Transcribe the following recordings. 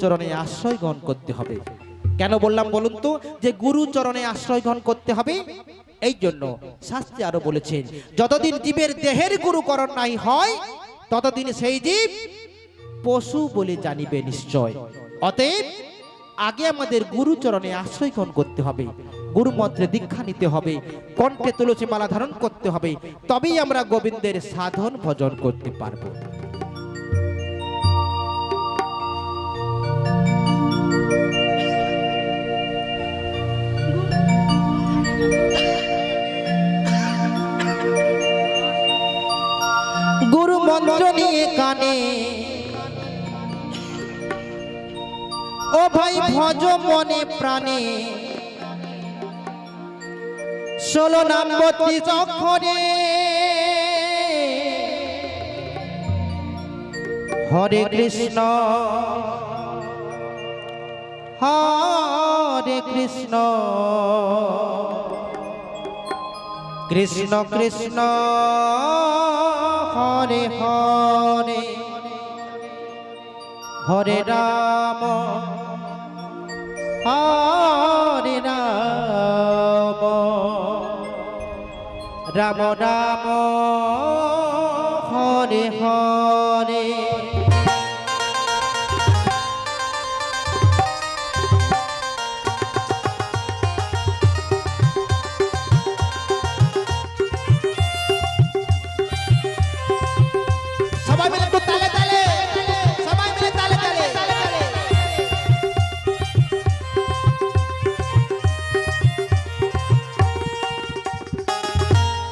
চরণে আশ্রয় গ্রহণ করতে হবে। কেন বললাম বলুন তো, যে গুরু চরণে আশ্রয় গ্রহণ করতে হবে? এই জন্য শাস্ত্রে আরো বলেছেন, যতদিন জীবের দেহের গুরুকরণ নাই হয় ততদিন সেই জীব পশু বলে জানিবে নিশ্চয়। অতএব আগে আমাদের গুরু চরণে আশ্রয় গ্রহণ করতে হবে, গুরু মন্ত্রে দীক্ষা নিতে হবে, কণ্ঠে তুলসী মালা ধারণ করতে হবে, তবেই আমরা গোবিন্দের সাধন ভজন করতে পারবো। গুরু মন্ত্র নিয়ে কানে ও ভাই ভজ মনে প্রাণে, 16 নাম 32 অক্ষরে হরে কৃষ্ণ হরে কৃষ্ণ কৃষ্ণ কৃষ্ণ হরে হরে, হরে রাম হরে রাম রাম রাম হরে হরে। সবাই মিলে একটু তালে তালে, সবাই মিলে তালে তালে।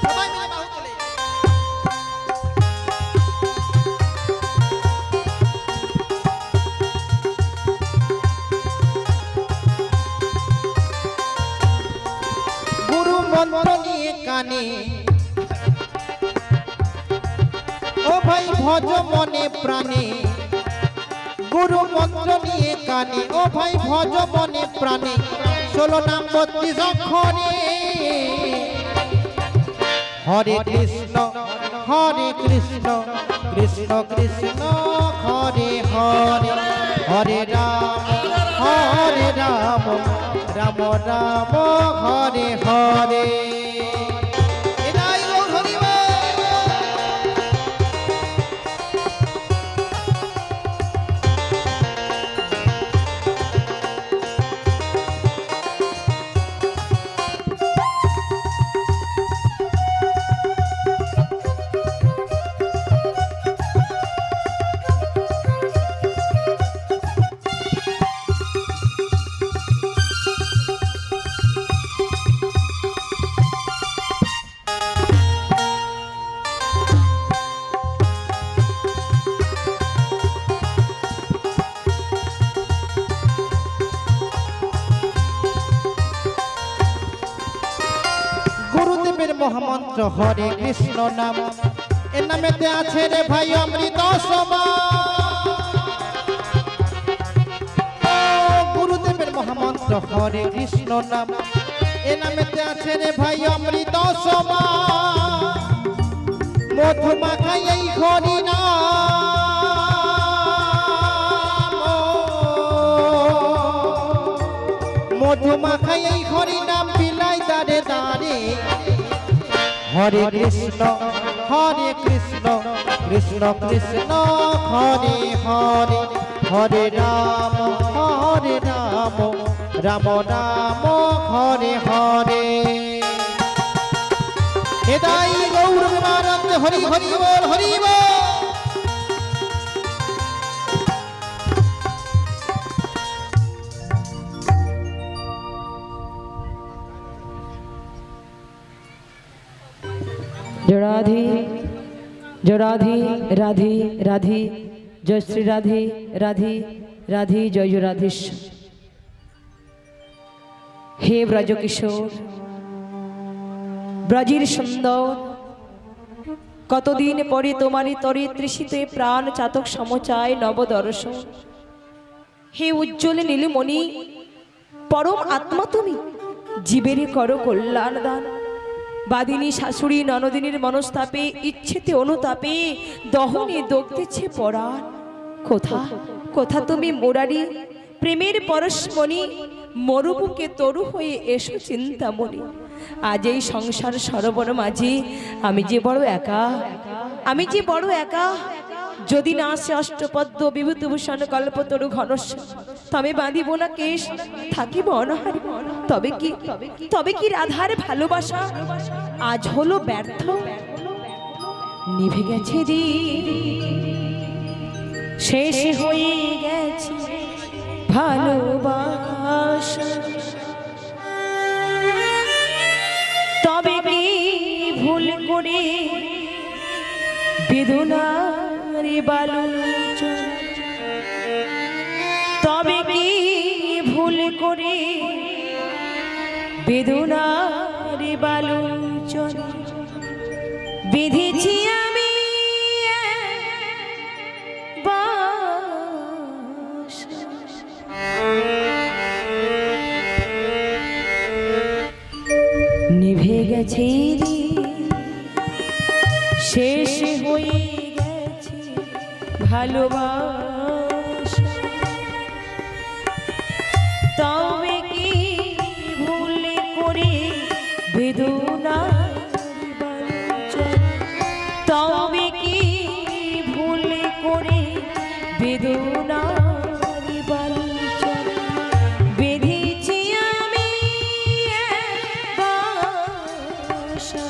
সবাই মিলে বাহু তোলে। গুরু মন্ত্র নিয়ে কানে ও ভাই ভজ মনে প্রাণে, গুরু মন্ত্র নিয়ে কানে ও ভাই ভজ মনে প্রাণে, 16 নাম 32 অক্ষরে হরে কৃষ্ণ হরে কৃষ্ণ কৃষ্ণ কৃষ্ণ হরে হরে, হরে রাম রাম রাম হরে হরে। মহামন্ত্র হরে কৃষ্ণ নাম, এর নামেতে আছে রে ভাই অমৃত সমান। গুরুদেবের মহামন্ত্র হরে কৃষ্ণ নাম, এর নামেতে আছে রে ভাই অমৃত সমান। মধু মাখাই এই হরি নাম, মধু মাখাই এই হরি নাম বিলাই দাঁড়ে দাঁড়ে। হরে কৃষ্ণ কৃষ্ণ কৃষ্ণ হরে হরে, হরে রাম রাম রাম হরে হরে। হেদাই গৌর প্রেমানন্দ হরি হরি বল হরি বল। রাধে জয় রাধে রাধে রাধে জয় শ্রী রাধে রাধে রাধে জয় জয় রাধেশ্বর। হে ব্রজকিশোর ব্রজের সুন্দর, কতদিন পরে তোমারই তরে তৃষিতে প্রাণ চাতক সমচায় নবদর্শন। হে উজ্জ্বল নীলমণি পরম আত্মা, তুমি জীবেরই করো কল্যাণ দান। বাদিনী শাশুড়ি ননদিনীর মনস্তাপে ইচ্ছেতে অনুতাপে দহনে দগ্ধেছে পরাণ। কোথা কোথা তুমি মুরারি প্রেমের পরশমণি মরুবুকে তরু হয়ে এসো চিন্তামণি। আজ এই সংসার সরোবর মাঝি আমি যে বড় একা, আমি যে বড় একা। যদি না আসে অষ্টপদ্ম বিভূতিভূষণ কল্পতরু ঘনস্ব, তবে বাঁধিব না কেশ থাকিব অনাহারি। তবে কি রাধার ভালোবাসা আজ হলো ব্যর্থ? নিভে গেছে শেষ হয়ে গেছে ভালোবাসা। তবে কি ভুল করে বেদনার বালুচন, তবে কি ভুল করে বেদনার বালুচন বেঁধেছি আমি নিভে গেছে শেষ হয়ে গেছে ভালোবাসা। তবে কি ভুল করে বেদনার বালুচন, তবে কি ভুল করে বেদনার বালুচন বেঁধেছি আমি বাসা।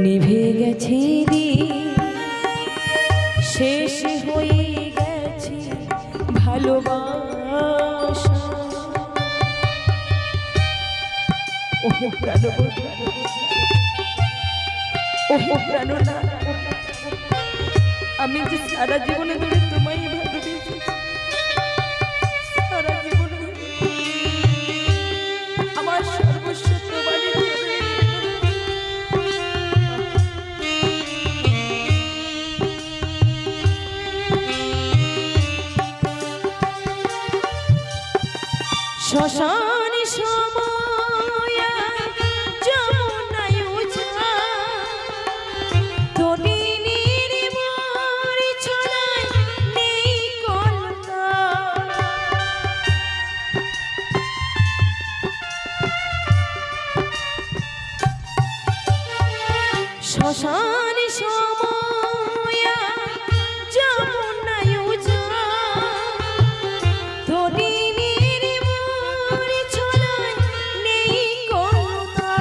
নিভে গেছে শেষ হয়ে গেছে ভালোবাসা। ওহে প্রাণবন্ধু, ওহে প্রাণনা, আমি যে সারা জীবনে ধরে তোমায় ভালোবেসেছি, সারা জীবনে আমার সর্বস্ব তোমারই জন্য। শ্মশান সময় যমুনায় উঝা তটিনীর মরি ছড়ায় নেই কলতা। শ্মশান সময় যমুনায় উঝা তটিনীর মরি ছড়ায় নেই কলতা।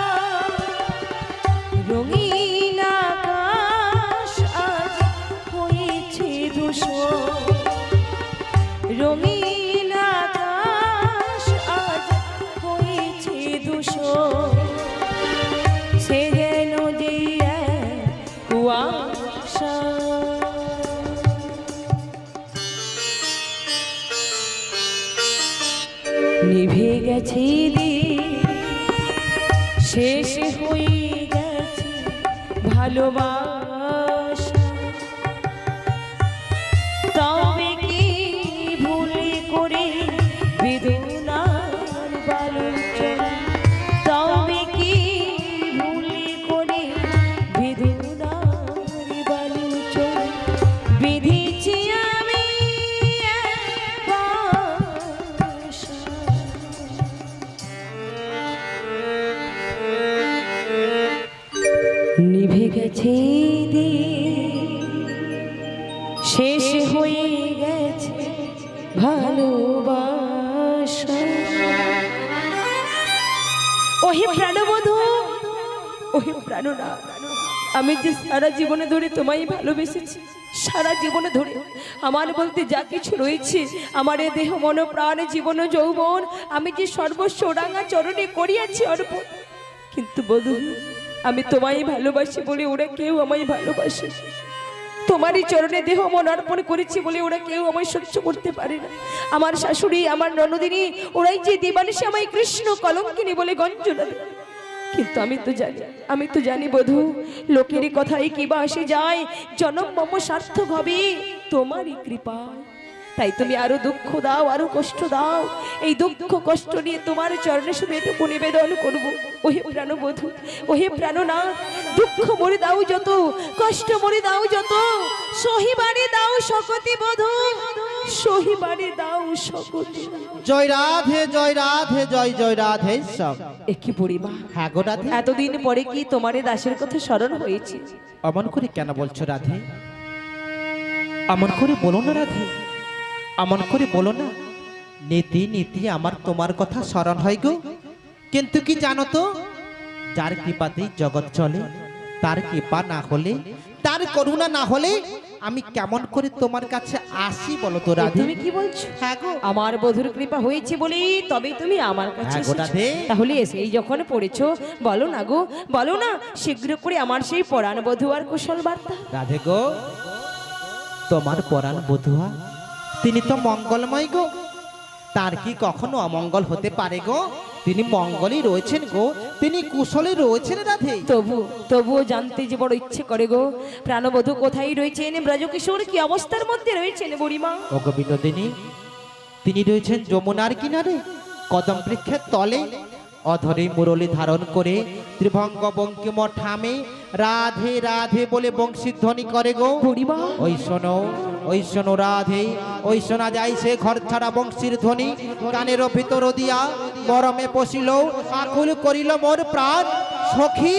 রঙিন আকাশ আজ হয়েছে ধূসর, রঙিন আকাশ আজ হয়েছে ধূসর। সে যেন যে কুয়াশা। নিভে গেছে শেষ হয়ে গেছে ভালোবাসা। তবে কি ভুল করে বেদনার বালুচন, তবে কি ভুল করে বেদনার বালুচন বেঁধেছি আমি বাসা। নিভে গেছে শেষ হয়ে গেছে ভালোবাসা। ওহে প্রাণবধূ, ওহে প্রাণনা, আমি যে সারা জীবনে ধরে তোমায় ভালোবেসেছি, সারা জীবনে ধরে আমার বলতে যা কিছু রয়েছে, আমার এ দেহ মন প্রাণ জীবন যৌবন আমি যে সর্বস্ব রাঙা চরণে করিয়াছি অর্পণ। কিন্তু বধূ, আমি তোমায় ভালোবাসি বলে ওরা কেউ আমায় ভালোবাসে, তোমারই চরণে দেহ মন অর্পণ করেছি বলে ওরা কেউ আমায় সহ্য করতে পারে না। আমার শাশুড়ি, আমার ননদিনী, ওরাই যে দিবানিশি আমায় কৃষ্ণ কলঙ্কিনী বলে গঞ্জনা দেয়। কিন্তু আমি তো জানি বধূ, লোকের কথাই কিবা আসে যায়, জনম মম সার্থক হবে তোমারই কৃপায়, তাই তুমি আরো দুঃখ দাও, আরো কষ্ট দাও। এই দুঃখ কষ্ট নিয়ে তোমার চরণে শুধু এটুকু নিবেদন করবো, ওহে প্রাণবধূ, ওহে প্রাণনাথ, দুঃখ মরে দাও যত, কষ্ট মরে দাও যত, সহিবারে দাও সকতি বধূ, সহিবারে দাও সকতি। জয় রাধে, জয় রাধে, জয় জয় রাধে সব। একই বুড়িমা, হ্যাঁ গো রাধে। এতদিন পরে কি তোমারে দাসের কথা স্মরণ হয়েছে? অমন করে কেন বলছো রাধে? অমন করে বলো না রাধে, অমন করে বলো না। নীতি নীতি আমার তোমার কথা স্মরণ হয় গো, কিন্তু কি জানো তো, যার কৃপাতেই জগৎ চলে, তার কৃপা না হলে, তার করুণা না হলে আমি কেমন করে তোমার কাছে আসি বলো তো রাধে? তুমি কি বলছো? হ্যাঁ গো। আমার বধুর কৃপা হয়েছে বলি তবে তুমি আমার কাছে হ্যাঁ গো এসেছো। রাধে। তাহলে এসেই যখন পড়েছো, বলো না গো, বলো না, শীঘ্র করে আমার সেই পরাণ বধূ আর কুশল বার্তা। রাধে গো, তোমার পরাণ বধুয়া তিনি তো মঙ্গলময় গো, তার কি কখনো অমঙ্গল হতে পারে গো? তিনি মঙ্গলই রয়েছেন গো, তিনি কুশলে রয়েছেন রাধে। তবুও জানতে যে বড় ইচ্ছে করে গো, প্রাণবধূ কোথায় রয়েছেন, ব্রজকিশোর কি অবস্থার মধ্যে রয়েছেন বুড়িমা? ও গো বিনোদিনী, তিনি রয়েছেন যমুনার কিনারে কদম বৃক্ষের তলে, অধরে মুরলী ধারণ করে ত্রিভঙ্গ বঙ্কিম ঠামে রাধে রাধে বলে বংশীধ্বনি করে গো বুড়িমা। ওই শোনো রাধে, ওই শোনা যায় সে ঘর ছাড়া বংশীর ধ্বনি, কানের ভিতর দিয়া মরমে পশিল, আকুল করিল মোর প্রাণ সখী,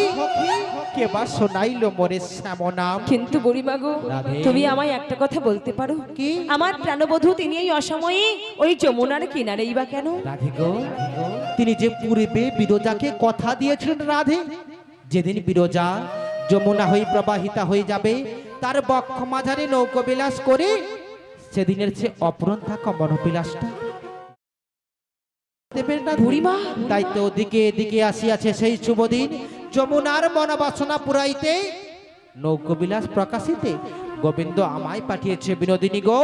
কেবা শোনাইল মোরে শ্যাম নাম। কিন্তু বুড়িমা গো, রাধে। তুমি আমায় একটা কথা বলতে পারো কি? আমার প্রাণবধূ তিনি এই অসময়ে ওই যমুনার কিনারেই বা কেন? রাধে গো, তিনি যে পূর্বে বিরজাকে কথা দিয়েছিলেন রাধে, যেদিন বিরজা যমুনা হয়ে প্রবাহিতা হয়ে যাবে, তার বক্ষ মাঝারে নৌকো বিলাস করে, সেদিনের যে অপূরণ থাকা মনোবিলাসটা দেবেন না বুড়িমা। তাই তো ওদিকে এদিকে আসিয়াছে সেই শুভ দিন, যমুনার মনোবাসনা পুরাইতে, নৌকো বিলাস প্রকাশিতে গোবিন্দ আমায় পাঠিয়েছে বিনোদিনী গো,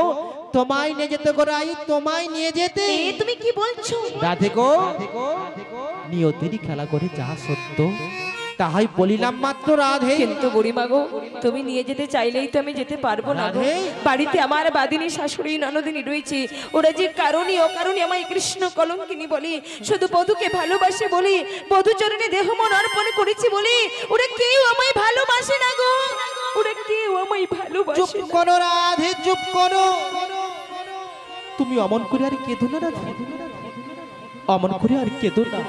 তোমায় নিয়ে যেতে গো রাই, তোমায় নিয়ে যেতে। এ তুমি কি বলছো? রাধে গো, নিয়তির খেলা করে যা সত্য তাহাই বলিলাম মাত্র রাধে। কিন্তু বুড়িমা গো, তুমি নিয়ে যেতে চাইলেই তো আমি যেতে পারবো না গো। রাধে। বাড়িতে আমার বাদিনী শাশুড়ি ননদিনী রয়েছে, ওরা যে কারণে অকারণে আমায় কৃষ্ণ কলঙ্কিনী বলে, শুধু বধূকে ভালোবাসে বলে, বধূ চরণে দেহ মন অর্পণ করেছি বলে, ওরা কেউ আমায় ভালোবাসে না গো, ওরা কেউ আমায় চুপ ভালোবাসে না। করো রাধে, চুপ করো। তুমি অমন করে আর কেঁদো না রাধে, অমন করে আর কেঁদো না।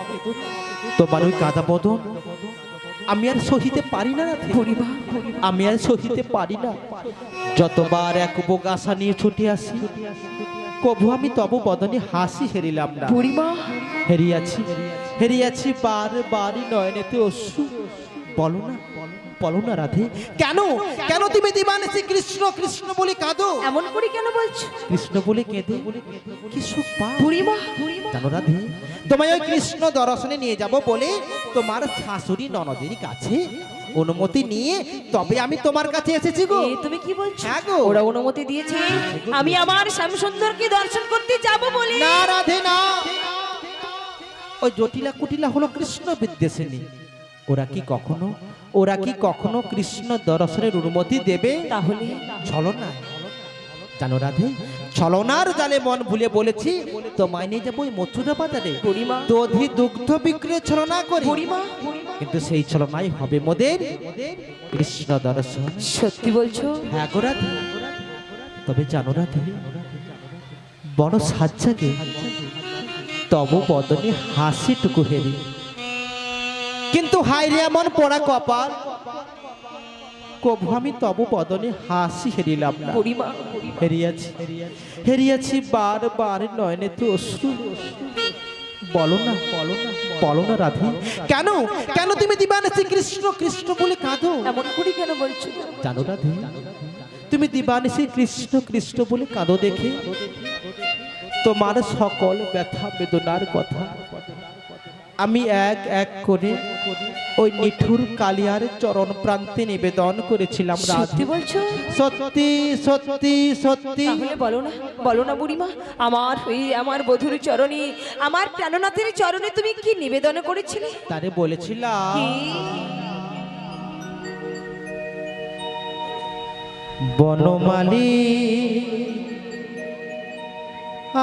তোমার ওই কাদা বদন আমি আর সহিতে পারি না রাধে, বুড়িমা, আমি আর সহিতে পারি না। যতবার এক বুক আশা নিয়ে ছুটে আসি, কবু আমি তব বদনে হাসি হেরিলাম না। বুড়িমা, হেরিয়াছি বারবার নয়নেতে অশ্রু। বলো না, বলো না রাধে, কেন কেন তুমি দিবানিসি কৃষ্ণ কৃষ্ণ বলে কাঁদো? এমন করে কেন বলছো? কৃষ্ণ বলে কেঁদে কি সুখ পাও বুড়িমা, জানো রাধে, তোমায় ওই কৃষ্ণ দর্শনে নিয়ে যাব বলে তোমার শাশুড়ি ননদের কাছে অনুমতি নিয়ে তবে আমি তোমার কাছে এসেছি গো। এ তুমি কি বলছো? হ্যাঁ গো। ওরা অনুমতি দিয়েছে আমি আমার শ্যামসুন্দরকে দর্শন করতে যাব বলে? না রাধে না, ওই জটিলা কুটিলা হলো কৃষ্ণ বিদ্বেষিনী, ওরা কি কখনো কৃষ্ণ দর্শনের অনুমতি দেবে? তাহলে ছলনা, জানো রাধে, ছলনার জালে মন ভুলে বলেছি তোমায় নিয়ে যাবো ওই মথুরা বাজারে, বুড়িমা, দধি দুগ্ধ বিক্রয় ছলনা করি, বুড়িমা, কিন্তু সেই ছলনাই হবে মোদের কৃষ্ণ দর্শন। সত্যি বলছো? হ্যাঁ গো রাধে, তবে জানো রাধে, বড় সাজ্জাকে তব বদনে হাসিটুকু হেরি, কিন্তু হাইরে এমন পড়া কপাল, কবু আমি তব বদনে হাসি হেরিলাম না। বুড়িমা, হেরিয়াছি বারবার নয়নেতে অশ্রু। বলো না, বলো না রাধে, কেন কেন তুমি দিবানিসি কৃষ্ণ কৃষ্ণ বলে কাঁদো? এমন করে কেন বলছো? জানো রাধে, তুমি দিবানিসি কৃষ্ণ কৃষ্ণ বলে কাঁদো দেখে তোমার সকল ব্যথা বেদনার কথা আমি এক এক করে ওই নিঠুর কালিয়ার চরণ প্রান্তে নিবেদন করেছিলাম রাধে। সত্যি বলছো? সত্যি সত্যি সত্যি। তাহলে বলো না বুড়িমা, আমার বধুর চরণে, আমার প্রাণনাথের চরণে তুমি কি নিবেদন করেছিলে? তারে বলেছিলাম, কি? বনমালী আ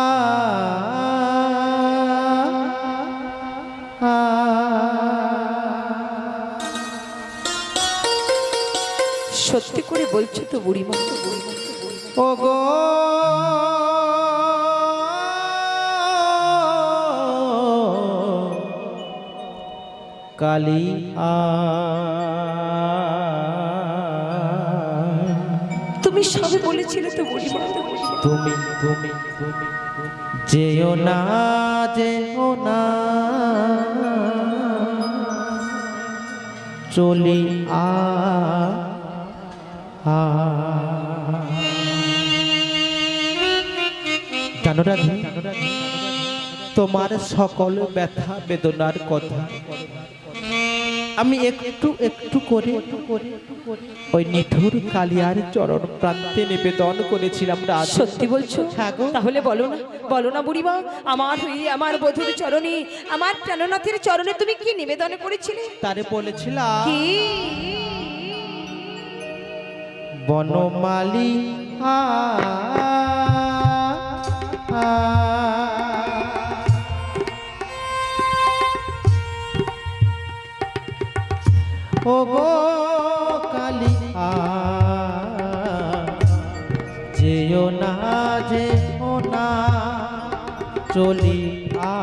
আ সত্যি করে বলছো তো বুড়িমা? ও গো কালী আ তুমি সবে বলেছিলে তো বুড়িমা। তুমি তুমি তুমি যেও না যেও না চলি আ আ জানো রাধে, তোমার সকল ব্যথা বেদনার কথা আমি একটু একটু করে ওই নিঠুর কালিয়ার চরণ প্রান্তে নিবেদন করেছিলাম রাধে। সত্যি বলছো? হ্যাঁ গো। তাহলে বলো না বুড়িমা, আমার হয়ে আমার বধূর চরণে, আমার প্রাণনাথের চরণে তুমি কি নিবেদন করেছিলে? তারে বলেছিলাম কি? বনমালী আ আ ও গো কালী আ যেও না যেও না চলি আ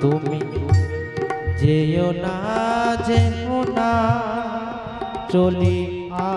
তুমি যেও না যেও না চলি আ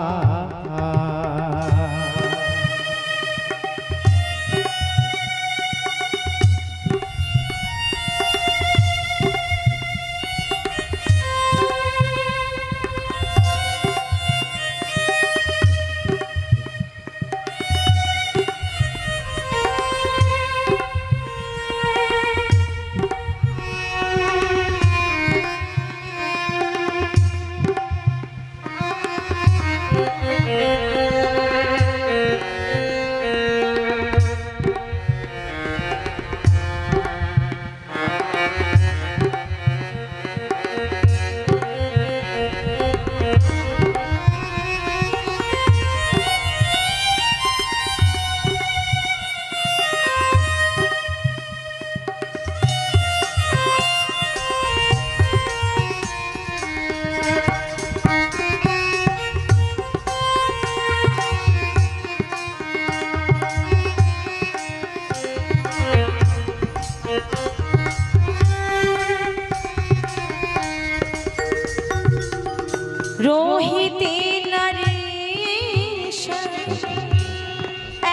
রোহিতে নরেশ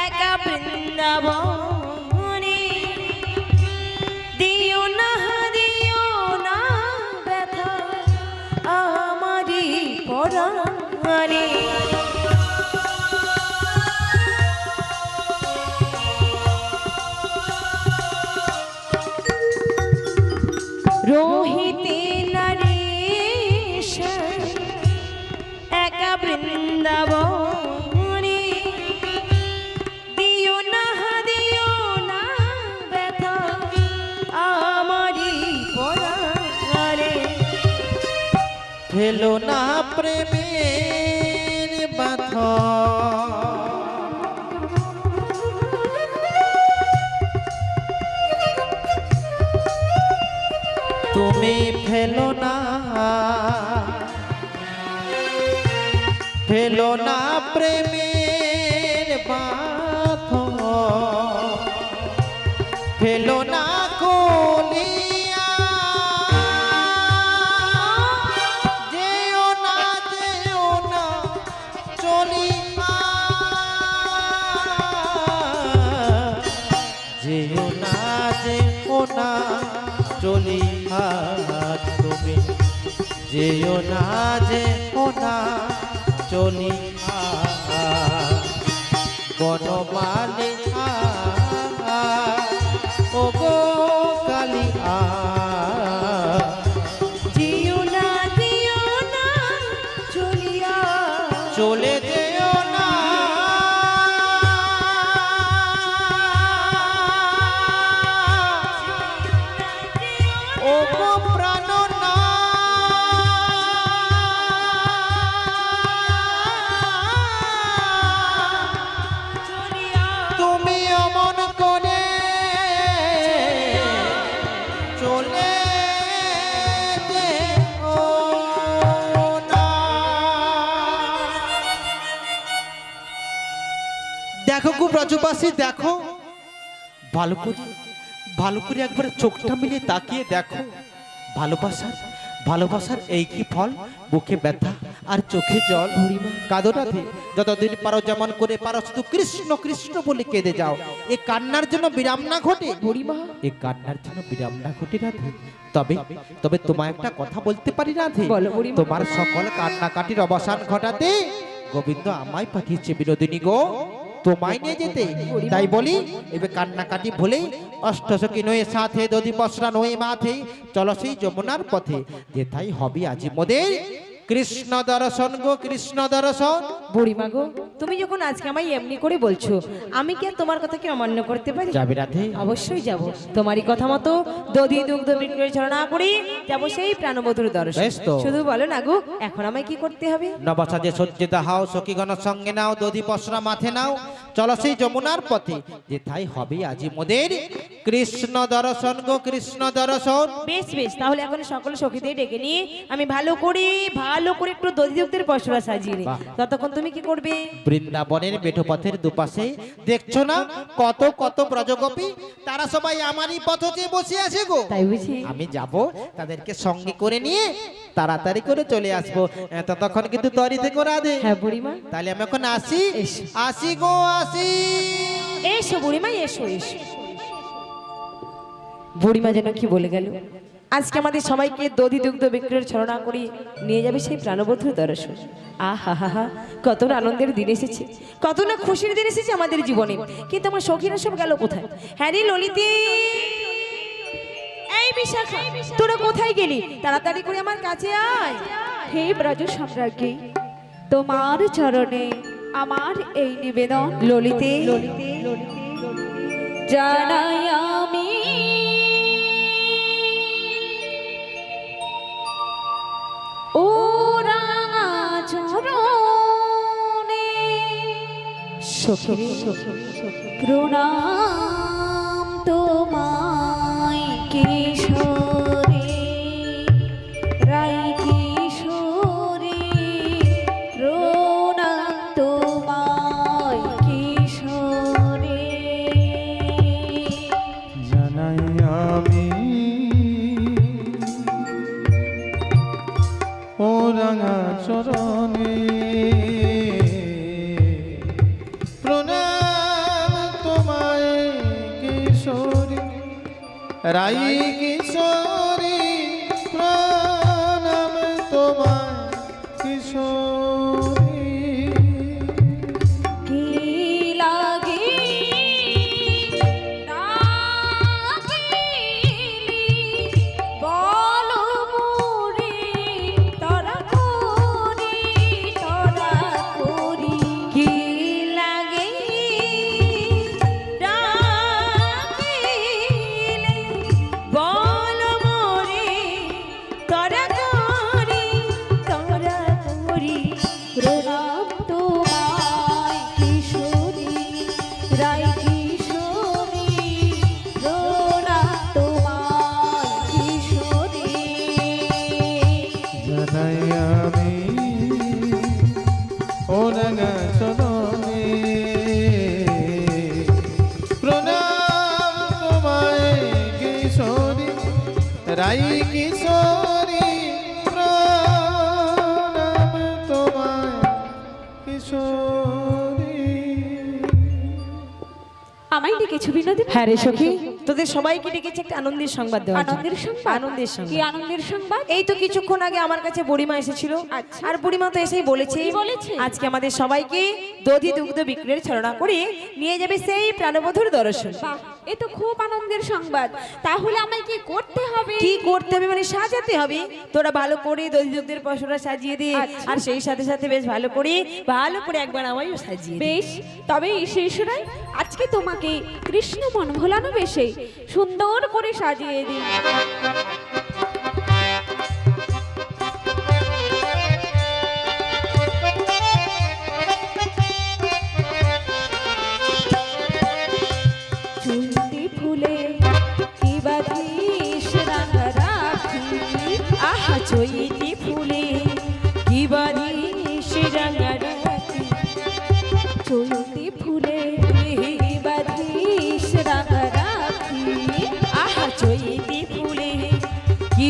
একা বৃন্দাবনে, দিও না ব্যথা আমারি পরাণে। রোহিতে নরেশ একা বৃন্দাবনে, দিও না ব্যথা আমারি পরাণে। ফেলো না প্রেমের বাঁধন, তুমি ফেলো না প্রেমের বাঁধন, ফেলো না কলিয়া, যেও না চলিয়া, যেও না চলিয়া, তুমি যেও না চলিয়া, বনমালী ও গো কালী দিও না চলিয়া, চলে যেও না, ও গো প্রাণনা, চলিয়া দেখো গো ব্রজবাসী, দেখো ভালো করে একবার চোখটা মিলিয়ে তাকিয়ে দেখো। ভালোবাসার ভালোবাসার এই কি ফল? বুকে ব্যথা আর চোখে জল। কাঁদো রাধে, যতদিন পারো যেমন করে পারো শুধু কৃষ্ণ কৃষ্ণ বলে কেঁদে যাও। এ কান্নার জন্য বিরাম না ঘটে, এ কান্নার জন্য বিরাম না ঘটে রাধে। তবে তবে তোমায় একটা কথা বলতে পারি রাধে, তোমার সকল কান্নাকাটির অবসান ঘটাতে গোবিন্দ আমায় পাঠিয়েছে বিনোদিনী গো, তোমায় নিয়ে যেতে। তাই বলি এবার কান্নাকাটি ভুলে অষ্টসখী নয়ে সাথে দধি পসরা নয়ে মাথে চলো সেই যমুনার পথে, যেথাই হবে আজি মোদের কৃষ্ণ দর্শন গো, কৃষ্ণ দর্শন। বুড়িমা গো, তুমি যখন আজকে আমায় এমনি করে বলছো, আমি কি আর তোমার কথাকে অমান্য করতে পারি? যাবে রাধে? অবশ্যই যাব। তোমারই কথা মতো দধি দুগ্ধ বিক্রয় ছলনা করি যাব সেই প্রাণবধূর দর্শন। বেশ তো। শুধু বলো না গো, এখন আমায় কি করতে হবে? নবসাজে সজ্জিত হাও, সখীগণ সঙ্গে নাও, দধি পসরা মাথে নাও, চলো সেই যমুনার পথে, যেথাই হবে আজি মোদের কৃষ্ণ দর্শন গো, কৃষ্ণ দর্শন। বেশ বেশ, তাহলে এখন সকল সখীদের ডেকে নিয়ে আমি ভালো করে একটু দধি দুগ্ধের পসরা সাজিয়ে নিই। ততক্ষণ তুমি কি করবে? বৃন্দাবনের মেঠোপথের দুপাশে দেখছো না কত কত ব্রজগোপী, তারা সবাই আমারই পথ চেয়ে বসে আছে গো। তাই বুঝি? আমি যাব তাদেরকে সঙ্গে করে নিয়ে তাড়াতাড়ি করে চলে আসবো। ততক্ষণ কিন্তু তৈরি থেকে রাধে। হ্যাঁ বুড়িমা। তাহলে আমি এখন আসি, এসো। আসি গো, আসি। এসো বুড়িমা, এসো এসো। বুড়িমা যেন কি বলে গেল, আজকে আমাদের সবাইকে দধি দুগ্ধ বিক্রয়ের ছলনা করে নিয়ে যাবে সেই প্রাণবধূর দর্শন। আহা হা হা, কত না আনন্দের দিন এসেছে, কত না খুশির দিন এসেছে আমাদের জীবনে। কিন্তু আমার সখীরা সব গেল কোথায়? হ্যাঁ রে ললিতে, এই বিশাখা, তোরা কোথায় গেলি? তাড়াতাড়ি করে আমার কাছে আয়। হে ব্রজ সম্রাজ্ঞী, তোমার চরণে আমার এই নিবেদন। ললিতে, জানাই আমি ও রাঙা চরণে সখী প্রণাম তোমায় কিশোরী, রাই কিশোরী, প্রণাম তোমায় কিশোরী। জানাই আমি ও রাঙা চরণে প্রণাম তোমায় কিশোরী, রাই কিশোরী, প্রণাম তোমায় কিশোরী। কি লাগে ডাকিলি বলো মোরে, তরা করি কি লাগে ডাকিলে বল মোরে, তোরা করি প্রণাম তোমায় কিশোরী, রাই কিশোরী, প্রণাম তোমায় কিশোরী। জানাই আমি ও রাঙা চরণে প্রণাম তোমায় কিশোরী, রাই কিশোরী, প্রণাম তোমায় কিশোরী। আমায় ডেকেছো বিনোদিনী? হ্যাঁ রে সখী, তোদের সবাইকে ডেকেছে একটা আনন্দের সংবাদ দেওয়া। আনন্দের সংবাদ? আনন্দের কি সংবাদ? আনন্দের সংবাদ? এই তো কিছুক্ষণ আগে আমার কাছে বুড়িমা এসেছিল। আচ্ছা। আর বুড়িমা তো এসেই বলেছে, কি বলেছে? আজকে আমাদের সবাইকে দধি দুগ্ধ বিক্রয়ের ছলনা করে নিয়ে যাবে সেই প্রাণবধূর দর্শন। বাহ, এ তো খুব আনন্দের সংবাদ। তাহলে আমায় কি করতে হবে? কি করতে হবে মানে সাজাতে হবে। তোরা ভালো করে দধি দুগ্ধের পশরা সাজিয়ে দে, আচ্ছা। আর সেই সাথে সাথে বেশ ভালো করে একবার আমায়ও সাজিয়ে দে। বেশ, তবে শিশুরাই আজকে তোমাকে কৃষ্ণ মন ভোলানো বেশে সুন্দর করে সাজিয়ে দিই। চুলতি ফুলে কি বাঁধিস রাঙা রাখি, আহা চৈতি ফুলে কি বাড়ি সে রাঙা রাখি, চুলতি ফুলে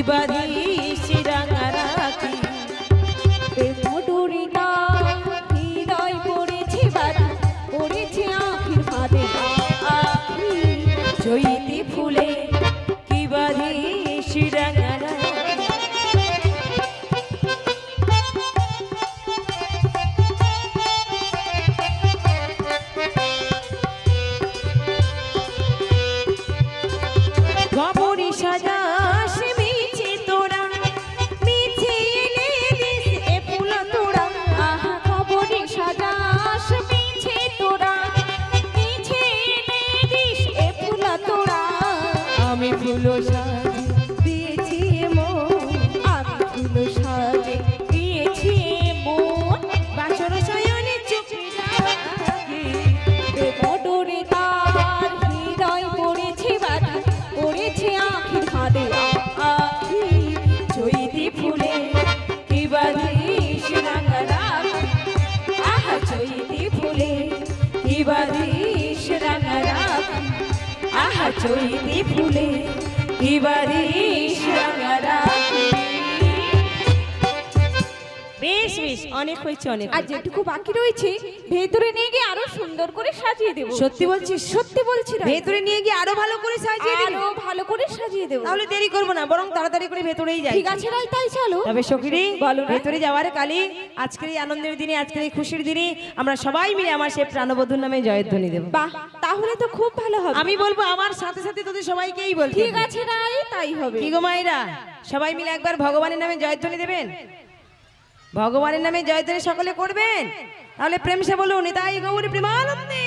বাঁধিস রাঙা রাখি। মধুরিতা হৃদয় পড়েছে বাধা, পড়েছে আখির ফাঁদে আখি। চৈতি ফুলে কি বাঁধিস রাঙা রাখি। খবরি সাজাস মিছে তোরা, মিছে এলে দিস এ ফুল তোরা। আহা খবরে সাজাস মিছে তোরা, মিছে এনে দিস এ ফুলা তোরা। আমি ফুল সাজি দিয়েছি মন, আমি ফুল সাজে দিয়েছি মন। বাসর শয়নে চোখে রাখি। মধুরে তার হৃদয় পড়েছে বাধা, পড়েছে আখির ফাঁদে আখি। চৈতি ফুলে কি বাঁধিস রাঙা রাখি। আহা চৈতি ফুলে কি বাঁধিস রাঙা রাখি। আহা চৈতি ফুলে কি বাঁধিস রাঙা রাখি। বেশ বেশ, অনেক হয়েছে অনেক আর হয়েছে। যেটুকু বাকি রয়েছে ভেতরে নিয়ে গিয়ে আরো সুন্দর করে সাজিয়ে দেবো। সত্যি বলছিস? সত্যি বলছি রানী। ভেতরে নিয়ে গিয়ে আরো ভালো করে সাজিয়ে দিবি? আরো ভালো করে সাজিয়ে দেবো। তাহলে দেরি করবো না, বরং তাড়াতাড়ি করে ভেতরেই যাই। ঠিক আছে রাই, তাই চলো। তবে সখিরি বলো না। ভেতরে যাওয়ার কালী আজকের এই আনন্দের দিনে, আজকের এই খুশির দিনে আমরা সবাই মিলে আমার সেই প্রাণবধূর নামে জয়ধ্বনি দেব। বাহ, তাহলে তো খুব ভালো হবে। আমি বলবো, আমার সাথে সাথে তোদের সবাইকেই বলতে ঠিক হবে। আছে রাই, তাই হবে। কি গো মায়েরা, সবাই মিলে একবার ভগবানের নামে জয়ধ্বনি দেবেন? ভগবানের নামে জয়ধ্বনি সকলে করবেন? তাহলে প্রেম সে বলুন, নিতাই গৌর প্রেমানন্দে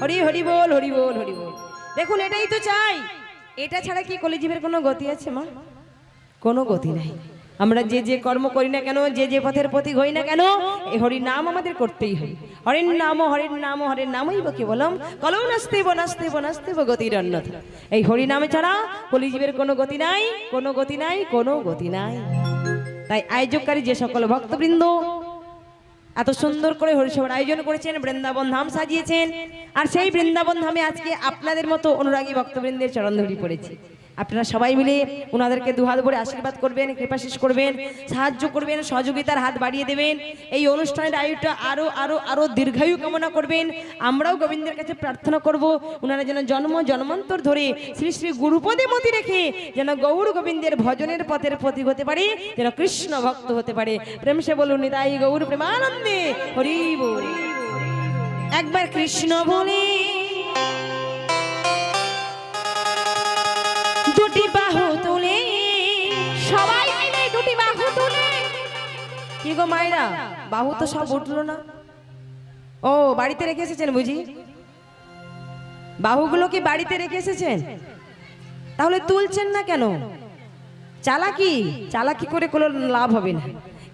হরি হরি বল, হরি বল, হরি বল। দেখুন, এটাই তো চাই। এটা ছাড়া কি কলিজীবের কোনো গতি আছে মা? কোনো গতি নাই। আমরা যে যে কর্ম করি না কেন, যে যে পথের পথিক হই না কেন, এই হরি নাম আমাদের করতেই হবে। হরের নাম, হরের নাম, হরের নামই বা কেবলম কলম নাস্তেব নাস্তেব নাস্তেব গতির অন্যথা। এই হরি নামে ছাড়া কলিজীবের কোনো গতি নাই, কোনো গতি নাই, কোনো গতি নাই। তাই আয়োজককারী যে সকল ভক্তবৃন্দ এত সুন্দর করে হরিসভার আয়োজন করেছেন, বৃন্দাবন ধাম সাজিয়েছেন, আর সেই বৃন্দাবন ধামে আজকে আপনাদের মতো অনুরাগী ভক্তবৃন্দের চরণ ধরি পড়েছে। আপনারা সবাই মিলে ওনাদেরকে দুহাত ভরে আশীর্বাদ করবেন, কৃপাশিস করবেন, সাহায্য করবেন, সহযোগিতার হাত বাড়িয়ে দেবেন। এই অনুষ্ঠানের আয়ুটা আরো আরো আরো দীর্ঘায়ু কামনা করবেন। আমরাও গোবিন্দের কাছে প্রার্থনা করব, ওনারা যেন জন্ম জন্মান্তর ধরে শ্রী শ্রী গুরুপদে মতি রেখে যেন গৌর গোবিন্দের ভজনের পথের প্রতীক হতে পারে, যেন কৃষ্ণ ভক্ত হতে পারে। প্রেম সে বলুন, নিতাই গৌর প্রেমানন্দে হরি বল। একবার কৃষ্ণ বলে দুটি বাহু তুলে, সবাই মিলে দুটি বাহু তুলে। কি গো মায়েরা, বাহু তো সব উঠলো না? ও, বাড়িতে রেখে এসেছেন বুঝি? বাহুগুলো কি বাড়িতে রেখে এসেছেন? তাহলে তুলছেন না কেন? চালাকি, চালাকি করে কোনো লাভ হবে না।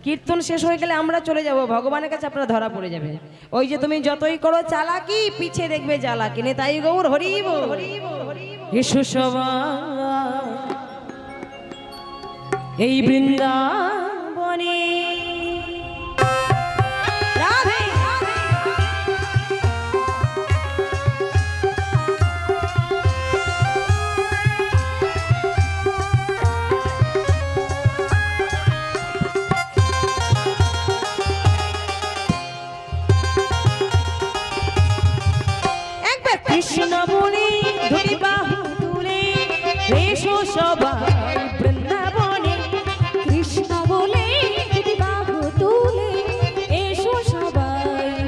কীর্তন শেষ হয়ে গেলে আমরা চলে যাব ভগবানের কাছে, আপনারা ধরা পড়ে যাবে। ওই যে তুমি যতই করো চালাকি, পিছে দেখবে জ্বালাকি। নিতাই গৌর হরি বল, হরি বল, হরি বল। এসো সবাই এই বৃন্দাবনে, রাধে একবার কৃষ্ণ বলে দুটি বাহু তুলে, এসো সবাই বৃন্দাবনে। কৃষ্ণ বলে দুটি বাহু তুলে, এসো সবাই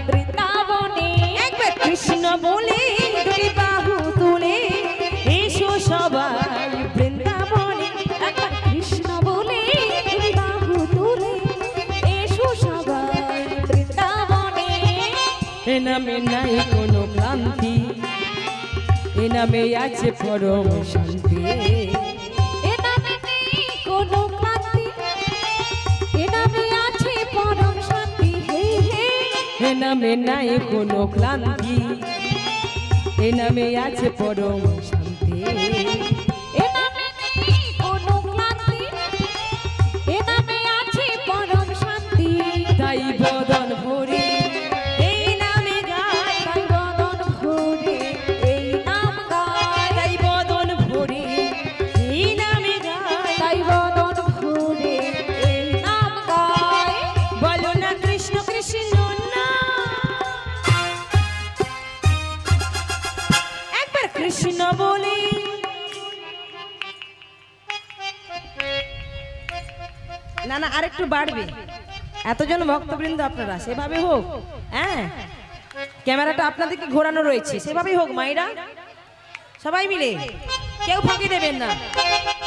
বৃন্দাবনে। একবার কৃষ্ণ বলে দুটি বাহু তুলে, এসো সবাই বৃন্দাবনে। একবার কৃষ্ণ বলে দুটি বাহু তুলে, এসো সবাই বৃন্দাবনে। এ নামে নাই কোনো ক্লান্তি, এ নামে আছে পরম শান্তি। এ নামে নেই কোনো ক্লান্তি, এ নামে আছে পরম শান্তি। হে হে, এ নামে নাই কোনো ক্লান্তি, এ নামে আছে পরম শান্তি। এ নামে নেই কোনো ক্লান্তি, এ নামে আছে পরম শান্তি। তাই বদন ভরে এই নামে গায়, তাই বদন ভরে এই নাম গায়, তাই বদন ভরে এই নামে গায়, তাই বদন আর একটু বাড়বে। এতজন ভক্তবৃন্দ আপনারা, সেভাবে হোক। হ্যাঁ, ক্যামেরাটা আপনাদেরকে ঘোরানো রয়েছে, সেভাবেই হোক মায়েরা, সবাই মিলে, কেউ ফাঁকি দেবেন না।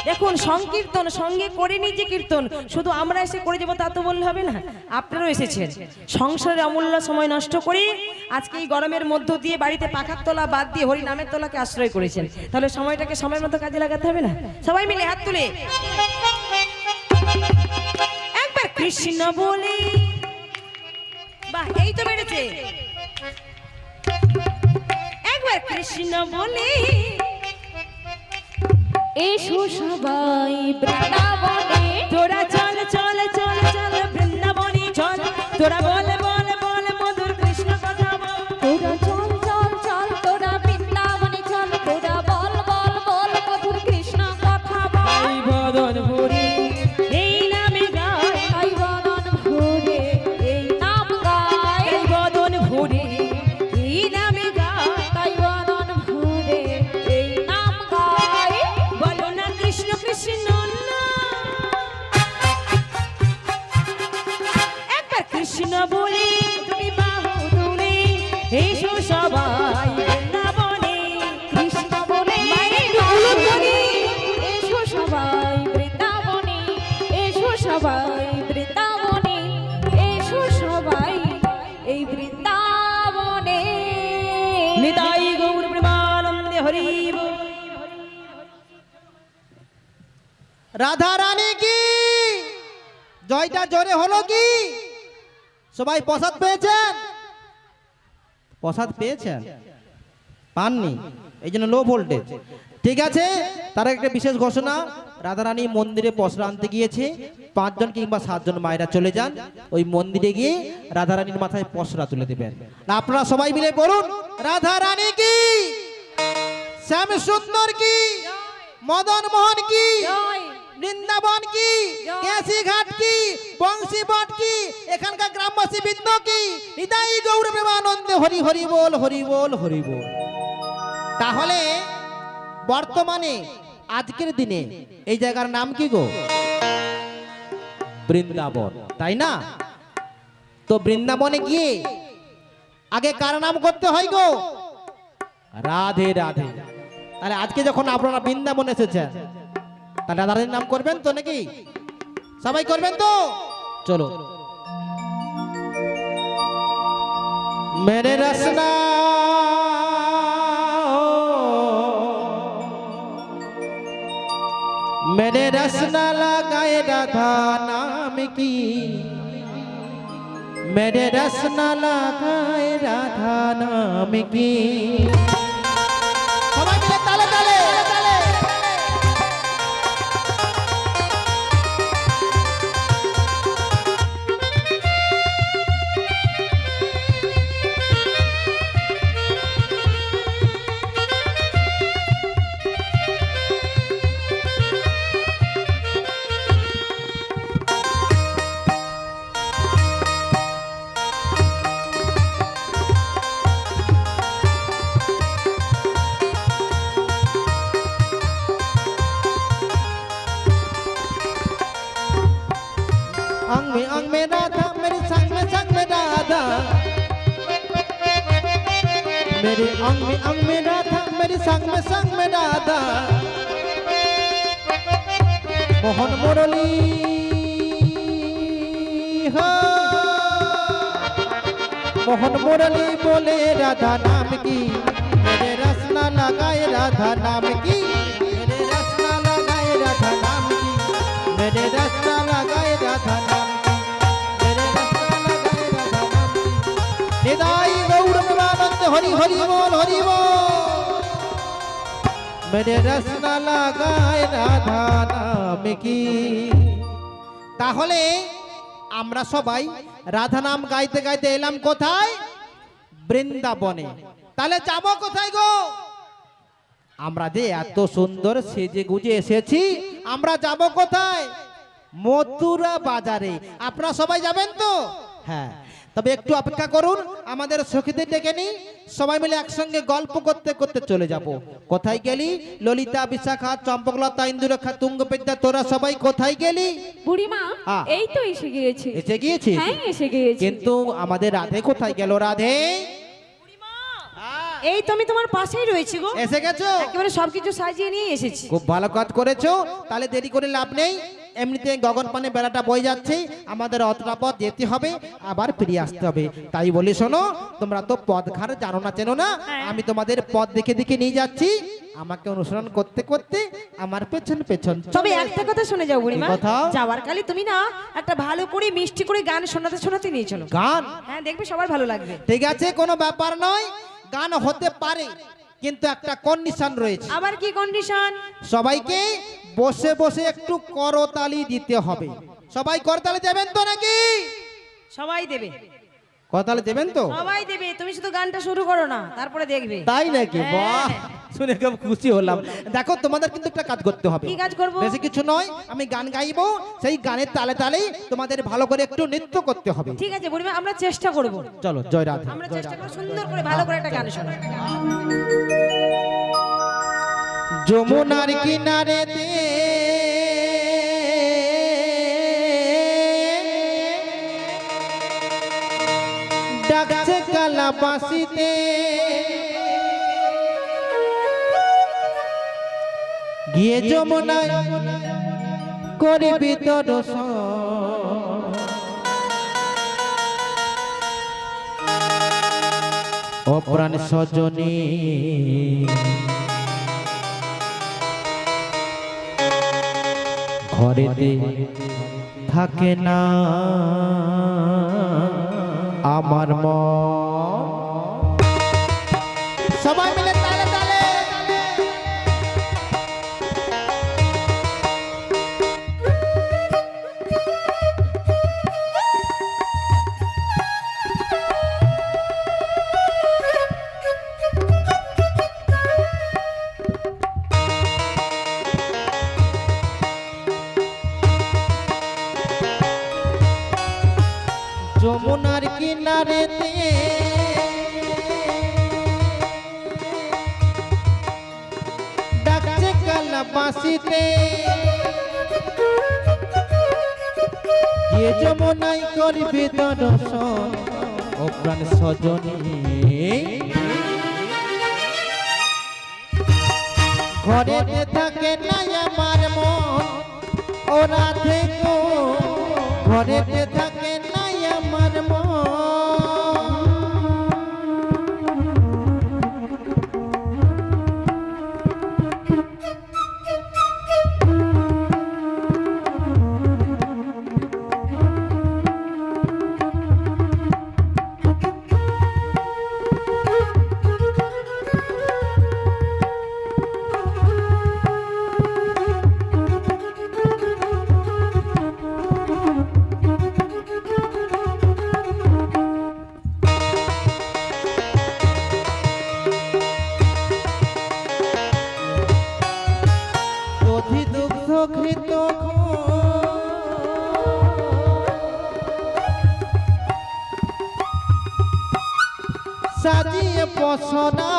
দেখুন, সংকীর্তন সঙ্গে করে নিজে কীর্তন, শুধু আমরা এসে করে যাবো তা তো বললে হবে না। আপনারাও এসেছেন সংসারে অমূল্য সময় নষ্ট করে আজকে এই গরমের মধ্য দিয়ে বাড়িতে পাখার তলা বাদ দিয়ে হরি নামের তলাকে আশ্রয় করেছেন, তাহলে সময়টাকে সময় মতো কাজে লাগাতে হবে না? সবাই মিলে হাত তুলে একবার কৃষ্ণ বলি। বাহ, এই তো বেড়েছে। একবার কৃষ্ণ বলি। এসো সবাই বৃন্দাবনে, তোরা চল চল চল চল বৃন্দাবনে চল, তোরা বল বল বল মধুর কৃষ্ণ কথা বল। তোরা চল চল চল, তোরা বৃন্দাবনে চল, তোরা বল বল বল মধুর কৃষ্ণ কথা বল। এই বদন ভরে এই নামে গায়, তাই বদন ভরে এই নাম গায়, এই বদন ভরে এই নামে গায়। তাই বদন ভরে এই নাম গায়। বলো না কৃষ্ণ কৃষ্ণ না, একবার কৃষ্ণ বলি তুমি বাহু তুলে এসো সবাই বৃন্দাবনে। কৃষ্ণ বলে মায়ের উলুধ্বনি। এসো সবাই বৃন্দাবনে, এসো সবাই বৃন্দাবনে, এসো সবাই এই বৃন্দাবনে। নিতাই গৌর প্রেমানন্দে হরি বল। রাধা রানী কি জয়টা জোরে হলো কি? সবাই প্রসাদ পেয়েছেন? প্রসাদ পেয়েছেন? পাননি, এই জন্য লো ভোল্টেজ। ঠিক আছে, তার একটা বিশেষ ঘোষণা, রাধারানী মন্দিরে পসরা আনতে গিয়েছে, 5 জন কিংবা 7 জন মায়েরা চলে যান, ওই মন্দিরে গিয়ে রাধারানীর মাথায় পসরা তুলে দেবেন। আপনারা সবাই মিলে বলুন, রাধা রানী কি, শ্যাম সুন্দর কি, মদন মোহন কি, জয় বৃন্দাবন কি, কেসি ঘাট কি, বংশী বট কি, এখানকার গ্রামবাসী বৃন্দ কি, হৃদয় গৌর প্রেমানন্দে হরি হরি বল হরি বল হরি বল। তাহলে বর্তমানে আজকের দিনে এই জায়গার নাম কি গো? বৃন্দাবন, তাই না? তো বৃন্দাবনে গিয়ে আগে কার নাম করতে হয় গো? রাধে রাধে। তাহলে আজকে যখন আপনারা বৃন্দাবন এসেছেন, তাহলে রাধারানীর নাম করবেন তো নাকি? সবাই করবেন তো? চলো। মেরে রসনা मेरे रसना लगाए राधा नाम की, मेरे रसना लगाए राधा नाम की। সবাই মিলে তালে তালে তালে। अंग में राधा, मेरे संग में राधा, मेरे अंग में राधा, मेरे संग में राधा। मोहन मुरली हो, मोहन मुरली बोले राधा नाम की, मेरे रसना लगाए राधा नाम की, मेरे रसना लगाए राधा नाम की, मेरे रसना लगाए राधा नाम की, मेरे रसना लगाए राधा नाम की। हृदय गौर प्रेमानंद हरि हरि बोल हरि बोल। मेरे रसना लगाए राधा नाम की। তাহলে আমরা সবাই রাধা নাম গাইতে গাইতে এলাম কোথায়? বৃন্দাবনে। তাহলে যাব কোথায় গো? আমরা যে এত সুন্দর সেজে গুজে এসেছি, আমরা যাব কোথায়? মথুরা বাজারে। আপনারা সবাই যাবেন তো? হ্যাঁ। তবে একটু অপেক্ষা করুন, আমাদের সখীদের ডেকে নিই, সবাই মিলে একসঙ্গে গল্প করতে করতে চলে যাব। কোথায় গেলি ললিতা, বিশাখা, চম্পকলতা, ইন্দুরেখা, তুঙ্গবিদ্যা, তোরা সবাই কোথায় গেলি? বুড়িমা হ্যাঁ। এই তো এসে গিয়েছে। এসে গিয়েছিস? হ্যাঁ এসে গিয়েছে। কিন্তু আমাদের রাধে কোথায় গেল? রাধে এই তো আমি তোমার পাশেই রয়েছি গো, এসে গেছো? একেবারে সবকিছু সাজিয়ে নিয়ে এসেছি। খুব ভালো কাজ করেছো, তাহলে দেরি করে লাভ নেই। এমনিতে গগন পানে বেলাটা বয়ে যাচ্ছে, আমাদের অতটা পথ যেতে হবে, আবার ফিরে আসতে হবে। তাই বলি শোনো, তোমরা তো পথ ঘাট জানো না, চেনো না, আমি তোমাদের পথ দেখে দেখে নিয়ে যাচ্ছি, আমাকে অনুসরণ করতে করতে আমার পেছন পেছন তবে একটা কথা শুনে যাও বুড়িমা, কি কথা? যাওয়ার কালে তুমি না একটা ভালো করে মিষ্টি করে গান শোনাতে শোনাতে নিয়ে চলো। গান? হ্যাঁ দেখবে সবার ভালো লাগবে। ঠিক আছে, কোনো ব্যাপার নয়, গান হতে পারে, কিন্তু একটা কন্ডিশন রয়েছে। আবার কি কন্ডিশন? সবাইকে বসে বসে একটু করতালি দিতে হবে। সবাই করতালি দেবেন তো নাকি? সবাই দেবে, করতালি দেবেন তো? সবাই দেবে, তুমি শুধু গানটা শুরু করো না, তারপরে দেখবে। তাই নাকি? হ্যাঁ। বাহ, শুনে খুব খুশি হলাম। দেখো, তোমাদের কিন্তু একটা কাজ করতে হবে। কি কাজ করবো? বেশি কিছু নয়, আমি গান গাইবো, সেই গানের তালে তালে তোমাদের ভালো করে একটু নৃত্য করতে হবে। ঠিক আছে বুড়িমা, আমরা চেষ্টা করব। চলো, জয় রাধে। আমরা চেষ্টা করব সুন্দর করে ভালো করে একটা গান শোনা। যমুনার কিনারেতে ডাকছে কালাবাসিতে, গিয়ে যমুনায় করবি দর্শন, অপ্রাণ সজনী ঘরেতে থাকে না আমার মন। সবাই মিলে তালে তালে। যমুনার কিনারেতে ডাকছে কালাবাসিতে, যে যমুনাই করবে দর্শন, অপ্রাণ সজনী ঘরেতে থাকে না আমার মন, ও রাধে গো ঘরেতে থাকে না আমার মন। দধি দুগ্ধ ঘৃত সাজিয়ে পসনা,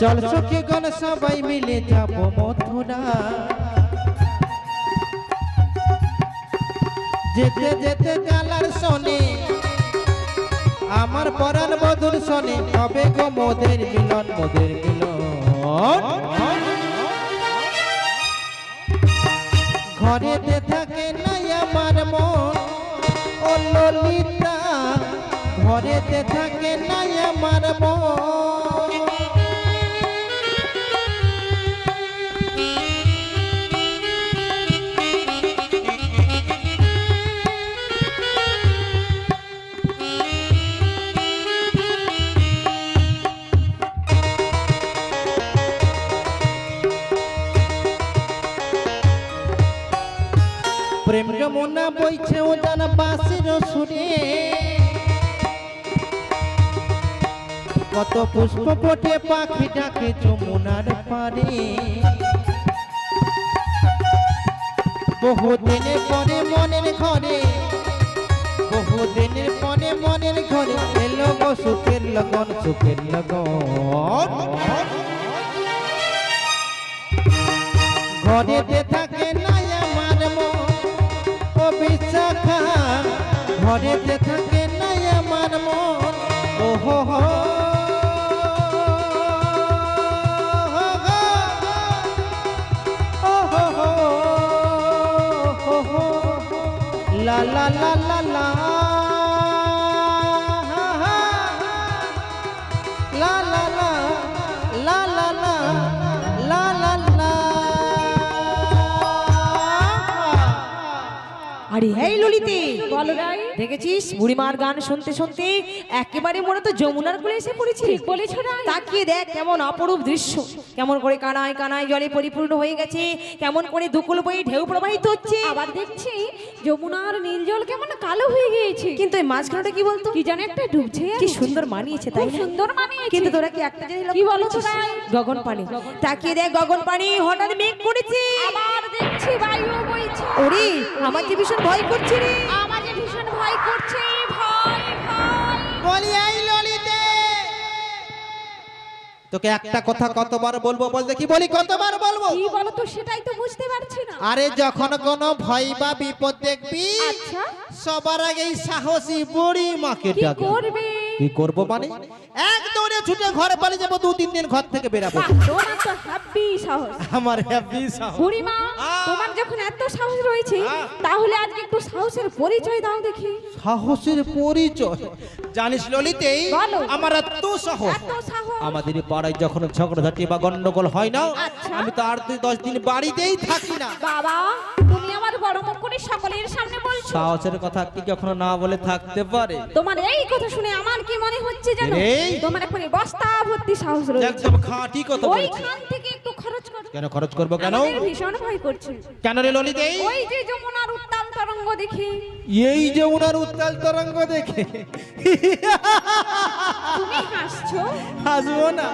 চল সখী গণ সবাই মিলে যাব মথুরা, যেতে যেতে গালার শোনে আমার পরাণ বধুর শোনে, হবে গো মোদের মিলন, মোদের মিলন। ঘরেতে থাকে না আমার মন, ও ললিতা ঘরেতে থাকে না আমার মন। প্রেম যমুনা বইছে ও জানা বাঁশির সুরে, কত পুষ্প ফোটে পাখি ডাকে যমুনার পারে, বহুদিনের পরে মনের ঘরে, বহুদিনের পরে মনের ঘরে এলো গো সুখের লগন, সুখের লগন। ঘরেতে থাকে না আমার মন ও বিশাখা, ঘরেতে থাকে না আমার মন ও হো হো। La la la la la la la la la la la la la। আরে এই ললিতে, বলো রাই। দেখেছিস বুড়িমার গান শুনতে শুনতে একেবারে মনে তো যমুনার কোলে এসে পড়েছি। ঠিক বলেছো রাই। তাকিয়ে দেখ কেমন অপরূপ দৃশ্য, কেমন করে কানায় কানায় জলে পরিপূর্ণ হয়ে গেছে, কেমন করে দুকুল বয়ে ঢেউ প্রবাহিত হচ্ছে। আবার দেখছি যমুনার নীল জল কেমন কালো হয়ে গিয়েছে। কিন্তু এই মাঝখানটা কি বলতো, কি জানে একটা ডুবছে। কি সুন্দর মানিয়েছে তাই খুব না? সুন্দর মানিয়েছে। কিন্তু তোরা কি একটা জিনিস কি লক্ষ্য বলো তো করেছিস? রাই? গগন পানি, তাকিয়ে দেখ গগন পানি হঠাৎ মেঘ করেছে। আবার দেখছি বায়ু বইছে। ওরে আমার যে ভীষণ ভয় করছে রে। আমার যে ভীষণ ভয় করছে, ভয় ভয়। বলি এই ললিতে, তোকে একটা কথা কতবার বলবো বল দেখি, বলি কতবার বলবো? কি বলো তো সেটাই তো বুঝতে পারছি না। আরে যখন কোনো ভয় বা বিপদ দেখবি আচ্ছা সবার আগেই সাহসী বুড়ি মাকে কি ডাকে। করবে? কি করবো মানে এক দৌড়ে ছুটে ঘরে পালিয়ে যাবো, 2-3 দিন ঘর থেকে বেরাবো। বাহ, তোমার তো হ্যাপি সাহস। আমার হ্যাপি সাহস। বুড়িমা, তোমার যখন এত সাহস রয়েছে তাহলে আজকে একটু সাহসের পরিচয় দাও দেখি। সাহসের পরিচয় জানিস ললিতে, বলো। আমার এত সাহস, এত সাহস। আমাদের পাড়ায় যখন ঝগড়াঝাটি বা গন্ডগোল হয় না, আচ্ছা। আমি তো 8-10 দিন বাড়িতেই থাকি না। বাবা, তুমি আমার বড় মুখ করে সকলের সামনে বলছো। সাহসের কথা কি কখনো না বলে থাকতে পারে? তোমার এই কথা শুনে আমার কি মনে হচ্ছে জানো? এই? তোমার এখন বস্তা ভর্তি সাহস রয়েছে। একদম খাঁটি কথা বলছি। ওইখান থেকে একটু খরচ করো। কেন খরচ করবো কেন? আমাদের ভীষণ ভয় করছে। কেন রে ললিতে? ওই যে যমুনার উত্তাল তরঙ্গ দেখি। এই যে উনার উত্তাল তরঙ্গ দেখে তুমি হাসছো? হাসবো না?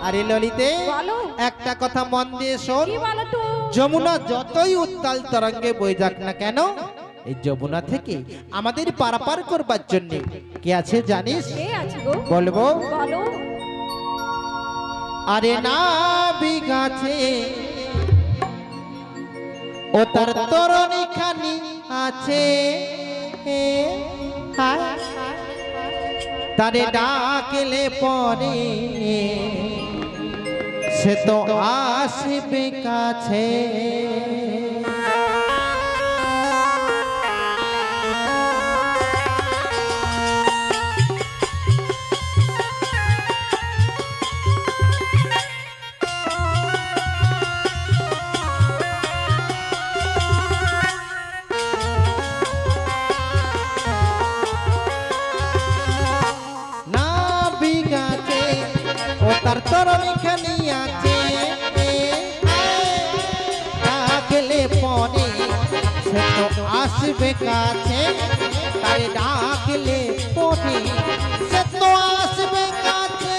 আরে ললিতে, বলো। একটা কথা মন দিয়ে শোন, কি বলো তো? যমুনা যতই উত্তাল তরঙ্গে বয়ে যাক না কেন, এই যমুনা থেকে আমাদের পারাপার করবার জন্য কে আছে জানিস? কে আছে গো? বলবো? বলো। আরে না বিগাছে ও তার তরণী খানি আছে, তারে ডাকলে পরে সে তো আসবে কাছে। না বিগাছে ও তার তরণী খানি আছে, ডাকলে পরে সে তো আসবে কাছে, তারে ডাকলে পরে সে তো আসবে কাছে।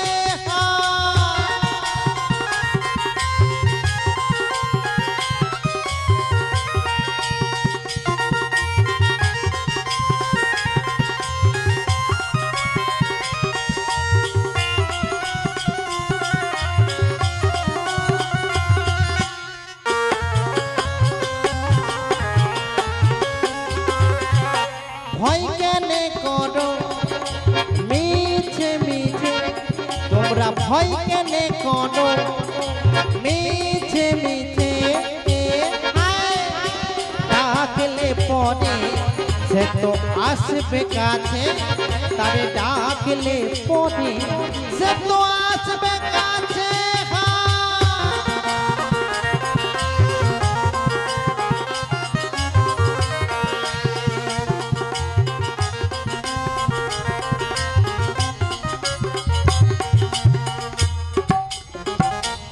ভয় কেনে করো মিছে মিছে, তোমরা ভয় কেনে করো মিছে মিছে, ডাকলে পরে সে তো আসবে কাছে, তারে ডাকলে পরে সে তো আসবে কাছে।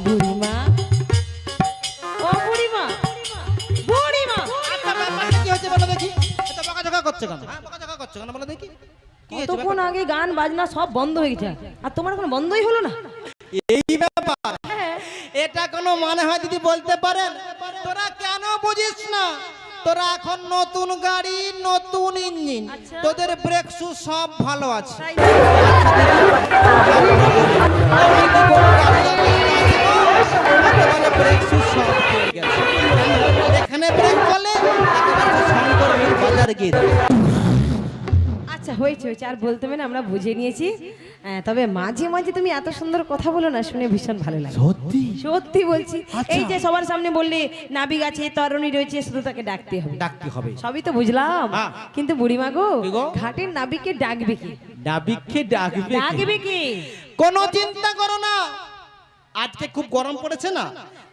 বুড়িমা, ও বুড়িমা, বুড়িমা, কি হচ্ছে বলো দেখি? এত বকাঝকা করছে কেন? বকাঝকা করছে কেন বলো দেখি? কি হয়েছে? কতক্ষণ আগে গান বাজনা সব বন্ধ হয়ে গেছে, আর তোমার কোনো বন্ধই হলো না। এই ব্যাপার, এটা কোনো কোনো মানে হয় দিদি বলতে পারেন? তোরা কেন বুঝিস না? তোরা এখন নতুন গাড়ি, নতুন ইঞ্জিন, তোদের ব্রেক শু সব ভালো আছে। ব্রেক শু সব পেয়ে গেছে। এখানে ব্রেক করলে একেবারে শঙ্করপুর বাজারে গিয়ে দেবে। আচ্ছা হয়েছে হয়েছে, আর বলতে হবে না, আমরা বুঝে নিয়েছি। তবে মাঝে মাঝে তুমি এত সুন্দর কথা বলো না, শুনে ভীষণ ভালো লাগে। সত্যি সত্যি বলছি। আচ্ছা। এই যে সবার সামনে বললে নাবিক আছে, তরুণী রয়েছে, শুধু তাকে ডাকতে হবে। ডাকতে হবে। সবই তো বুঝলাম, হ্যাঁ। কিন্তু বুড়িমা গো, কি গো? ঘাটের নাবিককে ডাকবে কি? নাবিককে ডাকবে কে? ডাকবে কি? কোনো চিন্তা করো না, আজকে খুব গরম পড়েছে না,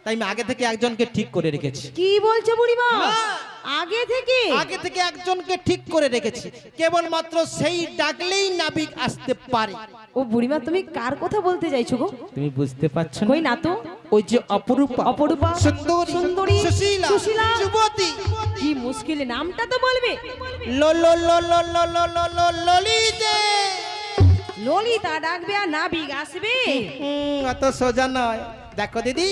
তাই আমি আগে থেকে একজনকে ঠিক করে রেখেছি। কি বলছো বুড়িমা? হ্যাঁ। আগে থেকে? আগে থেকে একজনকে ঠিক করে রেখেছি, কেবলমাত্র সেই ডাকলেই নাবিক আসতে পারে। ও বুড়িমা, তুমি কার কথা বলতে চাইছো গো? তুমি বুঝতে পারছো কই না তো। ওই যে অপরূপা, অপরূপা, সুন্দরী, সুন্দরী, সুশীলা, সুশীলা, যুবতী। কি মুশকিল, নামটা তো বলবে। ললিতে। ললিতা ডাকবে আর নাবিক আসবে? অত সোজা নয়। দেখো দিদি,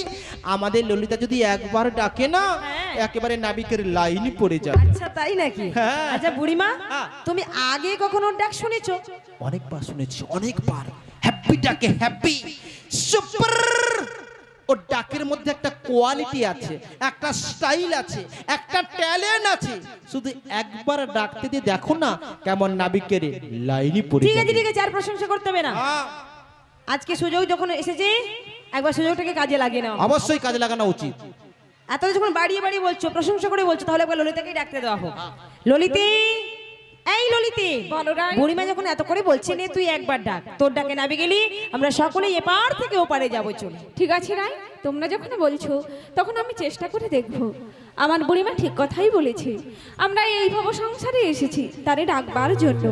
আমাদের ললিতা যদি একবার ডাকে না, হ্যাঁ। একেবারে নাবিকের লাইন পড়ে যাবে। আচ্ছা তাই নাকি? হ্যাঁ। আচ্ছা বুড়িমা, হ্যাঁ। তুমি আগে কখনো ডাক শুনেছো? অনেকবার শুনেছি, অনেকবার। হ্যাপি ডাকে, হ্যাপি, সুপার। ওর ডাকের মধ্যে একটা কোয়ালিটি আছে, একটা স্টাইল আছে, একটা ট্যালেন্ট আছে। শুধু একবার ডাকতে দিয়ে দেখো না, কেমন নাবিকের লাইনই পড়ে ঠিক আছে যাবে। ঠিক আছে, আর প্রশংসা করতে হবে না। হ্যাঁ, আজকে সুযোগ যখন এসেছে, একবার সুযোগটাকে কাজে লাগিয়ে নাও। অবশ্যই কাজে লাগানো উচিত। এত যখন বাড়িয়ে বাড়িয়ে বলছো, প্রশংসা করে বলছো, তাহলে একবার ললিতাকেই ডাকতে দেওয়া হোক। ললিতে, এই ললিতে, বলো রাই। বুড়িমা যখন এত করে বলছে, নে তুই একবার ডাক। তোর ডাকে নাবি গেলি, আমরা সকলেই এপার থেকে ওপারে যাবো চলে। ঠিক আছে রাই, তোমরা যখন বলছো তখন আমি চেষ্টা করে দেখব। আমার বুড়িমা ঠিক কথাই বলেছে, আমরা এই ভব সংসারে এসেছি তারে ডাকবার জন্য।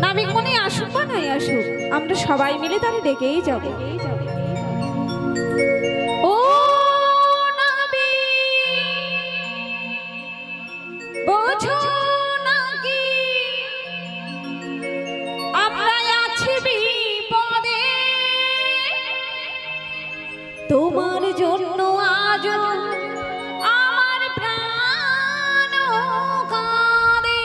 নাবিক মনে আসুক বা নাই আসুক, আমরা সবাই মিলে তারে ডেকেই যাব। ও নাবিক, বোঝো নাকি আমরা আছি বিপদে, তোমার জন্য আজ আমার প্রাণ কাঁদে।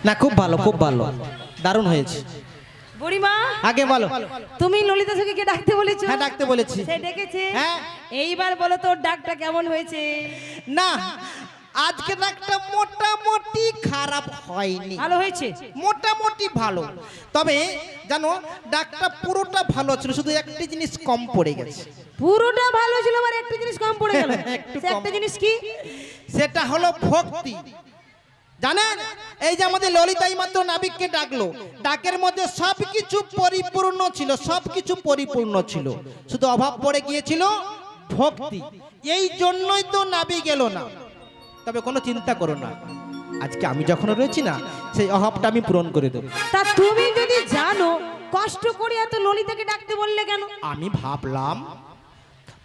না খুব ভালো, খুব ভালো, দারুণ হয়েছে। বুড়িমা আগে বলো। তুমি ললিতা সখীকে ডাকতে বলেছো? হ্যাঁ, ডাকতে বলেছি। সে ডেকেছে? হ্যাঁ। এইবার বলো তোর ডাকটা কেমন হয়েছে? না, আজকে ডাকটা মোটামুটি খারাপ হয়নি, ভালো হয়েছে। মোটামুটি ভালো। তবে জানো ডাকটা পুরোটা ভালো ছিল, শুধু একটা জিনিস কম পড়ে গেছে। পুরোটা ভালো ছিল, আর একটা জিনিস কম পড়ে গেল। একটু সে কম। একটা জিনিস কি? সেটা হলো ভক্তি। জানেন, এই যে আমাদের ললিতাই মাত্র নাবিককে ডাকলো, ডাকের মধ্যে সবকিছু পরিপূর্ণ ছিল, সবকিছু পরিপূর্ণ ছিল, শুধু অভাব পড়ে গিয়েছিল ভক্তি। এই জন্যই তো নাবি গেল না। তবে কোনো চিন্তা করো না, আজকে আমি যখন রয়েছি না, সেই অভাবটা আমি পূরণ করে দেবো। তা তুমি যদি জানো কষ্ট করে এত ললিতাকে ডাকতে বললে কেন? আমি ভাবলাম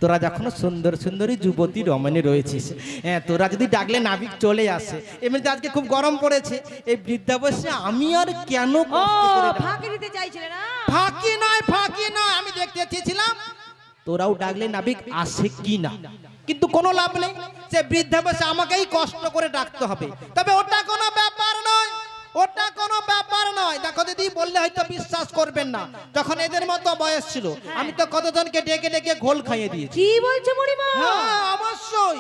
তোরা যখন সুন্দর সুন্দরী যুবতী রমণী রয়েছিস, হ্যাঁ, তোরা যদি ডাকলে নাবিক চলে আসে। এমনিতে আজকে খুব গরম পড়েছে, এই বৃদ্ধাবস্থায় আমি আর কেন ও কষ্ট করে ডাকবো? ফাঁকি দিতে চাইছিলে না? ফাঁকি নয়, ফাঁকি নয়, আমি দেখতে চেয়েছিলাম তোরাও ডাকলে নাবিক আসে কি না, কিন্তু কোনো লাভ নেই। সে বৃদ্ধাবস্থায় আমাকেই কষ্ট করে ডাকতে হবে। তবে ওটা কোনো ব্যাপার নয়, ওটা কোনো ব্যাপার নয়। দেখো দিদি, বললে হয়তো বিশ্বাস করবেন না, যখন এদের মতো বয়স ছিল আমি তো কতজনকে ডেকে ডেকে ঘোল খাইয়ে দিয়েছি। কি বলছো বুড়িমা? হ্যাঁ, অবশ্যই।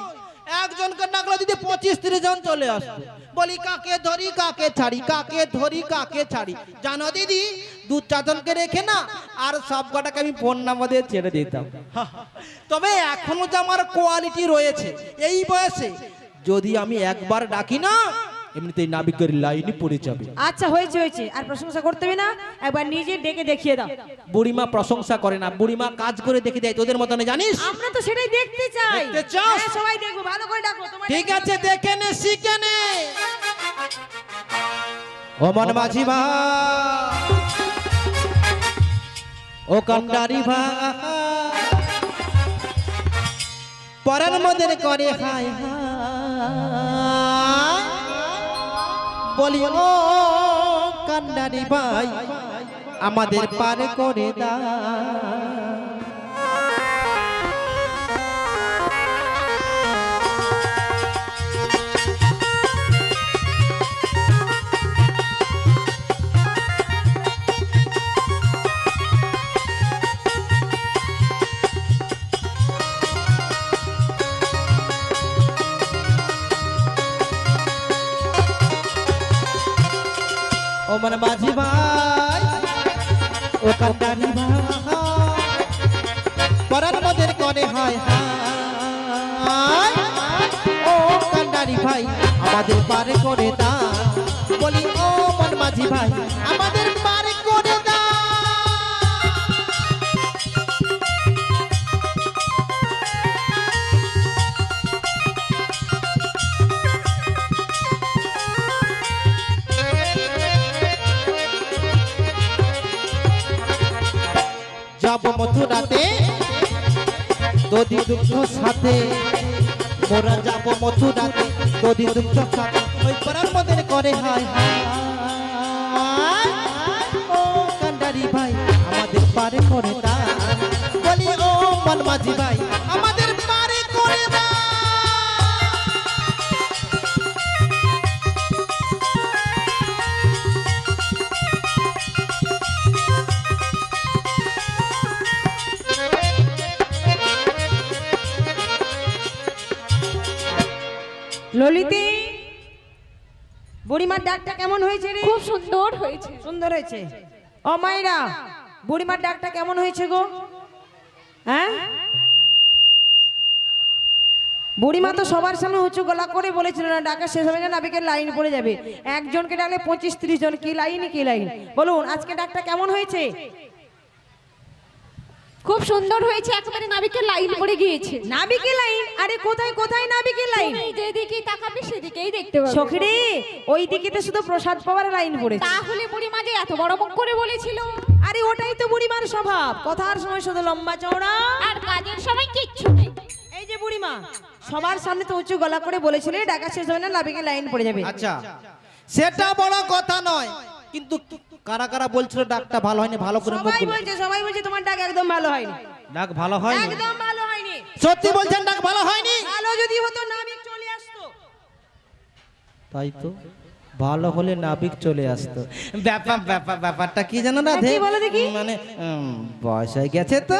একজনকে ডাকলো দিদি 25-30 জন চলে আসতো। বলি কাকে ধরি কাকে ছাড়ি, কাকে ধরি কাকে ছাড়ি। জানো দিদি, 2-4 জনকে রেখে না আর সব কটাকে আমি ফোন নাম্বার দিয়ে ছেড়ে দিতাম। তবে এখনো যে আমার কোয়ালিটি রয়েছে, এই বয়সে যদি আমি একবার ডাকি না, এমনিতেই নাবিকের লাইনই পড়ে যাবে। আচ্ছা হয়েছে হয়েছে, আর প্রশংসা করতে হবে না, একবার নিজে ডেকে দেখিয়ে দাও। বুড়িমা প্রশংসা করে না, বুড়িমা কাজ করে দেখে দেয়, তোদের মতন জানিস। আমরা তো সেটাই দেখতে চাই। দেখতে চাস? হ্যাঁ, সবাই দেখবো, ভালো করে ডাকো। তোমার ঠিক আছে, দেখে নে, শিখে নে। ও মন মাঝি ভাই, ও কান্ডারি ভাই, পরার মদের করে হাই হাই, বলি ও কান্ডারি ভাই, আমাদের পার করে দাও। ও মন মাঝি ভাই, ও কান্ডারি ভাই, পরার মদের করে হায় হায়, ও কান্ডারি ভাই, আমাদের পারে করে দাও। বলি ও মন মাঝি ভাই, আমাদের পারে করে দাও। যাব মথুরাতে দধি দুগ্ধ সাথে, মোরা যাব মথুরাতে দধি দুগ্ধ সাথে, ওই পরার মদের করে হায় হায়, ও কান্ডারি ভাই, আমাদের পারে করে দাও। বলি ও মন মাঝি ভাই, আমাদের পারে করে দাও। ললিতে, বুড়িমার ডাকটা কেমন হয়েছে রে? খুব সুন্দর হয়েছে। সুন্দর হয়েছে। ও মাইরা, বুড়িমার ডাকটা কেমন হয়েছে গো? হ্যাঁ, বুড়িমা তো সবার সামনে উঁচু গলা করে বলেছিল না, ডাকা শেষ হবে না, নাবিকের লাইন পড়ে যাবে। একজনকে ডাকলে 25-30 জন, কি লাইন কি লাইন। বলুন আজকে ডাকটা কেমন হয়েছে? খুব সুন্দর হয়েছে, একেবারে নাবিকের লাইন পড়ে গিয়েছে। নাবিকের লাইন? আরে কোথায় কোথায় নাবিকের লাইন? তুমি যেদিকে তাকাবে সেদিকেই দেখতে পাবে। সখীরে, ওই দিকে তো শুধু প্রসাদ পাওয়ার লাইন পড়েছে। তাহলে বুড়িমা যে এত বড় মুখ করে বলেছিল। আরে ওটাই তো বুড়িমার স্বভাব, কথার সময় শুধু লম্বা চওড়া, আর কাজের সময় কিচ্ছু নেই। এই যে বুড়িমা সবার সামনে তো উঁচু গলা করে বলেছিলে ডাকা শেষ হবে না, নাবিকের লাইন পড়ে যাবে। আচ্ছা, সেটা বড় কথা নয়, কিন্তু কারা কারা বলছিল ডাকটা ভালো হয়নি, ভালো করে মুখ সবাই খুলে। বলছে, সবাই বলছে তোমার ডাক একদম ভালো হয়নি। ডাক ভালো হয়নি? একদম ভালো হয়নি। সত্যি বলছেন ডাক ভালো হয়নি? ভালো যদি হতো নাবিক চলে আসতো। তাই তো ভালো হলে নাবিক চলে আসতো। ব্যাপারটা কি জানো না, কি বলো দেখি? মানে বয়স হয়ে গেছে তো,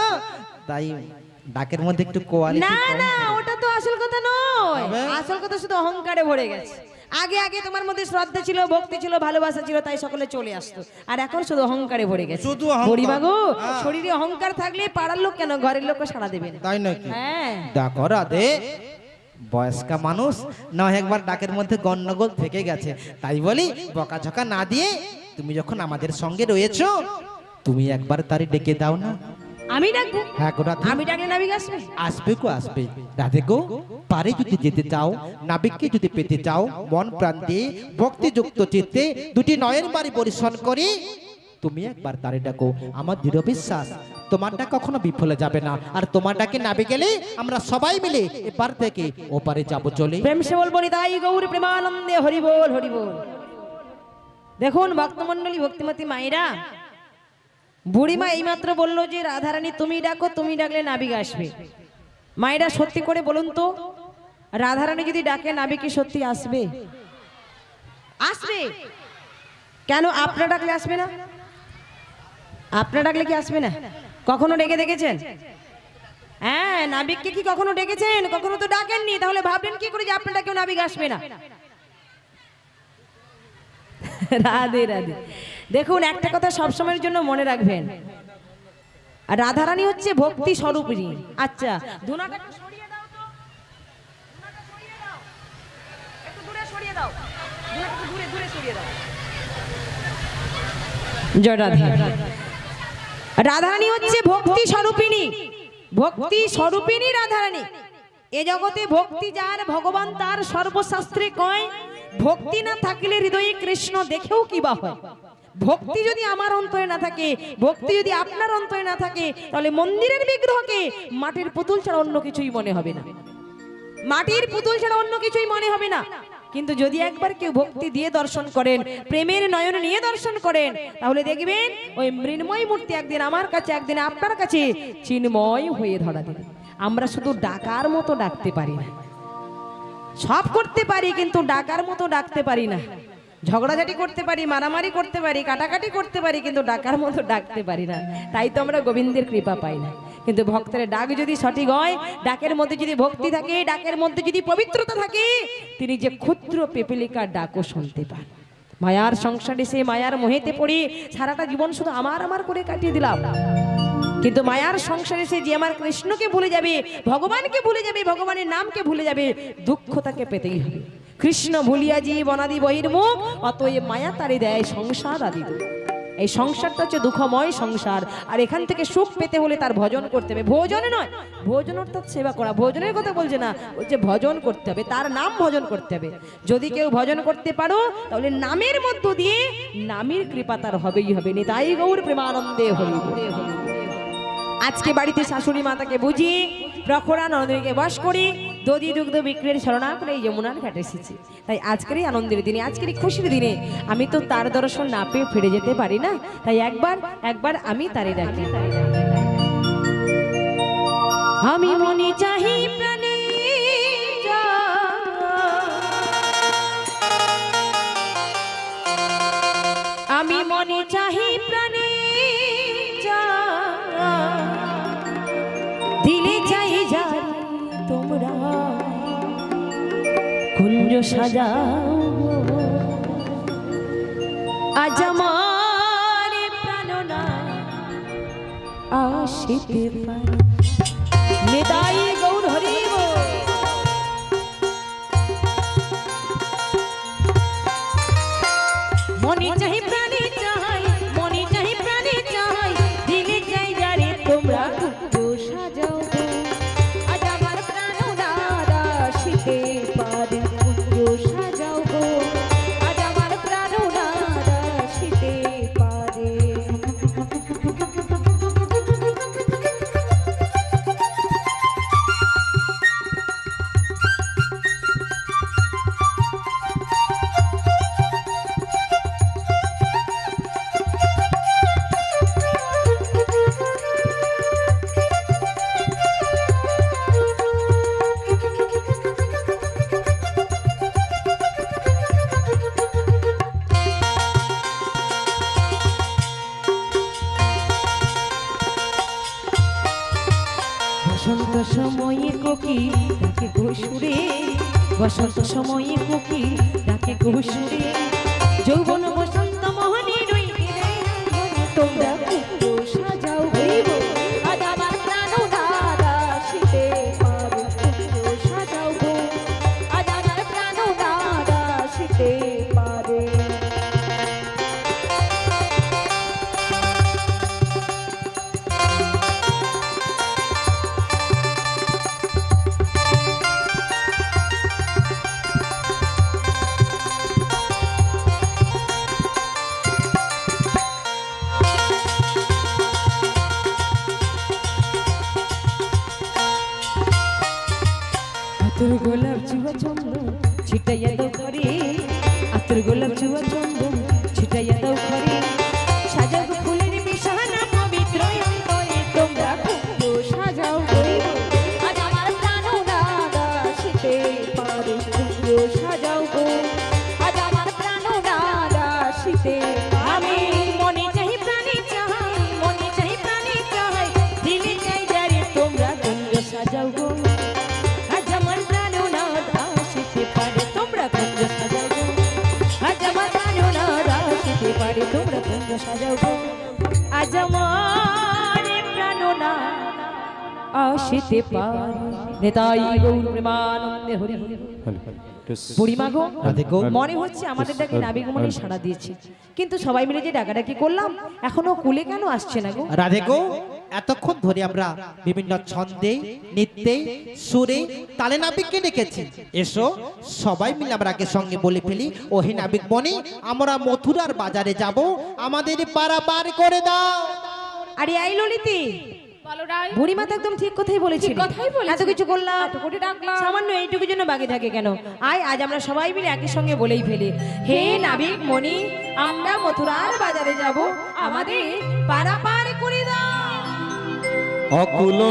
তাই ডাকের মধ্যে একটু কোয়ালিটি না কম। না, ওটা তো আসল কথা নয়। তবে? আসল কথা শুধু অহংকারে ভরে গেছে। আগে আগে তোমার মধ্যে শ্রদ্ধা ছিল, ভক্তি ছিল, ভালোবাসা ছিল, তাই সকলে চলে আসতো। আর এখন শুধু অহংকারে ভরে গেছে। শুধু অহংকার। বুড়িমা গো, হ্যাঁ। শরীরে অহংকার থাকলে পাড়ার লোক কেন, ঘরের লোকও সাড়া দেবে না। তাই নাকি? হ্যাঁ। দেখো রাধে, বয়স্কা মানুষ না হয় একবার ডাকের মধ্যে গন্ডগোল থেকে গেছে, তাই বলি বকাঝকা না দিয়ে তুমি যখন আমাদের সঙ্গে রয়েছো, তুমি একবার তারি ডেকে দাও না। আমি ডাকবো? হ্যাঁ গো রাধে, আমি ডাকলে নাবিক আসবে? আসবে গো আসবে। রাধে গো, পারে যদি যেতে চাও, নাবিককে যদি পেতে চাও, মন প্রাণ দিয়ে ভক্তিযুক্ত চিত্তে দুটি নয়ন বাড়ি পরিশ্রম করি, তুমি একবার তারে ডাকো। আমার দৃঢ় বিশ্বাস তোমার ডাক কখনো বিফলে যাবে না। আর তোমার ডাকে নাবি গেলে আমরা সবাই মিলে এপার থেকে ওপারে যাব চলে। প্রেম সে বলবো নিতাই গৌর প্রেমানন্দে হরি বল হরি বল। দেখুন ভক্তমণ্ডলী, ভক্তিমতী মায়েরা, বুড়িমা এইমাত্র বললো যে রাধারানী তুমি ডাকো, তুমি ডাকলে নাবিক আসবে। মায়েরা সত্যি করে বলুন তো, রাধারানী যদি ডাকে নাবিক কি সত্যি আসবে? আসবে। কেন আপনারা ডাকলে আসবে না? আপনারা ডাকলে কি আসবে না? কখনো ডেকে দেখেছেন? হ্যাঁ, নাবিককে কি কখনো ডেকেছেন? কখনো তো ডাকেননি, তাহলে ভাবলেন কি করে যে আপনারা কেউ নাবিক আসবে না? রাধে রাধে। দেখুন একটা কথা সবসময়ের জন্য মনে রাখবেন, আর রাধারানী হচ্ছে ভক্তি স্বরূপিণী। আচ্ছা, ধুনাটা একটু সরিয়ে দাও তো, ধুনাটা সরিয়ে দাও, একটু দূরে সরিয়ে দাও, ধুনাটা একটু দূরে দূরে সরিয়ে দাও। জয় রাধে। রাধারানী হচ্ছে ভক্তি স্বরূপিণী, ভক্তি স্বরূপিণী রাধারানী। এ জগতে ভক্তি যার, ভগবান তার, সর্বশাস্ত্রে কয় ভক্তি না থাকলে হৃদয়ে কৃষ্ণ দেখেও কি বা হয়। ভক্তি যদি আমার অন্তরে না থাকে, ভক্তি যদি আপনার অন্তরে না থাকে, তাহলে মন্দিরের বিগ্রহকে মাটির পুতুল ছাড়া অন্য কিছুই মনে হবে না, মাটির পুতুল ছাড়া অন্য কিছুই মনে হবে না। কিন্তু যদি একবার কেউ ভক্তি দিয়ে দর্শন করেন, প্রেমের নয়ন নিয়ে দর্শন করেন, তাহলে দেখবেন ওই মৃন্ময় মূর্তি একদিন আমার কাছে, একদিন আপনার কাছে চিন্ময় হয়ে ধরা দেবে। আমরা শুধু ডাকার মতো ডাকতে পারি না, সব করতে পারি কিন্তু ডাকার মতো ডাকতে পারি না। ঝগড়াঝাটি করতে পারি, মারামারি করতে পারি, কাটাকাটি করতে পারি, কিন্তু ডাকার মতো ডাকতে পারি না। তাই তো আমরা গোবিন্দের কৃপা পাই না। কিন্তু ভক্তের ডাক যদি সঠিক হয়, ডাকের মধ্যে যদি ভক্তি থাকে, ডাকের মধ্যে যদি পবিত্রতা থাকে, তিনি যে ক্ষুদ্র পেপিলিকার ডাকও শুনতে পান। মায়ার সংসারে সে মায়ার মোহেতে পড়ে সারাটা জীবন শুধু আমার আমার করে কাটিয়ে দিলাম, কিন্তু মায়ার সংসারে সে যে আমার কৃষ্ণকে ভুলে যাবে, ভগবানকে ভুলে যাবে, ভগবানের নামকে ভুলে যাবে, দুঃখ তাকে পেতেই হবে। কৃষ্ণ ভুলিয়া জীবনাদি বহির্মুখ, অতএব মায়া তারে দেয় সংসার আদি। এই সংসারটা হচ্ছে দুঃখময় সংসার, আর এখান থেকে সুখ পেতে হলে তার ভজন করতে হবে। ভোজনে নয়, ভোজন অর্থাৎ সেবা করা, ভোজনের কথা বলছে না, বলছে ভজন করতে হবে, তার নাম ভজন করতে হবে। যদি কেউ ভজন করতে পারো, তাহলে নামের মধ্য দিয়ে নামের কৃপা তার হবেই হবে। নিতাই গৌর প্রেমানন্দে হরি বল। আজকে বাড়িতে শাশুড়ি মাতাকে বুঝিয়ে প্রখরা নন্দীকে বশ করে দধি দুগ্ধ বিক্রির ছলনা করে এই যমুনার ঘাটে এসেছি। তাই আজকের এই আনন্দের দিনে, আজকের এই খুশির দিনে আমি তো তার দর্শন না পেয়ে ফিরে যেতে পারি না। তাই একবার আমি তারে ডাকি। আমি মনে চাহি প্রাণে আমি মনে চাহি প্রাণে দিলে চাই যাই তোমরা কুঞ্জ সাজাও, আজ আমার প্রাণনা আসিতে পারে। নিতাই গৌর হরি বল। মনে চাহি প্রাণে চাই, মনে চাহি প্রাণে চাই, দিলে চাই যারে তোমরা কুঞ্জ সাজাও, আজ আমার প্রাণনা আসিতে পারে। কুঞ্জ সাজাও গো, আজ আমার প্রাণনা আসিতে পারে। বসন্ত সময়ে কোকিল ডাকে ঘুষুরে, বসন্ত সময়ে কোকিল ডাকে ঘুষুরে, যৌবন বসন্ত মোহনে রই তোমরা কুঞ্জ সাজাও গো, আজ আমার প্রাণ দাদা শীতে পারে কুঞ্জ সাজাও গো, আজ আমার প্রাণ দাদা শীতে পারে। আতর গোলাপ জুয়া চন্দন ছিটাইয়া দাও ঘরে, আতর গোলাপ জুয়া চন্দন ছিটাইয়া দাও ঘরে, সাজাও গো ফুলের বিছানা পবিত্র অন্তরে তোমরা কুঞ্জ সাজাও গো, আজ আমার প্রাণ দাদা শীতে পারে কুঞ্জ সাজাও গো, আজ আমার প্রাণ দাদা শীতে আমি মনে চাই প্রাণে চাই, মনে চাই প্রাণে চাই, দিলে চাই যারে তোমরা কুঞ্জ সাজাও গো, আজ আমার প্রাণ নাদা আসিতে পারে তোমরা কুঞ্জ সাজাও গো, আজ আমার প্রাণ নাদা আসিতে পারে তোমরা কুঞ্জ সাজাও গো, আজ আমার প্রাণ নাদা আসিতে পারে। নেতাই গৌর প্রেমানন্দে হরি হরি। বুড়িমা গো, রাধে গো। মনে হচ্ছে আমাদের ডাকে নাবিকমণি সাড়া দিয়েছে, কিন্তু সবাই মিলে যে ডাকাডাকি করলাম এখনো কুলে কেন আসছে না গো? রাধে গো, এতক্ষণ ধরে আমরা বিভিন্ন ছন্দে, নৃত্যে, সুরে, তালে নাবিককে ডেকেছি। এসো সবাই মিলে আমরা আগে সঙ্গে বলে ফেলি, ও হে নাবিক বনি, আমরা মথুরার বাজারে যাব, আমাদের পাড়া পার করে দাও। আরে আই ললিতি, বলো রাই, বুড়িমা তো একদম ঠিক কথাই বলেছে, ঠিক কথাই বলেছে। এত কিছু করলাম, এত কোটি ডাকলাম, সামান্য এইটুকু জন্য বাকি থাকে কেন? আয় আজ আমরা সবাই মিলে একই সঙ্গে বলেই ফেলি, হে নাবিক মণি, আমরা মথুরার বাজারে যাব, আমাদের পাড়া পার করে দাও। অকুল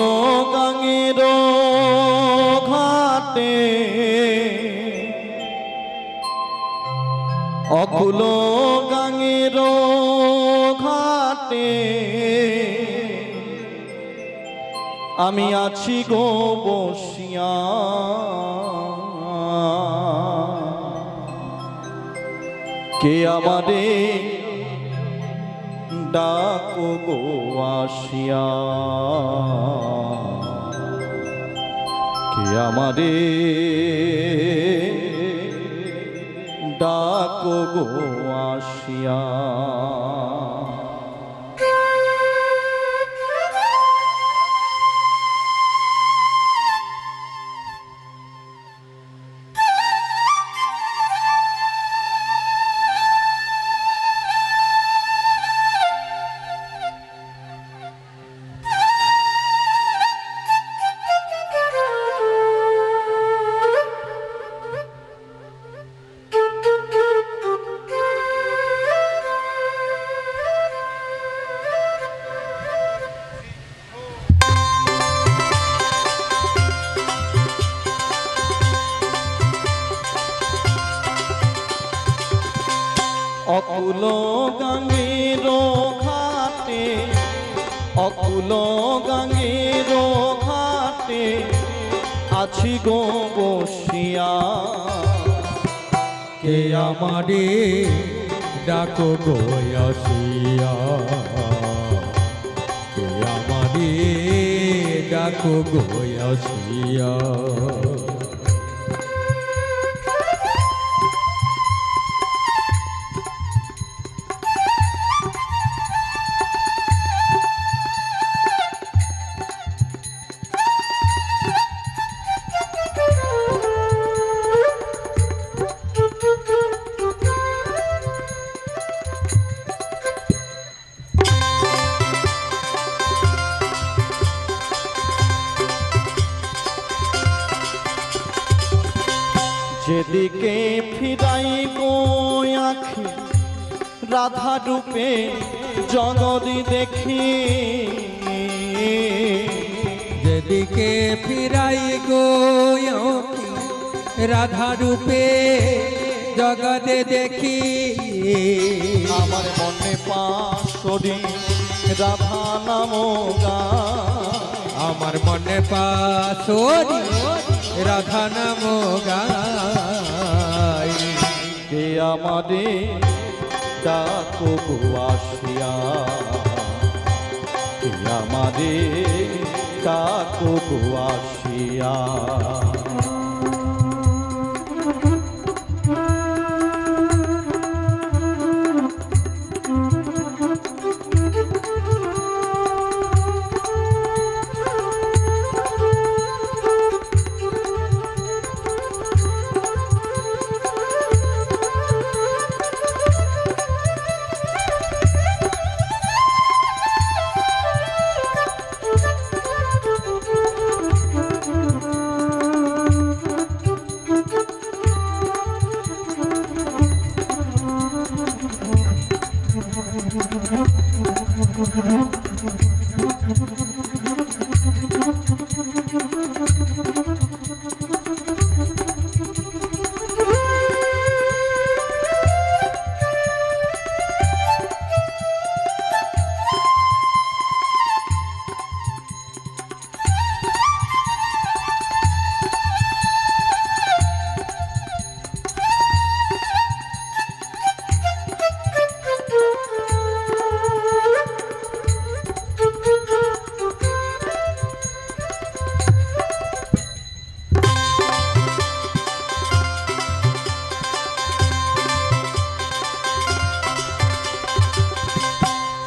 গাঙের ঘাটে, অকুল গাঙের ঘাটে আমি আছি গো বসিয়া, কে আমারে ডাকো গো আসিয়া, কে আমারে ডাকো গো আসিয়া। অকুল গাঙের ঘাটে, অকুল গাঙের ঘাটে আছি গো বসিয়া, কে আমারে ডাকো গো আসিয়া, কে আমারে ডাকো গো আসিয়া। যেদিকে ফিরাই গো আখি রাধা রূপে জগদি দেখি, যেদিকে ফিরাই গো রাধা রূপে জগতে দেখি, আমার মনে পাশরি রাধা নাম গান, আমার মনে পাশরি রাধা নাম গাই। কে আমাদের ডাকো গো আসিয়া, কে আমাদের ডাকো গো আসিয়া।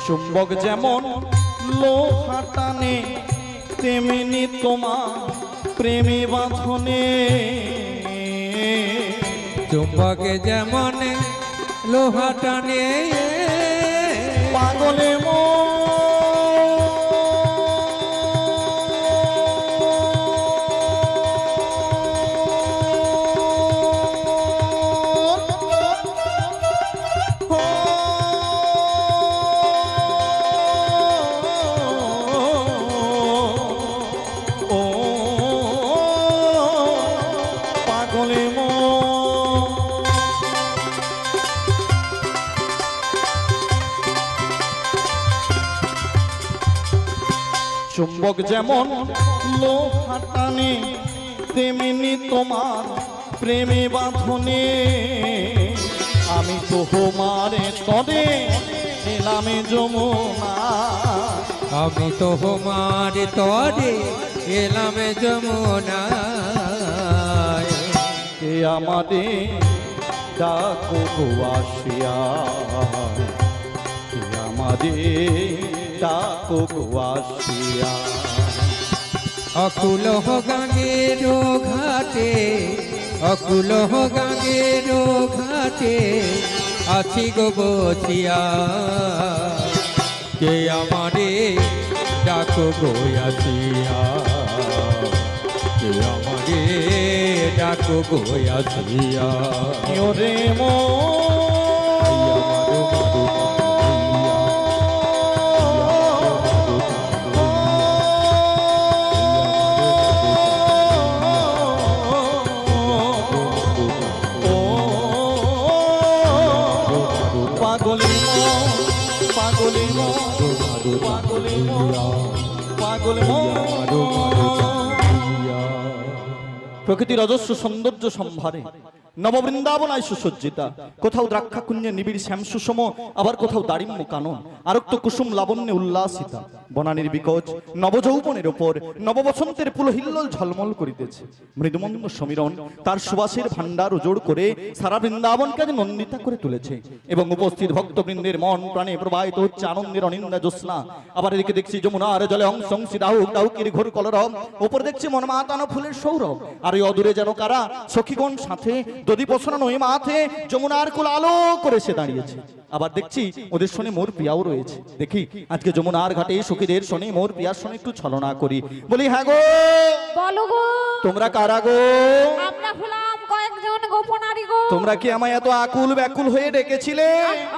চুম্বক যেমন লোহা টানে, তেমনি তোমার প্রেমে বাঁধনে। চুম্বকে যেমন লোহা টানে, পাগলে চুম্বক যেমন লোহা টানে, তেমনি তোমার প্রেমে বাঁধনে। আমি তো হোমারে তরে এলামে যমুনা, আমি তো হোমার তরে এলাম যমুনায়। কে আমাদের ডাকো গো আসিয়া, কে আমাদের ডাকো গো আসিয়া। অকুল গাঙ্গের ঘাটে, অকুল গাঙ্গের ঘাটে আছি গো বসিয়া। কে আমারে ডাকো গো আসিয়া, কে আমারে ডাকো গো আসিয়া। ওরে মো পাগলি মো, পাগলি মো, পাগলি মো, পাগলি মো। প্রকৃতির অজস্র সৌন্দর্য সম্ভারে নববৃন্দাবনায় সুসজ্জিতা, কোথাও দ্রাক্ষাকুঞ্জে নিবিড় শ্যাম সুষম, আবার কোথাও দারিম্য কানন আরক্ত কুসুম লাবণ্যে উল্লাসিতা। বনানীর বিকজ নবযৌবনের ওপর নববসন্তের পুলহিল্লোল ঝলমল করিতেছে। মৃদুমন্দ সমীরণ তার সুবাসের ভাণ্ডার উজোড় করে সারা বৃন্দাবনকে আজ নন্দিতা করে তুলেছে, এবং উপস্থিত ভক্তবৃন্দের মন প্রাণে প্রবাহিত হচ্ছে আনন্দের অনিন্দা জ্যোৎস্না। আবার এদিকে দেখছি যমুনার জলে অংশংসি দাহুক দাহুকের ঘোর কলরব, ওপর দেখছি মন মাতানো ফুলের সৌরভ। আর এই অদূরে যেন কারা সখীগণ সাথে দধি পোষণানো এই মাথে যমুনার কুল আলো করে সে দাঁড়িয়েছে। আবার দেখছি ওদের শোনে মোর প্রিয়াও রয়েছে। দেখি আজকে যমুনার ঘাটে সখীদের শোনে মোর প্রিয়ার শোনে একটু ছলনা করি। বলি হ্যাঁ গো, বলো গো, তোমরা কারা গো? আমরা হলাম কয়েকজন গোপনারী গো। তোমরা কি আমায় এত আকুল ব্যাকুল হয়ে ডেকেছিলে?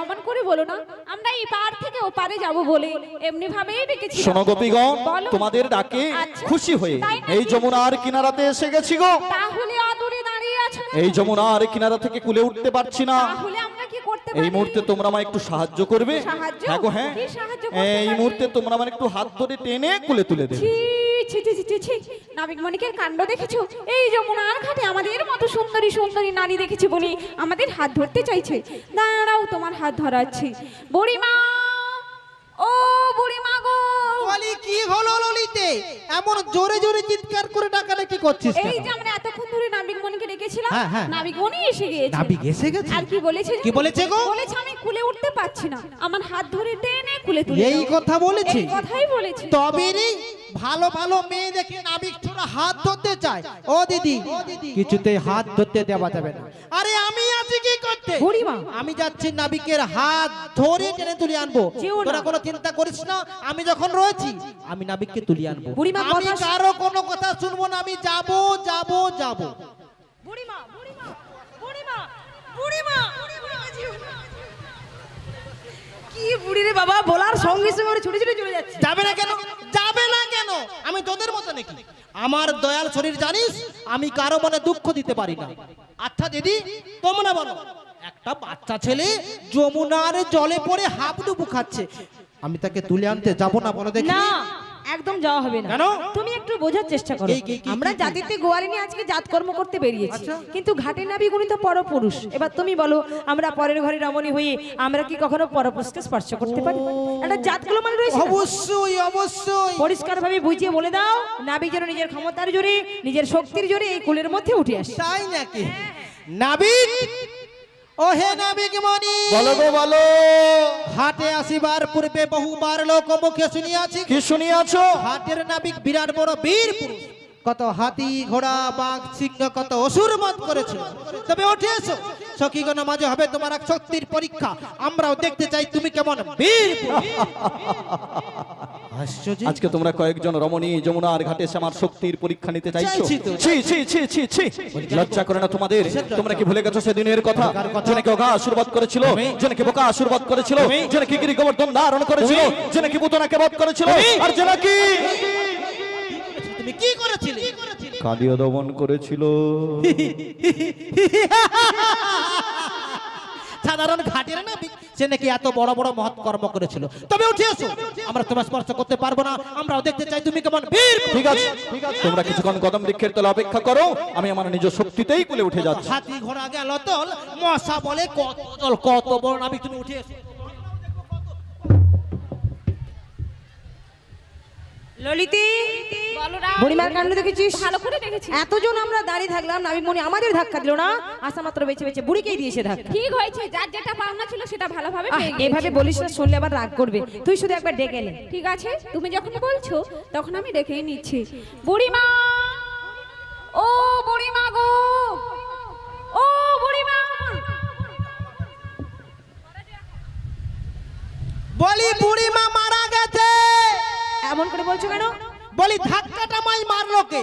অমন করে বলো না, আমরা এই পার থেকে ও পারে যাব বলে এমনি ভাবেই ডেকেছি। শোনো গোপীগণ, বলো। তোমাদের ডাকে আচ্ছা। খুশি হয়ে তাই নাকি? এই যমুনার কিনারাতে এসে গেছি গো। তাহলে অদূরে দাঁড়িয়ে আছো কেন? এই যমুনার কিনারা থেকে কুলে উঠতে পারছি না। তাহলে আমরা কি করতে এই পারি? মুহূর্তে তোমরা আমায় একটু সাহায্য করবে? সাহায্য? হ্যাঁ গো হ্যাঁ। কি সাহায্য করতে এই পারি? মুহূর্তে তোমরা আমার একটু হাত ধরে টেনে কুলে তুলে দেবে। ছি ছি ছি ছি ছি নাবিক মণিকের কাণ্ড দেখেছো? এই যমুনার ঘাটে আমাদের মতো সুন্দরী সুন্দরী নারী দেখেছি বলে আমাদের হাত ধরতে চাইছে। দাঁড়াও, তোমার হাত ধরাচ্ছি। বুড়িমা, ও বুড়িমা গো, বলি কি হলো ললিতে? এমন জোরে জোরে চিৎকার করে ডাকাডাকি করছিস এই কেন? যে আমরা এতক্ষণ ধরে নাবিক মণিকে ডেকেছিলাম, হ্যাঁ, হ্যাঁ। নাবিক মণি এসে গিয়েছে। নাবিক এসে গেছে? আর কি বলেছে? কি বলেছে গো? বলেছে আমি কুলে উঠতে পারছি না, আমার হাত ধরে টেনে কুলে তুলে এই দাও। কথা বলেছে? এই কথাই বলেছে। তবে রে ভালো ভালো মেয়ে দেখে নাবিক ছোড়া হাত ধরতে চায়। ও দিদি, কিছুতেই হাত ধরতে দেওয়া যাবে না। আরে আমি আছি কি করতে? বুড়িমা। আমি যাচ্ছি নাবিকের হাত ধরে টেনে তুলে আনবো। যেও না। তোরা কোনো চিন্তা করিস না, আমি যখন রয়েছি আমি নাবিককে তুলে আনবো। বুড়িমা, আমি কথা- কারো কোনো কথা শুনবো না, আমি যাবো যাবো যাবো। বুড়িমা, বুড়িমা, বুড়িমা, বুড়িমা, কি বুড়ি রে বাবা, বলার সঙ্গে সঙ্গে ওরা ছুটে ছুটে চলে যাচ্ছে। যাবে না কেন? যাবে না কেন? আমি তোদের মতো নাকি? আমার দয়াল শরীর জানিস, আমি কারো মনে দুঃখ দিতে পারি না। আচ্ছা দিদি, তোমরা বলো, একটা বাচ্চা ছেলে যমুনার জলে পড়ে হাবুডুবু খাচ্ছে, আমি তাকে তুলে আনতে যাব না? বলো দেখি। না, একদম যাওয়া হবে না। কেন? তুমি একটু বোঝার চেষ্টা করো। কি? আমরা জাতিতে গোয়ারি নিয়ে আজকে জাতকর্ম করতে বেরিয়েছি, আচ্ছা। কিন্তু ঘাটের নাবিক উনি তো পরপুরুষ। এবার তুমি বলো, আমরা পরের ঘরে রমণী হয়ে আমরা কি কখনো পরপুরুষকে স্পর্শ করতে পারি? একটা জাতগুলো মানে রয়েছে না? অবশ্যই অবশ্যই। পরিষ্কার ভাবে বুঝিয়ে বলে দাও, নাবিক যেন নিজের ক্ষমতার জোরে, নিজের শক্তির জোরে এই কুলের মধ্যে উঠে আসে। তাই নাকি? নাবিক, ও হে নাবিক মণি, বলো গো বলো, হাটে আসিবার পূর্বে বহুবার লোক মুখে শুনিয়াছি, কি শুনিয়াছো? হাটের নাবিক বিরাট বড় বীর পুরুষ, কত হাতি ঘোড়া বাঘ সিংহ কত অসুর বধ করেছিল। তবে উঠে এসো, সখীগণ মাঝে হবে তোমার এক শক্তির পরীক্ষা, আমরাও দেখতে চাই তুমি কেমন বীর পুরুষ। আশ্চর্য। আজকে তোমরা কয়েকজন রমণী যমুনার ঘাটে এসে আমার শক্তির পরীক্ষা নিতে চাইছো? চাইছি তো। ছি ছি ছি ছি ছি, লজ্জা করে না তোমাদের? তোমরা কি ভুলে গেছো সেদিনের কথা? যে নাকি অগা আশীর্বাদ করেছিল, যে নাকি বোকা আশীর্বাদ করেছিল, যে নাকি গিরি গোবর্ধন ধারণ করেছিল, যে নাকি পুতনাকে বধ করেছিল, আর যে নাকি তুমি কি করেছিলে? কালিয়া দমন করেছিল। সাধারণ ঘাটের নাবিক, সে নাকি এত বড় বড় মহৎ কর্ম করেছিল। তবে উঠে এসো, আমরা তোমার স্পর্শ করতে পারবো না, আমরাও দেখতে চাই তুমি কেমন বীর। ঠিক আছে, তোমরা কিছুক্ষণ কদম বৃক্ষের তলে অপেক্ষা করো, আমি আমার নিজ শক্তিতেই কুলে উঠে যাচ্ছি। হাতি ঘোড়া গেল তল, মশা বলে কত জল, কত বড় নাবিক, তুমি উঠে এসো। ললিতি, বলো রাম। বুড়িমার কাণ্ড দেখেছিস? ভালো করে দেখেছি। এতজন আমরা দাঁড়িয়ে থাকলাম, নাবিক মণি আমাদের ধাক্কা দিল না, আসা মাত্র বেছে বেছে বুড়িকেই দিয়েছে ধাক্কা। ঠিক হয়েছে, যার যেটা পাওনা ছিল সেটা ভালোভাবে আহ, পেয়ে গেছি। এভাবে বলিস না, শুনলে আবার রাগ করবে। তুই শুধু একবার ডেকে নে। ঠিক আছে, তুমি যখন বলছো তখন আমি দেখেই নিচ্ছি। বুড়িমা, ও বুড়িমা গো, ও বুড়িমা, বলি বুড়িমা মারা গেছে। এমন করে বলছো কেন? বলি ধাক্কাটা মাই মারলো কে?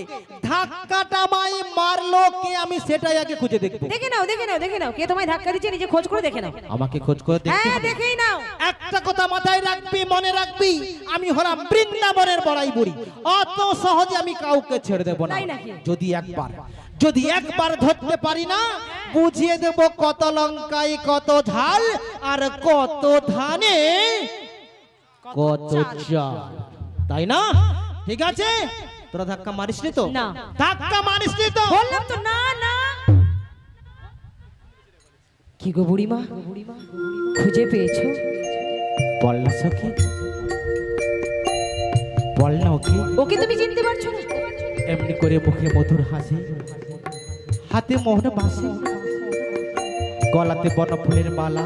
ধাক্কাটা মাই মারলো কে? আমি সেটাই আগে খুঁজে দেখবো। দেখে নাও, দেখে নাও, দেখে নাও, কে তোমায় ধাক্কা দিচ্ছে নিজে খোঁজ করে দেখে নাও। আমাকে খোঁজ করে দেখতে হ্যাঁ, হবে। দেখেই নাও। একটা কথা মাথায় রাখবি, মনে রাখবি, আমি হলাম বৃন্দাবনের বড়াই বুড়ি, অত সহজে আমি কাউকে ছেড়ে দেব না। তাই নাকি? যদি একবার ধরতে পারি না, বুঝিয়ে দেব কত লঙ্কায় কত ঝাল, আর কত ধানে কত চাল, তাই না? ঠিক আছে, তোরা ধাক্কা মারিসনি তো? না। ধাক্কা মারিসনি তো? বললাম তো না, না। কি গো বুড়িমা, খুঁজে পেয়েছো? বল না সখী, বল না ওকে। ওকে তুমি চিনতে পারছো না? এমনি করে মুখে মধুর হাসি, হাতে মোহন বাসি, গলাতে বনফুলের মালা,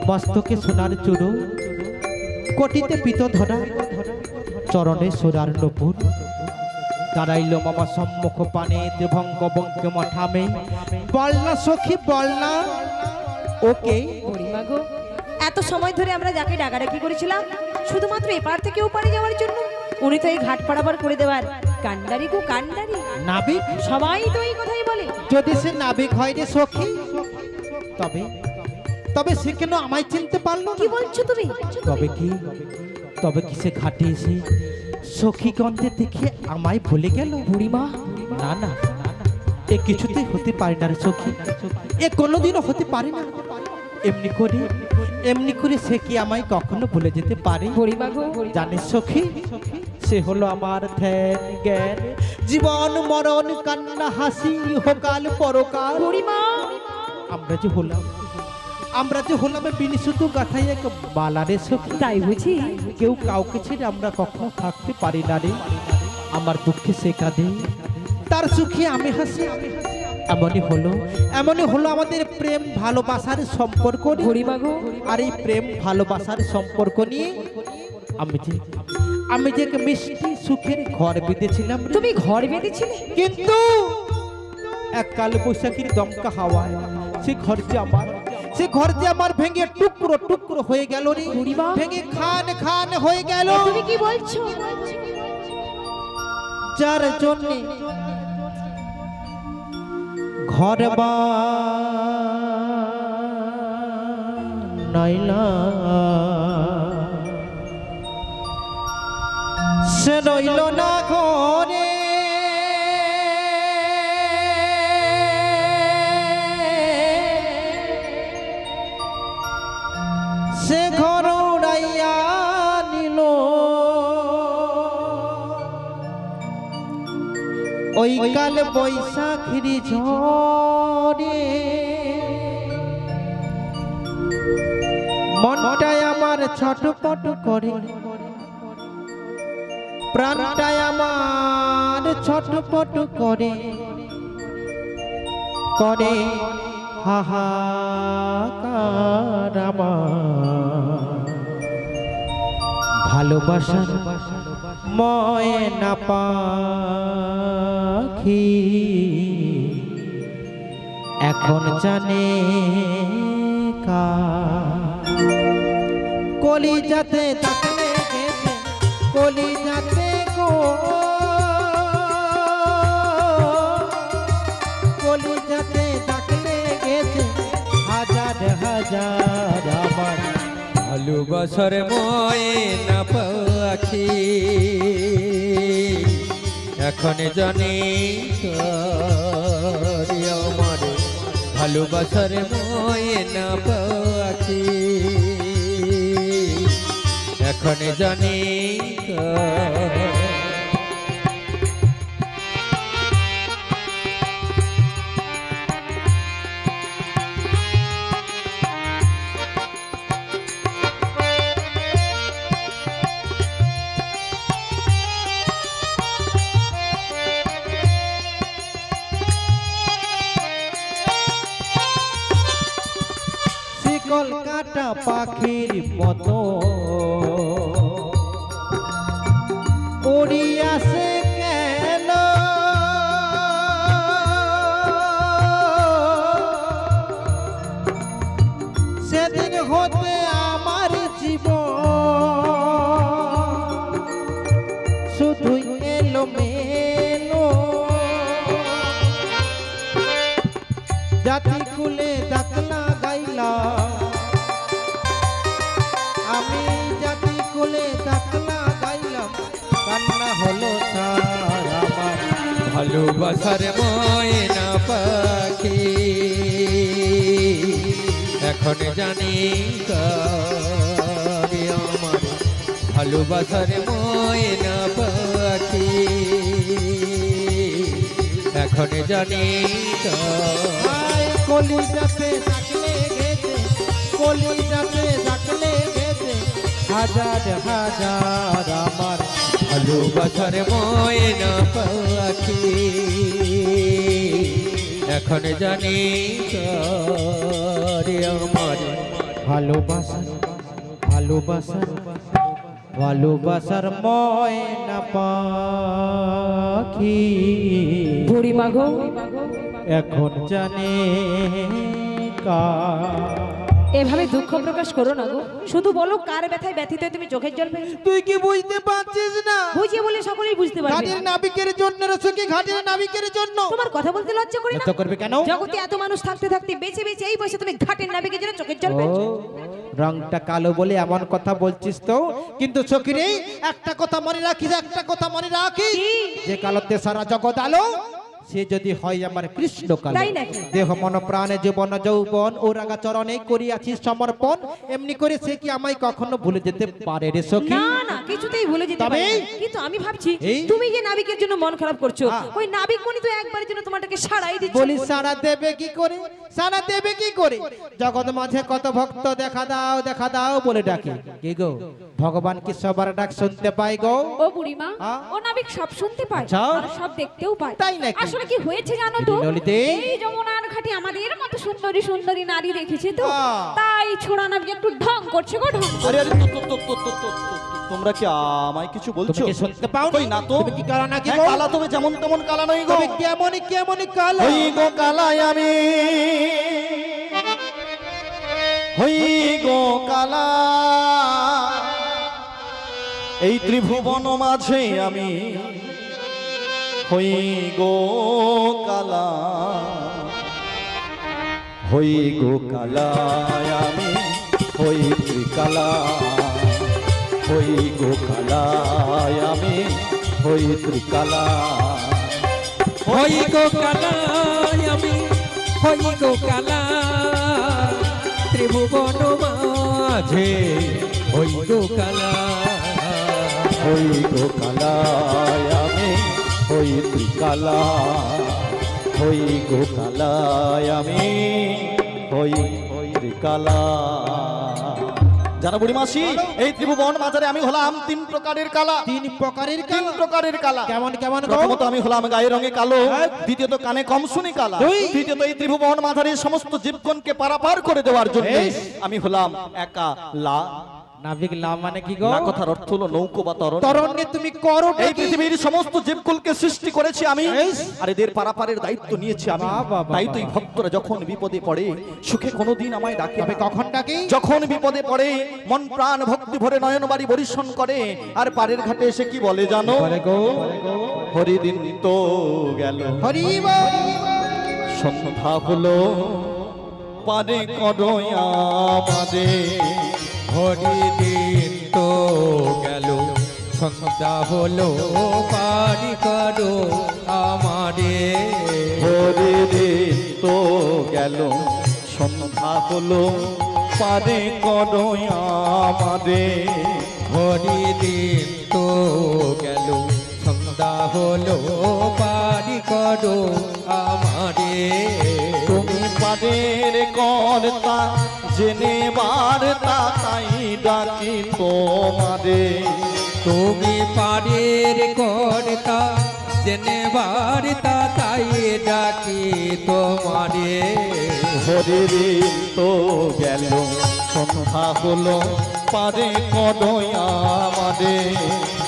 মস্তকে সোনার চূড়ো, কোটিতে পিত ধরা, চরণে সোনার নপুর, দাঁড়াইল মামা সম্মুখ পানে দেভঙ্গ বঙ্কে মঠামে। বল না সখী, বল না ওকে। বুড়িমা গো, এত সময় ধরে আমরা যাকে ডাকাডাকি করেছিলাম শুধুমাত্র এপার থেকে ওপারে যাওয়ার জন্য, উনি তো এই ঘাট পারাবার করে দেওয়ার কান্ডারি গো, কান্ডারি। নাবিক, সবাই তো এই কথাই বলে। যদি সে নাবিক হয় রে সখী, তবে তবে সে কেন আমায় চিনতে পারলো কি না? বলছো তুমি? তবে কি সে ঘাটে এসে সখীগণদের দেখে আমায় ভুলে গেল? বুড়িমা, না না, এ কিছুতেই হতে পারে না রে সখী, এ কোনোদিনও হতে পারে না। এমনি করে সে কি আমায় কখনো ভুলে যেতে পারে? বুড়িমা গো, জানিস সখী, সে হলো আমার ধ্যান জ্ঞান, জীবন মরণ কান্না হাসি হোকাল পরকাল। বুড়িমা আমরা যে হলাম বিনি শুধু গাথাই এক বালারে সখী। তাই বুঝি? কেউ কাউকে ছেড়ে আমরা কখনো থাকতে পারি না রে। আমার দুঃখে সে কাঁদে, তার সুখে আমি হাসি। এমনই হলো আমাদের প্রেম ভালোবাসার সম্পর্ক রে। বুড়িমা গো, আর এই প্রেম ভালোবাসার সম্পর্ক নিয়ে আমি যে এক মিষ্টি সুখের ঘর বেঁধেছিলাম রে। তুমি ঘর বেঁধেছিলে? কিন্তু এক কাল বৈশাখীর দমকা হাওয়ায় সে ঘর যে আমার ভেঙে টুকরো টুকরো হয়ে গেল রে। বুড়িমা, ভেঙে খান খান হয়ে গেল। তুমি কি বলছো? যার জন্য ঘর বানাইলা সে রইল না ঘরে, সে ঘর উড়াইয়া নিল ওই কাল বৈশাখীর ঝড়ে। মনটায় আমার ছটপট করে, প্রাণটায় আমার ছটপট করে করে হাহাকার আমার ভালোবাসার ময়না পাখি এখন জানে কলিজাতে তাকলে গেছে, কলিজাতে গো কলিজাতে তাকলে গেছে হাজার হাজার আমার ভালোবাসার ময়না পাখি এখন জানি কার আমার ভালোবাসার ময়না পাখি এখন জানি কার। কলকাতা পাখির মতো উড়িয়াছে কেন, সেদিন হতে আমার জীবন শুধুই এলো মেলো, জাতি কুলে ডাকলা গাইলা আমি জাতি কুলে ডাকলা গাইলাম, কান্না হলো তার আমার ভালোবাসার ময়না পাখি এখন জানি কার আমার ভালোবাসার ময়না পাখি এখন জানি কার। কলিজাতে ডাকলে গেছে, কলিজাতে ডাকলে গেছে হাজার হাজার আমার ভালোবাসার ময়না পাখি এখন জানি কার আমার ভালোবাসার ভালোবাসার ভালোবাসার ময়না পাখি বুড়িমা গো, এখন জানে কার। এভাবে দুঃখ প্রকাশ করো না গো, শুধু বলো কার ব্যথায় ব্যথিত হয়ে তুমি চোখের জল ফেলে। তুই কি বুঝতে পারছিস না? বুঝিয়ে বলে সকলেই বুঝতে পারবে। ঘাটের নাবিকের জন্য রসকি, ঘাটের নাবিকের জন্য। তোমার কথা বলতে লজ্জা করি না? লজ্জা করবে কেন? জগতে এত মানুষ থাকতে থাকতে বেঁচে বেঁচে এই বয়সে তুমি ঘাটের নাবিকের জন্য চোখের জল ও, ফেলছো। রংটা কালো বলে এমন কথা বলছিস তো, কিন্তু চোখের একটা কথা মনে রাখিস, একটা কথা মনে রাখিস, যে কালোতে সারা জগৎ আলো সে যদি হয় আমার কৃষ্ণ কালো। তাই নাকি? দেহ মন প্রাণে জীবন যৌবন ও রাগা চরণে করিয়াছি সমর্পণ, এমনি করে সে কি আমায় কখনো ভুলে যেতে পারে রে সখী? না না, কিছুতেই ভুলে যেতে তবে? পারি না। কিন্তু আমি ভাবছি এই? তুমি যে নাবিকের জন্য মন খারাপ করছো, হ্যাঁ। ওই নাবিক মনি তো একবারের জন্য তোমাটাকে সারাই দিচ্ছে। বলি সারা দেবে কি করে, সারা দেবে কি করে? জগৎ মাঝে কত ভক্ত দেখা দাও বলে ডাকে, কি গো ভগবান কি সবার ডাক শুনতে পায় গো? ও বুড়িমা, হ্যাঁ? ও নাবিক সব শুনতে পায় আচ্ছা। আর সব দেখতেও পায়। তাই নাকি? আসলে কি হয়েছে জানো তো, ললিতে? এই যমুনার ঘাটে আমাদের মতো সুন্দরী সুন্দরী নারী দেখেছে তো, হ্যাঁ। তাই ছোড়া নাবিক একটু ঢং করছে গো, ঢং। আরে আরে তোমরা কি আমায় কিছু বলছো? তুমি কি শুনতে পাও কই না তো। তুমি কি কালা নাকি হ্যাঁ, গো? কালা তবে যেমন তেমন কালা নই গো। তবে কেমন কালা? হই গো কালাই আমি, হই গো কালা, এই ত্রিভুবন মাঝে আমি হই গো কালা, হই গো কালায় আমি হই ত্রিকালা, হই গো কালায় আমি হই ত্রিকালা। হই গো কালা আমি, হই গো কালা, ত্রিভুবন মাঝে হই গো কালা। হই গো কালায় আমি হই ত্রিকালা, হই গো কালায় আমি হই ত্রিকালা। জানো বুড়িমাসি, এই ত্রিভুবন মাঝারে আমি হলাম তিন প্রকারের কালা। তিন প্রকারের তিন কালা? প্রকারের কালা। কেমন গো? প্রথমত আমি হলাম গায়ের রঙে কালো, হ্যাঁ। দ্বিতীয়ত কানে কম শুনি কালা, দুই। তৃতীয়ত এই ত্রিভুবন মাঝারে সমস্ত জীবগণকে পারাপার করে দেওয়ার জন্য বেশ। আমি হলাম একা লা। নাবিক লা মানে কি গো? লা কথার অর্থ হলো নৌকো বা তরণ। তরণে তুমি করো এই পৃথিবীর সমস্ত জীবকুলকে সৃষ্টি করেছি আমি, বেশ। আর এদের পারাপারের দায়িত্ব নিয়েছি আমি। বাহ, বাহ, বাহ, তাই তো এই বাহ। ভক্তরা যখন বিপদে পড়ে সুখে কোনোদিন আমায় ডাকে তবে না। কখন ডাকে? যখন বিপদে পড়ে মন প্রাণ ভক্তি ভরে নয়ন বাড়ি বরিশন করে, আর পারের ঘাটে এসে কি বলে জানো? বলে গো হরিদিন তো গেল, হরি বল। সন্ধ্যা হলো, পারে করো আমাদের। হরিদিন তো গেল, সন্ধ্যা হলো, পারি করো আমারে। হরিদিন তো গেল, সন্ধ্যা হলো, পারে করো আমাদের। হরিদিন তো গেল, সন্ধ্যা হলো, পারি করো আমারে। তুমি পারের কর্তা জেনে বার্তা, তাই ডাকি তোমারে। তুমি পারের কর্তা জেনে বার্তা, তাই ডাকি তোমারে। হরিদিন তো গেল, সন্ধ্যা হলো, পারে করো আমাদের।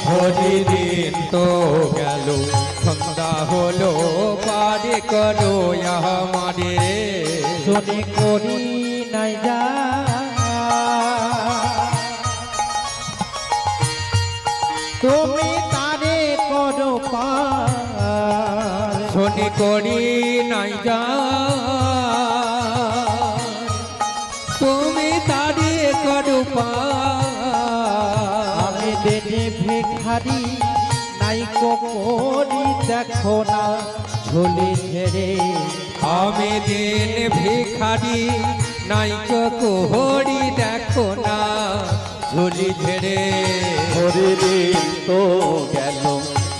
হরিদিন তো গেল, সন্ধ্যা হলো, পারি করো আমারে। শুনি করি নাই যা, তুমি তারে করো পার। শনি করি নাই যা, তুমি তারে করো পার। আমি দেনে ভিখারি নাই করি দেখো না ঝুলি ঝেড়ে। আমি দিন ভিখারি নাই কোহরি দেখো না ঝুলি ঝেড়ে। হরিদিন তো গেল,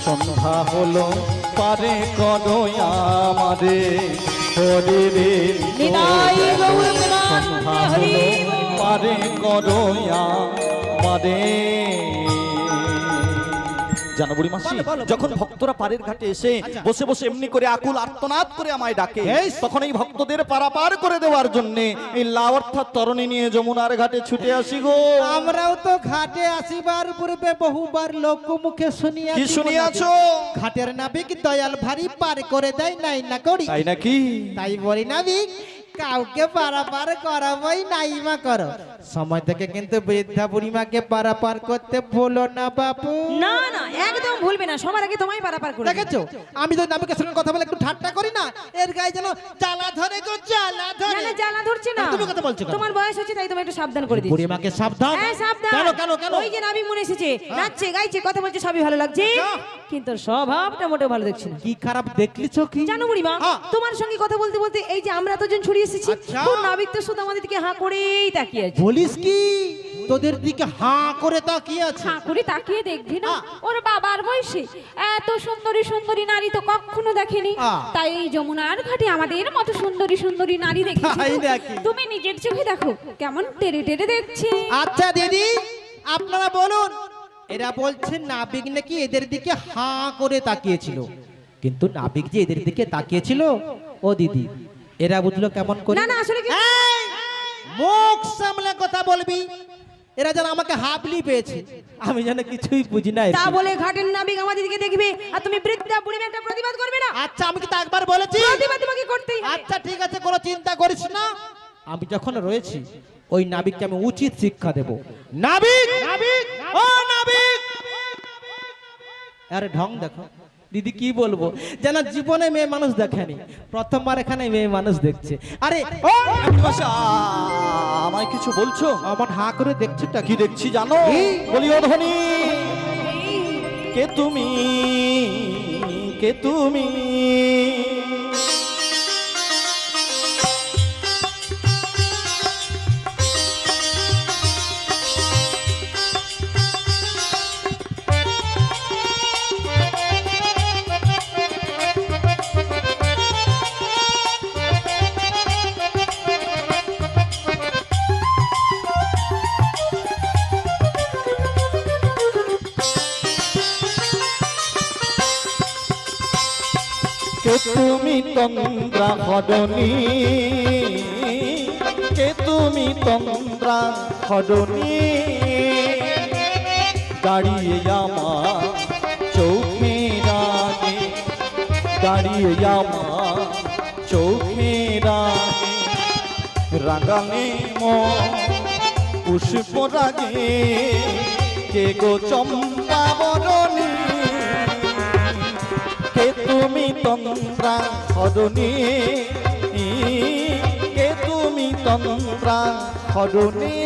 সন্ধ্যা হলো, পারে করো আমারে। হরিদিন তো নিতাই গেল, গৌর প্রেমানন্দে সন্ধ্যা হরি হলো, পারে করো আমারে। জানো বুড়ি মাসি, যখন ভক্তরা পারের ঘাটে এসে বসে বসে এমনি করে আকুল আর্তনাদ করে আমায় ডাকে, বেশ। তখন এই ভক্তদের পারাপার করে দেওয়ার জন্য এই লা অর্থাৎ তরণী নিয়ে যমুনার ঘাটে ছুটে আসি গো। আমরাও তো ঘাটে আসিবার পূর্বে বহুবার লোক মুখে শুনিয়া কি শুনিয়াছো? ঘাটের নাবিক দয়াল ভারী পার করে দেয় নাই না করি। তাই নাকি? তাই বলি নাবিক কাউকে পারাপার করাবই নাইমা করো। সময় থেকে কিন্তু বৃদ্ধা বুড়িমাকে পারাপার করতে ভুলো না বাপু। না না, একদম ভুলবে না, সবার আগে তোমায় পারাপার করে দেখেছো আমি তো নাবিকের সঙ্গে কথা বলে একটু ঠাট্টা করি না, এর গায়ে যেন জ্বালা ধরে গো, জ্বালা ধরে। না জ্বালা ধরছে না, তুমি কথা বলছো কেন? তোমার বয়স হচ্ছে তাই তোমায় একটু সাবধান করে দিচ্ছি। বুড়িমাকে সাবধান। হ্যাঁ সাবধান। কেন কেন কেন? ওই যে নাবিক মনে এসেছে, নাচছে গাইছে কথা বলছে, সবই ভালো লাগছে, কিন্তু স্বভাবটা মোটেও ভালো দেখছি না। কি খারাপ দেখলিছো কি? জানো বুড়িমা, হ্যাঁ। তোমার সঙ্গে কথা বলতে বলতে এই যে আমরা এতজন ছড়িয়ে এসেছি, আচ্ছা। তো নাবিক তো শুধু আমাদের দিকে হাঁ করেই তাকিয়ে আছে। বলিস কি? তোদের দিকে হাঁ করে তাকিয়ে আছে। হাঁ করে তাকিয়ে দেখবি না, আহ। ওর বাবার বয়সে এত সুন্দরী সুন্দরী নারী তো কখনো দেখেনি। আহ। তাই এই যমুনার ঘাটে আমাদের মতো সুন্দরী সুন্দরী নারী দেখেছি তাই তো। নাকি? তুমি নিজের চোখে দেখো কেমন টেরে টেরে দেখছে। আচ্ছা দিদি, আপনারা বলুন, এরা বলছে নাবিক নাকি এদের দিকে হাঁ করে তাকিয়েছিল, কিন্তু নাবিক যে এদের দিকে তাকিয়েছিল, ও দিদি এরা বুঝলো কেমন করে? না, না, আসলে কি- এই, মুখ সামলে কথা বলবি। এরা যেন আমাকে হাবলি পেয়েছে, আমি যেন কিছুই বুঝি না। তা বলে ঘাটের নাবিক আমাদের দিকে দেখবে আর তুমি বৃদ্ধা বুড়ি মেয়ে একটা প্রতিবাদ করবে না? আচ্ছা, আমি কি তা একবার বলেছি? প্রতিবাদ তোমাকে করতেই হবে। আচ্ছা ঠিক আছে, কোনো চিন্তা করিস না, আমি যখন রয়েছি ওই নাবিককে আমি উচিত শিক্ষা দেব। নাবিক, নাবিক, ও নাবিক! আরে ঢং দেখো দিদি, কি বলবো, যেন জীবনে মেয়ে মানুষ দেখেনি, প্রথমবার এখানে মেয়ে মানুষ দেখছে। আরে ও আচ্ছা, আমায় কিছু বলছো? আমার হাঁ করে দেখছিটা কি দেখছি জানো? কি? বলি ও ধনী, কে তুমি, কে তুমি? কে তুমি তন্দ্রা হরণী, কে তুমি তন্দ্রা হরণী? দাঁড়িয়ে আমার চোখের আগে, দাঁড়িয়ে আমার চোখের আগে, রাগানে পুষ্প রাগে, কে গো চম্পা বরণী? কে তুমি তন্দ্রা হরণী, কে তুমি তন্দ্রা হরণী?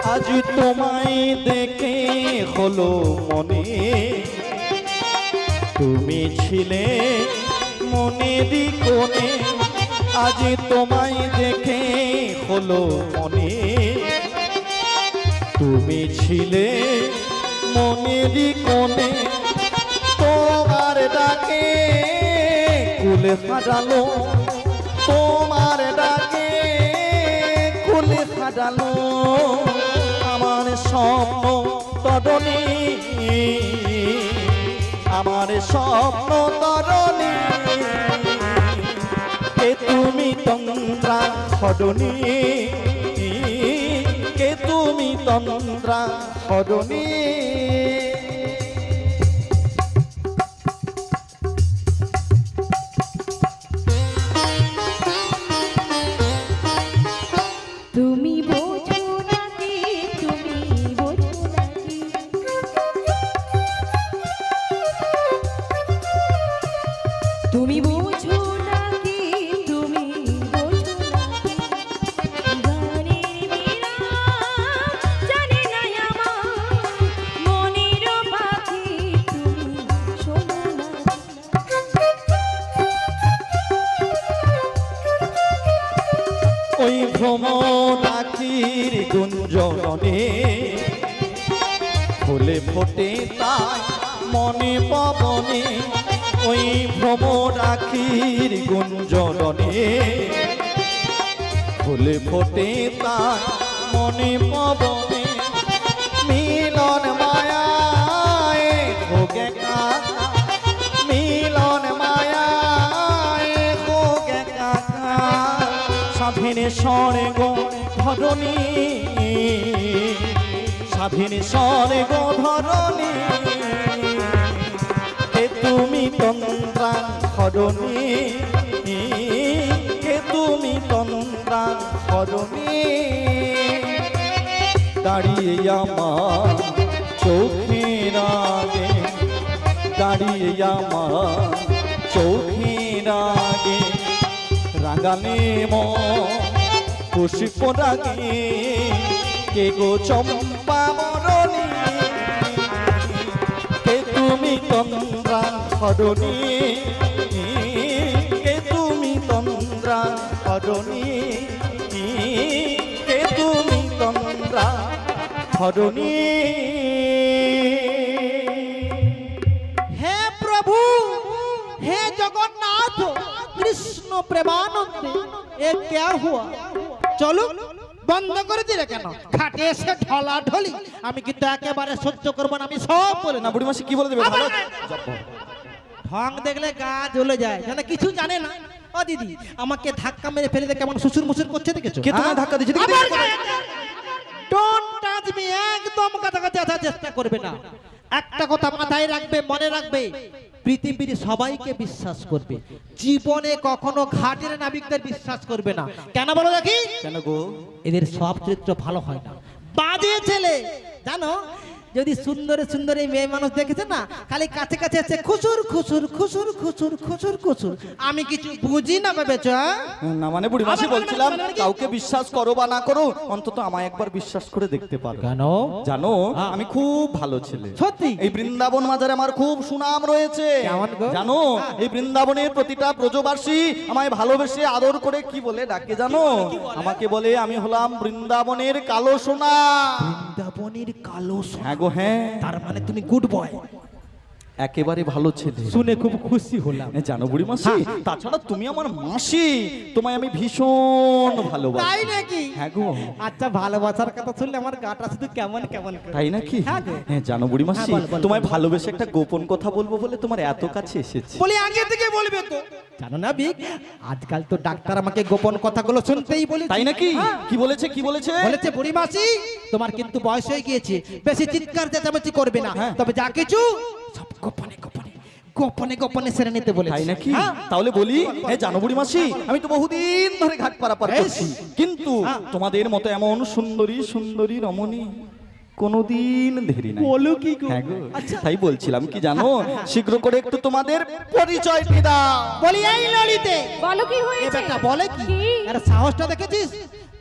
আজ তোমায় দেখে হলো মনে, তুমি ছিলে মনেরই কোণে। আজ তোমায় দেখে হলো মনে, তুমি ছিলে মনেরই কোণে। তোমার ডাকে কুলে হারালো, তোমার ডাকে কুলে হারালো আমার স্বপ্ন তরণী, আমার স্বপ্ন তরণী। কে তুমি তন্দ্রা হরণী, কে তুমি তন্দ্রা হরণী? তুমি বোঝো নাকি, তুমি বোঝো নাকি, তুমি বোঝো নাকি, তুমি বোঝো নাকি, গানের মীরা জানে না আমার মনের পাখি, তুমি শোনো না। ওই ভ্রমরাখির গুঞ্জনে ফুলে ফোটে তাই মনে পবনে। ওই ভ্রমরাখির গুঞ্জনে ফুলে ফোটে তাই মনে পবনে। মিলন মায়ায় ভোগে কাকা, মিলন মায়ায় ভোগে কাকা। স্বাধীন স্বর্গ ধরণী, স্বাধীন স্বর্গ ধরণী। কে তুমি তন্দ্রা হরণী, কে তুমি তন্দ্রা হরণী? দাঁড়িয়ে আমার চোখের আগে, দাঁড়িয়ে আমার চোখের আগে রাঙানে পুষ্প রাগে কে গো চম্পা মরণী কে তুমি তন্দ্রা হরণী কে তুমি তন্দ্রা হরণী কে তুমি তন্দ্রা হরণী হে প্রভু, হে জগন্নাথ কৃষ্ণ প্রেমানন্দে এ क्या हुआ? চলো বন্ধ করে দিলে কেন? খাটে এসে ঢলা ঢলি আমি কিন্তু একেবারে সহ্য করবো না, আমি সব বলে না না। বুড়ি মাসি কি বলে দেবে ভালো ঢং দেখলে গা জ্বলে যায়, জানা কিছু জানে না। ও দিদি, আমাকে ধাক্কা মেরে ফেলে দিয়ে কেমন শ্বশুর মুসুর করছে দেখেছো? কে তোমায় ধাক্কা দিয়েছে? দেখি, দেখি, দেখি। ডোন্ট টাচ মি, একদম কাছাকাছি আসার চেষ্টা করবে না। একটা কথা মাথায় রাখবে, মনে রাখবে, পৃথিবীর সবাইকে বিশ্বাস করবে, জীবনে কখনো ঘাটের নাবিকদের বিশ্বাস করবে না। কেন বলো দেখি? কেন গো? এদের সব চরিত্র ভালো হয় না, বাজে ছেলে। জানো, যদি সুন্দরে সুন্দরী মেয়ে মানুষ দেখেছে না, খালি কাছে কাছে এসে খুসুর খুসুর খুসুর খুসুর খুসুর খুসুর, আমি কিছু বুঝি না ভেবেছো? না মানে বুড়ি মাসি আবার বলছিলাম মানে কি? কাউকে বিশ্বাস করো বা না করো, অন্তত আমায় একবার বিশ্বাস করে দেখতে পারো। কেন? জানো আমি খুব ভালো ছেলে। সত্যি? এই বৃন্দাবন মাজারে আমার খুব সুনাম রয়েছে। কেমন গো? জানো এই বৃন্দাবনের প্রতিটা ব্রজবাসী আমায় ভালোবেসে আদর করে কি বলে ডাকে জানো? আমাকে বলে আমি হলাম বৃন্দাবনের কালো সোনা। বৃন্দাবনের কালো সোনা? হ্যাঁ গো হ্যাঁ। তার মানে তুমি গুড বয়। একেবারে ভালো ছেলে। শুনে খুব খুশি হলাম। জানো বুড়ি মাসি, হ্যাঁ। তাছাড়া তুমি আমার মাসি, তোমায় আমি ভীষণ ভালোবাসি। তাই নাকি? হ্যাঁ গো। আচ্ছা, ভালোবাসার কথা শুনলে আমার গাটা শুধু কেমন কেমন করে। তাই নাকি? হ্যাঁ গো। হ্যাঁ জানো বুড়ি মাসি, হ্যাঁ, বল, বল, তোমায় বল। ভালোবেসে একটা গোপন কথা বলবো বলে তোমার এত কাছে এসেছি। বলি আগে থেকে বলবে তো। জানো না বিক, আজকাল তো ডাক্তার আমাকে গোপন কথাগুলো শুনতেই বলে। তাই নাকি? হ্যাঁ। কি বলেছে কি বলেছে? বলেছে বুড়ি মাসি, তোমার কিন্তু বয়স হয়ে গিয়েছে, বেশি চিৎকার চেঁচামেচি করবে না, হ্যাঁ। তবে যা কিছু সব গোপনে গোপনে গোপনে গোপনে সেরে নিতে বলেছে। তাই নাকি? হ্যাঁ। তাহলে বলি, হ্যাঁ জানো বুড়ি মাসি, আমি তো বহুদিন ধরে ঘাট পারাপার করছি, কিন্তু হ্যাঁ। তোমাদের মতো এমন সুন্দরী সুন্দরী রমণী কোনোদিন দেরি নাই। বলো কি গো? হ্যাঁ গো। আচ্ছা। তাই বলছিলাম কি জানো, শীঘ্র করে একটু তোমাদের পরিচয় দিয়ে দাও। বলি এই ললিতে, বলো কি এ হয়েছে? বেটা বলে কি? কি? এর সাহসটা দেখেছিস?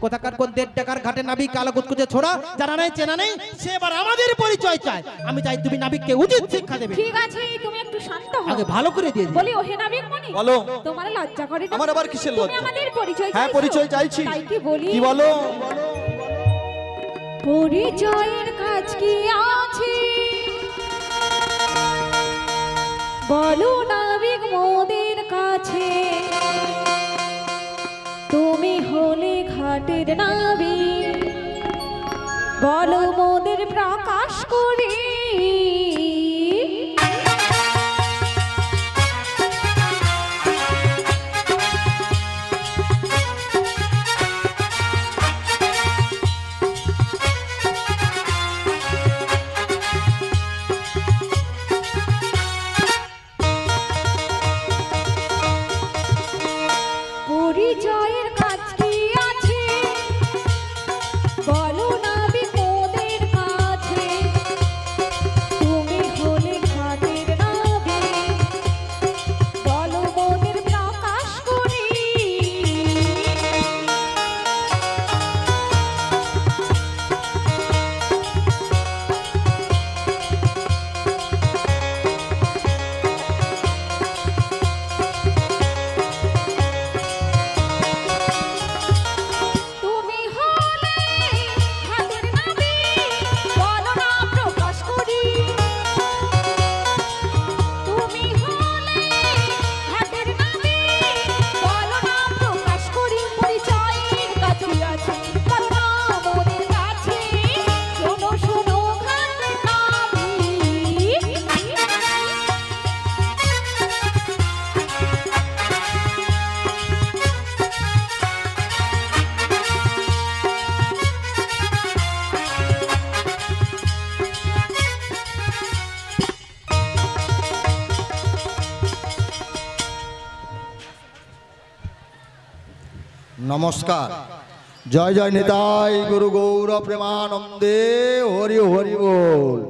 কোথাকার কোন 1.5 টাকার ঘাটে নাবিক কালো কুচকুচে ছোড়া, জানা নাই চেনা নেই, সে এবার আমাদের পরিচয় চায়। আমি চাই তুমি নাবিককে উচিত শিক্ষা দেবে। ঠিক আছে, তুমি একটু শান্ত হও। আগে ভালো করে দিয়ে দিই। বলি ওহে নাবিক মনি, বলো। তোমার লজ্জা করে না? আমার আবার কিসের তুমি লজ্জা? আমাদের পরিচয় হ্যাঁ চাইছো? পরিচয় চাইছি। তাই কি বলি? কি বলো? পরিচয়ের কাজ কি আছে বলো নাবিক মোদের কাছে, তুমি হলে ঘাটের নাবিক, বলো মোদের প্রকাশ করি। পরিচয়ের কাজ কি আছে বলো নাবিক মোদের কাছে, তুমি হলে ঘাটের নাবিক, বলো মোদের প্রকাশ করি। তুমি হলে ঘাটের নাবিক, বলো না প্রকাশ করি। তুমি হলে ঘাটের নাবিক, বলো না প্রকাশ করি। পরিচয়ের কাজ কি আছে বলো না মোদের কাছে, শোনো শোনো ঘাটের নাবিক। নমস্কার, জয় জয় নিতাই গুরু গৌর প্রেমানন্দে, হরি হরি বল।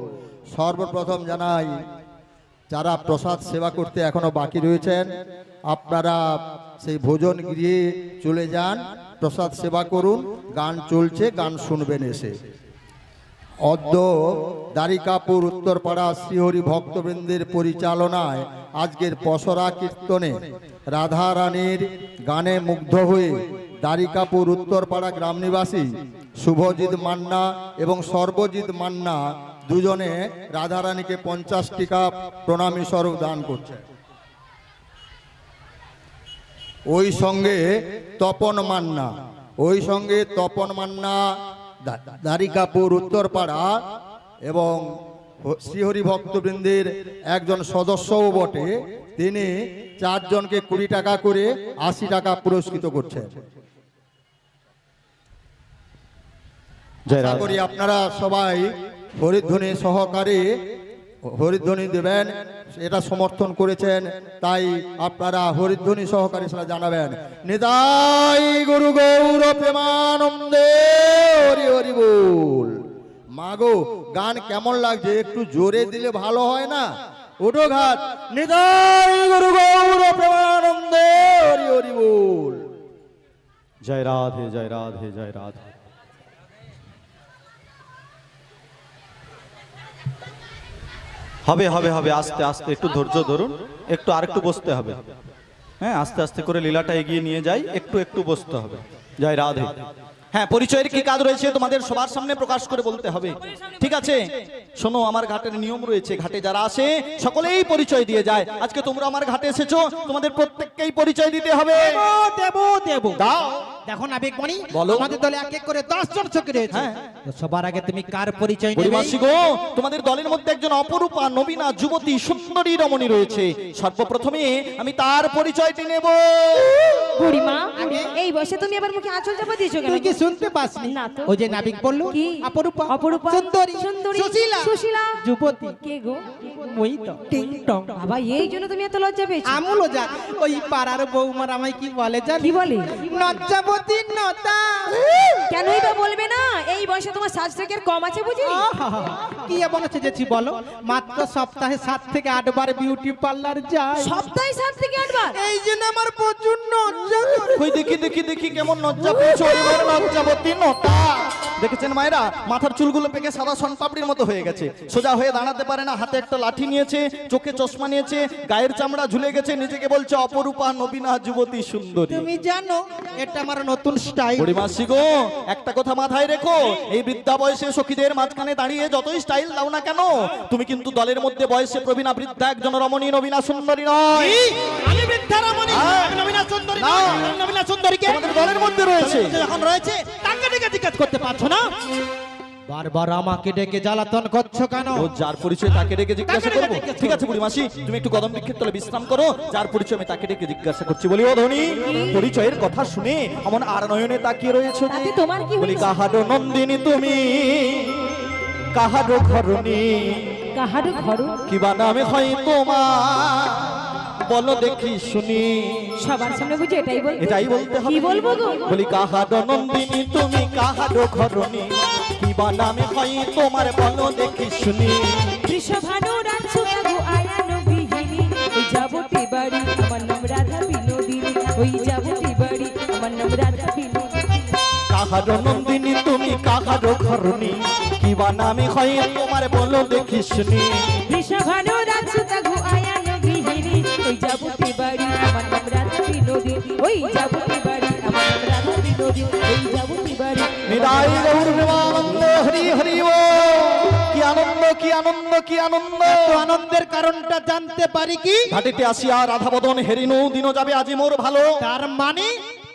সর্বপ্রথম জানাই যারা প্রসাদ সেবা করতে এখনো বাকি রয়েছেন আপনারা সেই ভোজন গৃহে চলে যান, প্রসাদ সেবা করুন, গান চলছে, গান শুনবেন এসে। অদ্য দ্বারিকাপুর উত্তরপাড়া শ্রীহরি ভক্তবৃন্দের পরিচালনায় আজকের পসরা কীর্তনে রাধা রানীর গানে মুগ্ধ হয়ে দ্বারিকাপুর উত্তরপাড়া গ্রাম নিবাসী শুভজিৎ মান্না এবং সর্বজিৎ মান্না দুজনে রাধা রানীকে 50 টাকা প্রণামী স্বরূপ দান করছে। ওই সঙ্গে তপন মান্না দ্বারিকাপুর উত্তরপাড়া এবং শ্রীহরি ভক্তবৃন্দের একজন সদস্যও বটে, তিনি 4 জনকে 20 টাকা করে 80 টাকা পুরস্কৃত করছেন। আশা করি আপনারা সবাই হরিধ্বনি সহকারে হরিধ্বনি দেবেন, এটা সমর্থন করেছেন, তাই আপনারা হরিধ্বনি সহকারে সেটা জানাবেন। নিতাই গুরু গৌর প্রেমানন্দে হরি হরি বল। মাগো গান কেমন লাগছে, একটু জোরে দিলে ভালো হয় না? ওঠো ঘাট। নিতাই গুরু গৌর প্রেমানন্দে হরি হরি বল। জয় রাধে, জয় রাধে, জয় রাধে। হবে হবে হবে, আস্তে আস্তে, একটু ধৈর্য ধরুন, একটু আরেকটু বসতে হবে। হ্যাঁ, আস্তে আস্তে করে লীলাটা এগিয়ে নিয়ে যাই, একটু একটু বসতে হবে। জয় রাধে। হ্যাঁ, পরিচয়ের কি কাজ রয়েছে তোমাদের সবার সামনে প্রকাশ করে বলতে হবে, ঠিক আছে? শোনো, আমার ঘাটের নিয়ম রয়েছে, ঘাটে যারা আসে সকলেই পরিচয় দিয়ে যায়। আজকে তোমরা আমার ঘাটে এসেছো, তোমাদের প্রত্যেককেই পরিচয় দিতে হবে। দেব দাও। দেখো নাবিকমণি, বলো। আমাদের দলে এক এক করে 10 জন সখী রয়েছে। হ্যাঁ। তো সবার আগে তুমি কার পরিচয় নেবে? পরিবাসী গো, তোমাদের দলের মধ্যে একজন অপরূপা নবীনা যুবতী সুন্দরী রমণী রয়েছে। সর্বপ্রথমে আমি তার পরিচয়টি নেব। বুড়িমা, এই বয়সে তুমি আবার মুখে আঁচল চাপা দিয়েছো কেন? তুই কি শুনতে পাসনি? না তো। ওই যে নাবিক বললো কি? অপরূপা, অপরূপা, সুন্দরী, সুন্দরী, সুশীলা, সুশীলা, যুবতী। কে গো? ওই তো টিং টং। বাবা, এই জন্য তুমি এত লজ্জা পেয়েছো? আমুলো যা ওই পাড়ার বৌমার আমায় কি বলে জানি? কি বলে? নজ্জাবতী নতা। কেনই বা বলবে না? এই বয়সে তোমার সাজ থেকে আর কম আছে বুঝি? আহা, কি এমন চেয়েছি বলো? মাত্র সপ্তাহে 7 থেকে 8 বার বিউটি পার্লার যায়। সপ্তাহে 7 থেকে 8 বার? এই জন্য আমার প্রচুর নজ্জা করে। কই দেখি দেখি দেখি কেমন লজ্জা পেয়েছো? এবার লজ্জাবতী নটা। দেখেছেন মায়েরা, মাথার চুলগুলো পেকে সাদা সনপাপড়ির মতো হয়ে গেছে, সোজা হয়ে দাঁড়াতে পারে না, হাতে একটা লাঠি নিয়েছে, চোখে চশমা নিয়েছে, গায়ের চামড়া ঝুলে গেছে, নিজেকে বলছে অপরূপা নবীনা যুবতী সুন্দরী। তুমি জানো এটা আমার নতুন স্টাইল। পরিমাসি গো, একটা কথা মাথায় রেখো, এই বৃদ্ধা বয়সে সখীদের মাঝখানে দাঁড়িয়ে যতই স্টাইল দাও না কেন, তুমি কিন্তু দলের মধ্যে বয়সে প্রবীণা বৃদ্ধা একজন রমণী নবীনা সুন্দরী নয়। আমি বৃদ্ধা রমণী, হ্যাঁ। আমি নবীনা সুন্দরী না। নই। আমি নবীনা সুন্দরীকে তোমাদের দলের মধ্যে রয়েছে। যখন রয়েছে তাকে ডেকে জিজ্ঞেস করতে পারছো না? বারবার আমাকে ডেকে জ্বালাতন করছো কেন? ও যার পরিচয় তাকে ডেকে জিজ্ঞাসা তাকে ডেকে করবো। জিজ্ঞাসা ঠিক আছে বুড়িমাসি, তুমি একটু কদম বৃক্ষের তলে বিশ্রাম করো, যার পরিচয় আমি তাকে ডেকে জিজ্ঞাসা করছি। বলি ও ধনী, পরিচয়ের কথা শুনে আমার আর নয়নে তাকিয়ে রয়েছে। তাতে তোমার কি বলি হয়েছে? কাহারো নন্দিনী তুমি, কাহারো ঘরণী, কাহারো ঘর? কিবা নামে হয় তোমার, বলো দেখি শুনি। সবার সামনে বুঝি এটাই বলতে? এটাই বলতে হবে। কি বলবো গো? বলি কাহারো নন্দিনী তুমি, কাহারো ঘরণী, কিবা নামে হয় তোমার, বলো দেখি শুনি। বৃষভানু রাজু গো আয়ানো বিহিনী, ওই যাবতি বাড়ি আমার নাম রাধা বিনোদিনী, ওই যাবতি বাড়ি আমার নাম রাধা বিনোদিনী। কাহারো নন্দিনী তুমি, কাহারো ঘরণী, কিবা নামে হয় তোমার, বলো দেখি শুনি। বৃষভানু রাজু গো আয়ানো বিহিনী, ওই যাবতি বাড়ি আমার নাম রাধা বিনোদিনী, ওই যাবতি বাড়ি আমার নাম রাধা বিনোদিনী, ওই যাবতি বাড়ি। নিদাই গৌর প্রেমানন্দ হরি হরি ও। কি আনন্দ, কি আনন্দ, কি আনন্দ! তো আনন্দের কারণটা জানতে পারি কি? ঘাটিতে আসিয়া রাধা বদন হেরিনু দিনও যাবে আজি মোর ভালো। তার মানে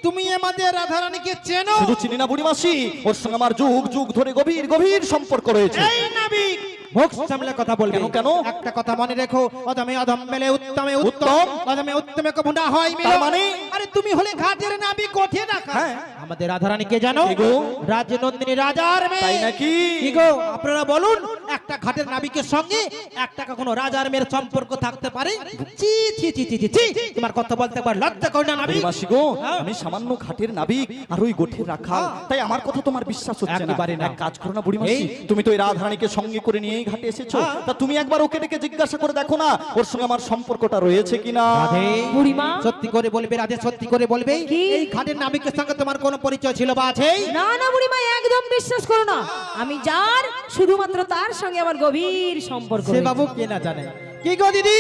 তুমি আমাদের রাধারানীকে চেনো? শুধু চিনি না বুড়িমাসি, ওর সঙ্গে আমার যুগ যুগ ধরে গভীর গভীর সম্পর্ক রয়েছে। এই নাবিক, মুখ সামলে কথা বলবে। কেন, কেন? একটা কথা মনে রেখো, অধমে অধম মেলে উত্তমে উত্তম। উত্তম, অধমে উত্তমে কবু না হয় মিল। তার মানে? আরে তুমি হলে ঘাটের নাবিক, ওঠে দেখা। হ্যাঁ। আমাদের রাধারানী কে জানো? কে গো? রাজনন্দিনী রাজার মেয়ে। তাই নাকি? কি গো আপনারা বলুন, একটা ঘাটের নাবিকের সঙ্গে একটা কখনো রাজার মেয়ের সম্পর্ক থাকতে পারে? ছি ছি ছি ছি ছি ছি, তোমার কথা বলতে পার লজ্জা করে না নাবিক? মাসি গো, হ্যাঁ? আমি সামান্য ঘাটের নাবিক আর ওই গোঠের রাখাল, তাই আমার কথা তোমার বিশ্বাস হচ্ছে না। একেবারে না। এক কাজ করো না বুড়ি মাসি, এই? তুমি তো এই রাধারানীকে সঙ্গে করে নিয়েই ঘাটে এসেছো, হ্যাঁ। তা তুমি একবার ওকে ডেকে জিজ্ঞাসা করে দেখো না ওর সঙ্গে আমার সম্পর্কটা রয়েছে কিনা। রাধে, বুড়িমা। সত্যি করে বলবে রাধে, সত্যি করে বলবে কি? এই ঘাটের নাবিকের সঙ্গে তোমার কোনো পরিচয় ছিল বা আছে? না না বুড়িমা, একদম বিশ্বাস করো না। আমি যার শুধুমাত্র তার সঙ্গে আমার গভীর সম্পর্ক সে রয়েছে। বাবু কে না জানে? কি গো দিদি,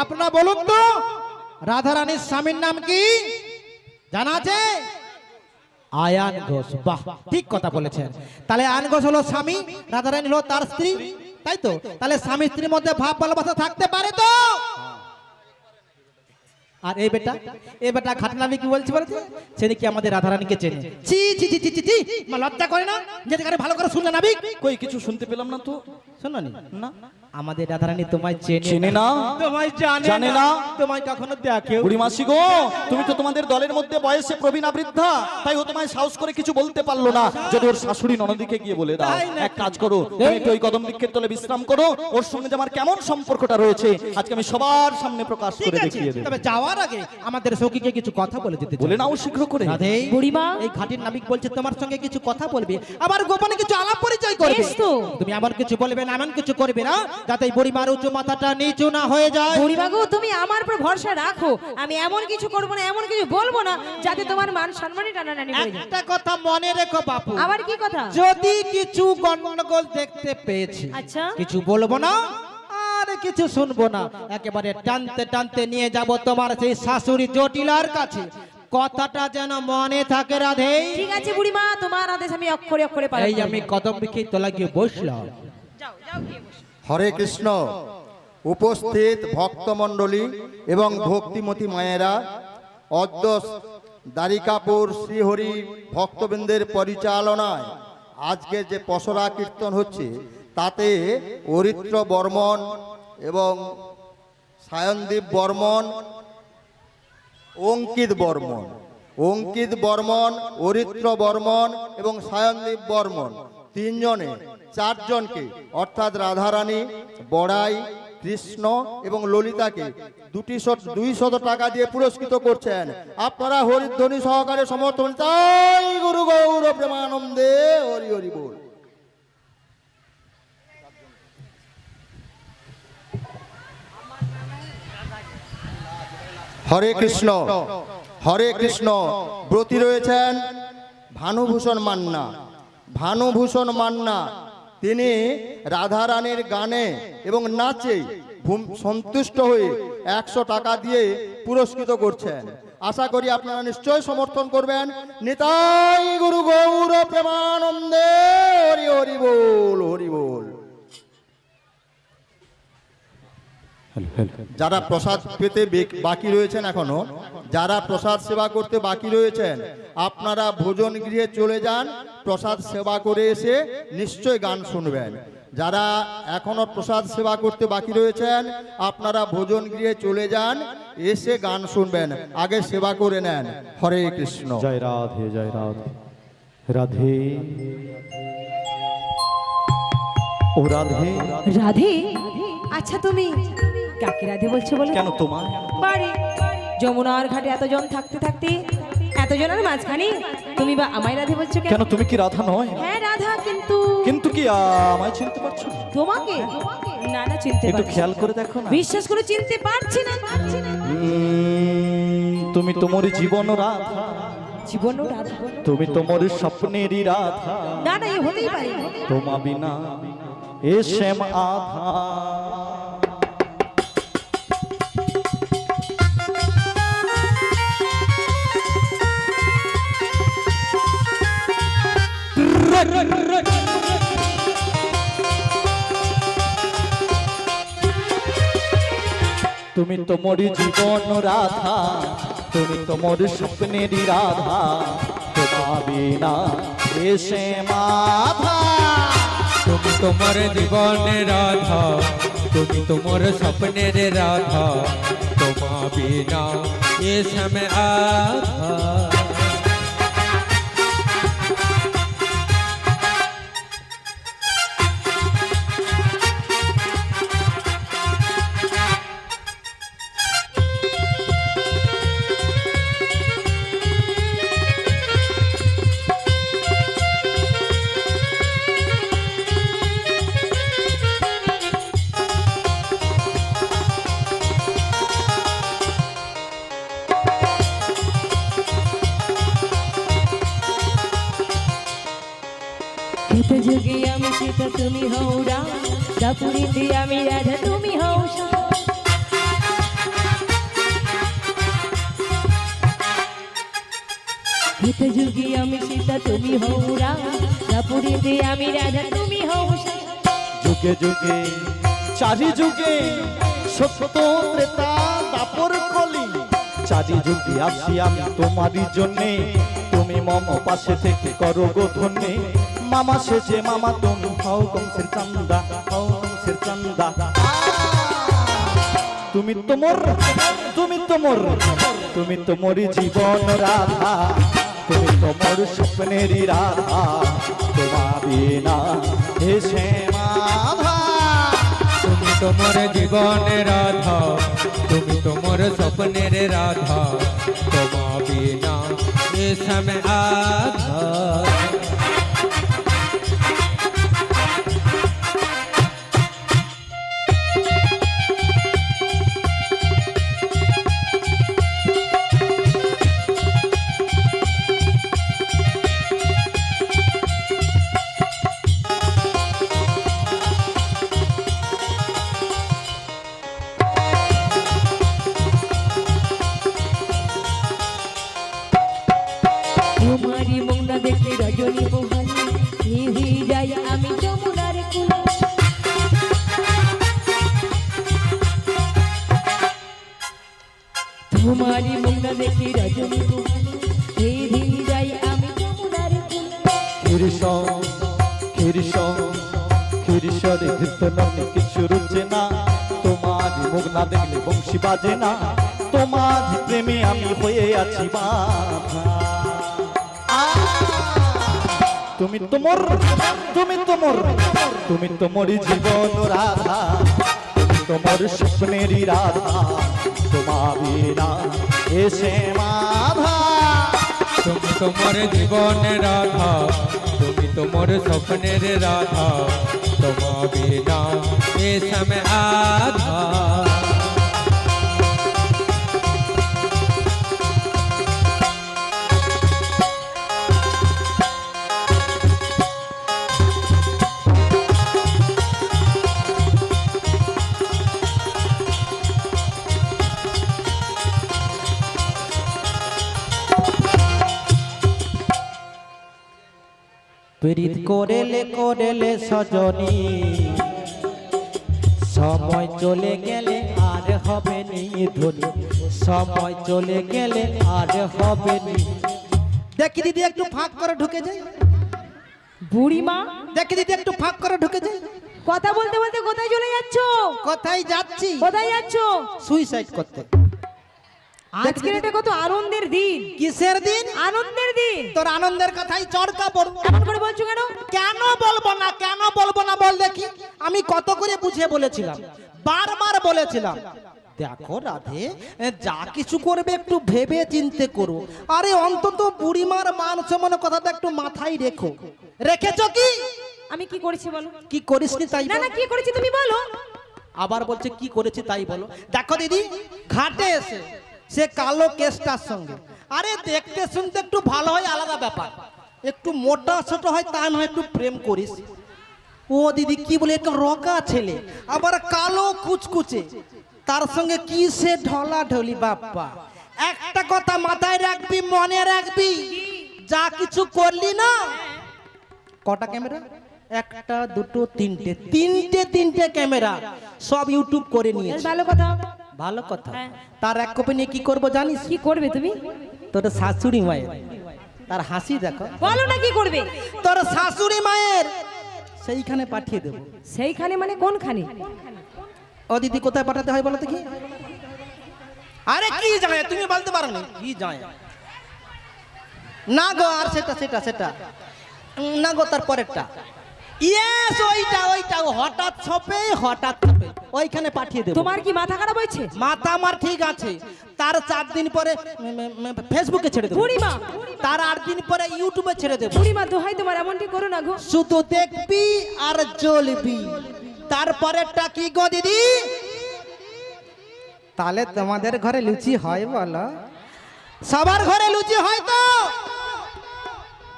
আপনারা বলুন তো রাধারানীর স্বামীর নাম কি জানা আছে? আয়ান ঘোষ। বাহ, ঠিক কথা বলেছেন। তাহলে আয়ান ঘোষ হলো স্বামী, রাধারানী হলো তার স্ত্রী, তাই তো? তাহলে স্বামী স্ত্রীর মধ্যে ভাব ভালোবাসা থাকতে পারে তো? আর এই বেটা ঘাটনামি কি বলছে বলছে, সে নাকি আমাদের রাধারানীকে চেনে। ছি ছি ছি ছি ছি ছি, মা লজ্জা করে না? যেটা ভালো করে শুনলে নাবিক। কই কিছু শুনতে পেলাম না তো। শোনোনি না, আমাদের রাধারানী তোমায় চেনে না? তোমায় জানে জানে না? না, তোমায় কখনো দেখেও। বুড়ি মাসি গো, তুমি তো তোমাদের দলের মধ্যে বয়সে প্রবীণা বৃদ্ধা, তাই ও তোমায় সাহস করে কিছু বলতে পারলো না। যদি ওর শাশুড়ি ননদিকে গিয়ে বলে দাও। তাই নাকি? এক কাজ করো, তুমি একটু ওই কদম বৃক্ষের তলে বিশ্রাম করো, ওর সঙ্গে যে আমার কেমন সম্পর্কটা রয়েছে আজকে আমি সবার সামনে প্রকাশ ঠিক করে আছে, দেখিয়ে দেব। তবে যাওয়ার আগে আমাদের সখীকে কিছু কথা বলে যেতে চাই। বলে নাও শীঘ্র করে। রাধে, বুড়িমা। এই ঘাটের নাবিক বলছে তোমার সঙ্গে কিছু কথা বলবে, আবার গোপনে কিছু আলাপ পরিচয় করবে। বেশ তো। তুমি এমন কিছু বলবে না, এমন কিছু করবে না যাতে এই বুড়িমার উঁচু মাথাটা নিচু না হয়ে যায়। বুড়িমা গো, তুমি আমার উপর ভরসা রাখো। আমি এমন কিছু করবো না, এমন কিছু বলবো না যাতে তোমার মান সম্মানই টানাটানি হয়ে যায়। একটা কথা মনে রেখো বাপু, আবার কি কথা? যদি কিছু গন্ডগোল দেখতে পেয়েছি, আচ্ছা। কিছু বলবো না আর কিছু শুনবো না, একেবারে টানতে টানতে নিয়ে যাব তোমার সেই শাশুড়ি জটিলার কাছে। কথাটা যেন মনে থাকে রাধে। ঠিক আছে বুড়িমা, তোমার আদেশ আমি অক্ষরে অক্ষরে পালন এই করব। আমি কদম বৃক্ষে তলা গিয়ে বসলাম। যাও যাও গিয়ে বসো। হরে কৃষ্ণ। উপস্থিত ভক্তমণ্ডলী এবং ভক্তিমতী মায়েরা, অদ্য দ্বারিকাপুর শ্রীহরি ভক্তবৃন্দের পরিচালনায় আজকে যে পসরা কীর্তন হচ্ছে তাতে অরিত্র বর্মন এবং সায়নদীপ বর্মন, অঙ্কিত বর্মন, অরিত্র বর্মন এবং সায়নদীপ বর্মন, তিনজনে চারজনকে অর্থাৎ রাধারানী, বড়াই, কৃষ্ণ এবং ললিতাকে 200 টাকা দিয়ে পুরস্কৃত করছেন। আপনারা হরিধ্বনি সহকারে সমর্থন চাই। গুরু গৌর প্রেমানন্দে হরি হরি বল। হরে কৃষ্ণ, হরে কৃষ্ণ। ব্রতী রয়েছেন ভানুভূষণ মান্না। তিনি রাধারানীর গানে এবং নাচে সন্তুষ্ট হয়ে 100 টাকা দিয়ে পুরস্কৃত করছেন। আশা করি আপনারা নিশ্চয় সমর্থন করবেন। নিতাই গুরু গৌর প্রেমানন্দে হরি হরি বল, হরি বল। যারা প্রসাদ পেতে বাকি রয়েছেন, এখনো যারা প্রসাদ সেবা করতে বাকি রয়েছেন, আপনারা ভোজন গৃহে চলে যান। প্রসাদ সেবা করে এসে নিশ্চয় গান শুনবেন। যারা এখনো প্রসাদ সেবা করতে বাকি রয়েছেন, আপনারা ভোজন গৃহে চলে যান, এসে গান শুনবেন। আগে সেবা করে নেন। হরে কৃষ্ণ। জয় রাধে, জয় রাধে। রাধে, ও রাধে। রাধে? আচ্ছা, তুমি কাকে রাধে বলছো বলো? কেন তোমার? বাড়ি যমুনার ঘাটে এতজন থাকতে থাকতে, এতজনের মাঝখানে তুমি বা আমায় রাধে বলছো কেন? কেন তুমি কি রাধা নয়? হ্যাঁ রাধা, কিন্তু কিন্তু কি আমায় চিনতে পারছো না? তোমাকে না না চিনতে একটু পারছি। খেয়াল করে দেখো না। বিশ্বাস করে চিনতে পারছি না। তুমি তোমার জীবন রাধা, জীবন রাধা? তুমি তোমার স্বপ্নেরই রাধা। না না, এ হতেই পারে না। তোমা বিনা এ শ্যাম আধা। তুমি তোমার জীবন রাধা, তুমি তোমার স্বপ্নেরই রাধা। তোমা বিনা এ শ্যাম আধা। তুমি তোমার জীবনের রাধা, তুমি তোমার স্বপ্নের রাধা। তোমা বিনা এ সময় আধা। ত্রেতা যুগে আমি সীতা তুমি হও রাম, দাপুরীতে আমি রাধা তুমি হও শ্যাম। ত্রেতা যুগে আমি সীতা তুমি হও রাম, দাপুরীতে আমি রাধা তুমি হও শ্যাম। যুগে যুগে চারি যুগে সত্য ত্রেতা দাপর কলি, চারি যুগে আসি আমি তোমারই জন্যে, তুমি মম পাশে থেকে করো গো ধন্যে। মামা সেজে মামা তুমি হও কংসের চান্দা, হও কংসের চান্দা। তুমি তোমর, তুমি তোমর, তুমি তোমরই জীবন রাধা, তুমি তোমর স্বপ্নেরই রাধা, তোমার বিনা হে শ্যামাধা। তুমি তোমার জীবনের রাধা, তুমি তোমার স্বপ্নের রাধা, তোমা বিনা এ সময় আধা। তোমারি মুন্না দেখে রজনী পোহালি, হি যাই আমি যমুনার কুলে। তোমারি মুন্না দেখে রজনী পোহালি, হি যাই আমি যমুনার কুলে। খিরিশ খিরিশ খিরিশরে ধৃত ননি কিছু রুচে না, তোমার মুখ না দেখলে বংশী বাজে না, তোমার প্রেমে আমি হয়ে আছি বাধা। তুমি তোমর, তুমি তোমর, তুমি তোমরই জীবন রাধা, তুমি তোমার স্বপ্নেরই রাধা, তোমার বিনা এ শ্যামাধা। তুমি তোমার জীবনের রাধা, তুমি তোমার স্বপ্নের রাধা, তোমা বিনা এ সময় আধা। পীড়িত করেলে করেলে সজনী, সময় চলে গেলে আর হবে নি ধনী, সময় চলে গেলে আর হবে নি। দেখি দিদি একটু ফাঁক করে ঢুকে যায়, বুড়িমা দেখি দিদি একটু ফাঁক করে ঢুকে যায়। কথা বলতে বলতে কোথায় চলে যাচ্ছ? কোথায় যাচ্ছি? কোথায় যাচ্ছ? সুইসাইড করতে। আজকের এটা কত আনন্দের দিন। কিসের দিন? আনন্দের দিন। তোর আনন্দের কথাই চড়কা পড়। এমন করে বলছো কেন? কেন বলবো না, কেন বলবো না বল দেখি। আমি কত করে বুঝিয়ে বলেছিলাম, বারবার বলেছিলাম, দেখো রাধে, যা কিছু করবে একটু ভেবে চিনতে করো। আরে অন্তত বুড়িমার মান সম্মান কথাটা একটু মাথায় রেখো। রেখেছো কি? আমি কি করেছি বলো? কি করিসনি তাই না বল। না, কি করেছি তুমি বলো। আবার বলছে কি করেছি তাই বলো। দেখো দিদি, ঘাটে এসে সে কালো কেসটার সঙ্গে, আরে দেখতে শুনতে একটু ভালো হয় আলাদা ব্যাপার, একটু মোটা ছোট হয় তা নয়, একটু প্রেম করিস। ও দিদি কি বলে, একটা রকা ছেলে, আবার কালো কুচকুচে, তার সঙ্গে কি সে ঢলা ঢলি। বাপ্পা, একটা কথা মাথায় রাখবি, মনে রাখবি, যা কিছু করলি না। কটা ক্যামেরা? একটা দুটো তিনটে, তিনটে ক্যামেরা, সব ইউটিউব করে নিয়েছে। ভালো কথা। ভালো কথা। তার এক কপি নিয়ে কি করবো জানিস? কি করবে তুমি? তোর শাশুড়ি মায়ের তার হাসি দেখো। বলো না কি করবে? তোর শাশুড়ি মায়ের সেইখানে পাঠিয়ে দেবো। সেইখানে মানে কোনখানে? ও দিদি, কোথায় পাঠাতে হয় বলো তো কি? আরে কি জানে, তুমি বলতে পারো না কি জানে না গো। আর সেটা সেটা সেটা না গো, তার পরেরটা। ইয়েস, ওইটা হঠাৎ ছপে ওইখানে পাঠিয়ে দেবো। তোমার কি মাথা খারাপ হয়েছে? মাথা আমার ঠিক আছে। তার 4 দিন পরে ফেসবুকে ছেড়ে দেবো। বুড়িমা, তার 8 দিন পরে ইউটিউবে ছেড়ে দেবো। বুড়িমা দোহাই তোমার, এমনটি করো না গো। শুধু দেখবি আর জ্বলবি। তারপরেরটা কি গো দিদি? তাহলে তোমাদের ঘরে লুচি হয় বলো? সবার ঘরে লুচি হয় তো?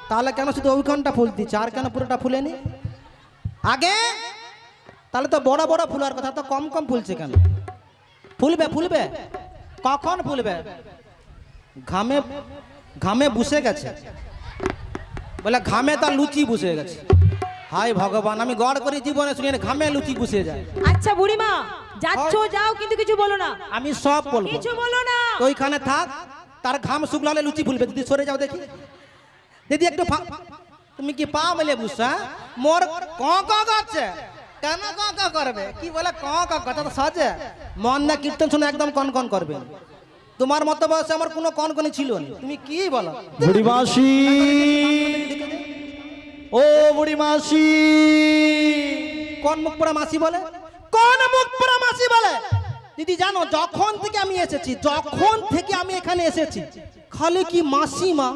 তাহলে কেন শুধু ওইখানটা ফুল দিচ্ছে আর কেন পুরোটা ফুলেনি আগে? তাহলে তো বড় বড় ফুলার কথা, তো কম কম ফুলছে কেন? ফুলবে ফুলবে, কখন ফুলবে? ঘামে ঘামে বুসে গেছে, বলে ঘামে তার লুচি বুসে গেছে। হায় ভগবান, আমি গড় করে জীবনে শুনি ঘামে লুচি বুসে যায়। আচ্ছা বুড়িমা, যাচ্ছো যাও, কিন্তু কিছু বলো না। আমি সব বলবো, কিছু বলো না। তো ওইখানে থাক, তার ঘাম শুকলালে লুচি ফুলবে। দিদি সরে যাও দেখি, দিদি একটু তুমি কি পা মেলে বুঝছো? মোর ক করছে কেন? ক করবে কি বলে? ক কথা তো সাজে মন না, কীর্তন শুনে একদম কন কন করবে। তোমার মতো বয়সে আমার কোনো কনকনি ছিল না। তুমি কি বলো? বুড়ি মাসি, ও বুড়ি মাসি। কোন মুখ পোড়া মাসি বলে? কোন মুখ পোড়া মাসি বলে? দিদি জানো, যখন থেকে আমি এসেছি, যখন থেকে আমি এখানে এসেছি, খালি কি মাসিমা,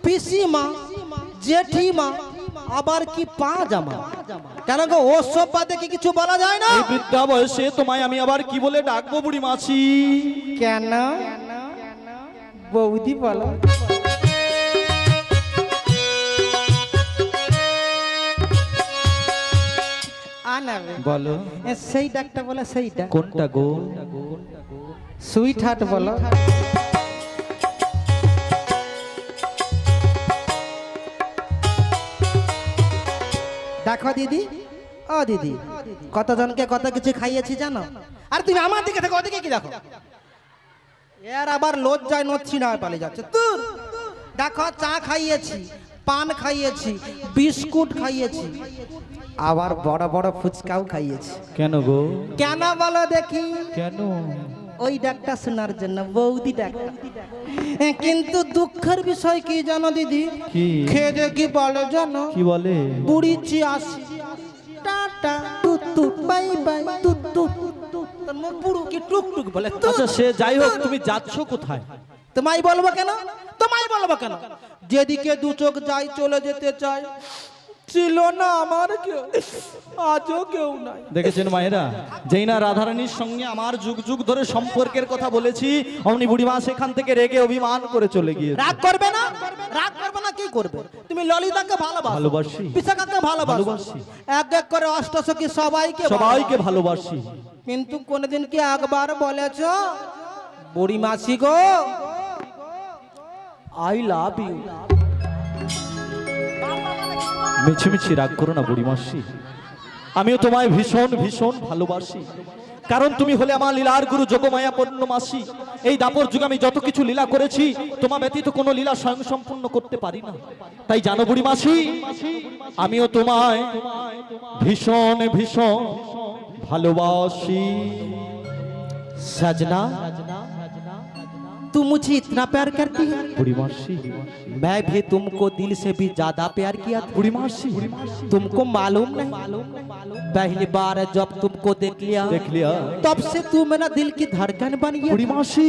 পিসিমা, জেঠিমা, আবার কি পা জামা। কেন গো, ও সব বাদে কি কিছু বলা যায় না? এই বৃদ্ধা বয়সে তোমায় আমি আবার কি বলে ডাকবো বুড়ি মাসি? কেন বৌদি বলো? আনাবে বলো। সেই ডাকটা বলে, সেইটা কোনটা গো? সুইট হার্ট বলো। দেখো দিদি, ও দিদি, কতজনকে কত কিছু খাইয়েছি জানো? আর তুমি আমার দিকে দেখো, ওদিকে কি দেখো? এর আবার লজ্জায় নচ্ছি না পালিয়ে যাচ্ছে। তুই দেখো, চা খাইয়েছি, পান খাইয়েছি, বিস্কুট খাইয়েছি, আবার বড় বড় ফুচকাও খাইয়েছি। কেন গো? কেন বলো দেখি? কেন? ওই ডাকটা শোনার জন্য, বৌদি ডাকটা। কিন্তু দুঃখের বিষয় কি জানো দিদি? কি? খেদে কি বলে জানো? কি বলে? বুড়ি চিয়াশি, টাটা টুক টুক, বাই বাই, টুক টুক। তোর মুখ বুড়ো কি টুক টুক বলে? আচ্ছা সে যাই হোক, তুমি যাচ্ছ কোথায়? তোমায় বলবো কেন? তোমায় বলবো কেন? যেদিকে দু চোখ যাই চলে যেতে চাই, ছিল না আমার কেউ, আজও কেউ নাই। দেখেছেন মায়েরা, যেই না রাধারানীর সঙ্গে আমার যুগ যুগ ধরে সম্পর্কের কথা বলেছি, অমনি বুড়িমা সেখান থেকে রেগে অভিমান করে চলে গিয়েছে। রাগ করবে না? রাগ করবে না, কি করবে? তুমি ললিতাকে ভালোবাসি, বিশাখাকে ভালোবাসি, এক এক করে অষ্টসখী সবাইকে ভালোবাসি। কিন্তু কোনদিন কি একবার বলেছ বুড়ি মাসি গো আই লাভ ইউ? মিছিমিছি রাগ করো না বুড়ি মাসি, আমিও তোমায় ভীষণ ভীষণ ভালোবাসি। কারণ তুমি হলে আমার লীলার গুরু, যোগমায়া পূর্ণ মাসি। এই দাপর যুগে আমি যত কিছু লীলা করেছি, তোমা ব্যতীত কোনো লীলা স্বয়ং সম্পূর্ণ করতে পারি না। তাই জানো বুড়ি মাসি, আমিও তোমায় ভীষণ ভীষণ ভালোবাসি। सजना तू मुझे इतना प्यार करती है, बुढ़ी मासी, मैं भी तुमको दिल से भी ज्यादा प्यार किया था। बुढ़ी मासी, तुमको मालूम नहीं, पहली बार जब तुमको देख लिया तब से तू मेरा दिल की धड़कन बन गया। बुढ़ी मासी,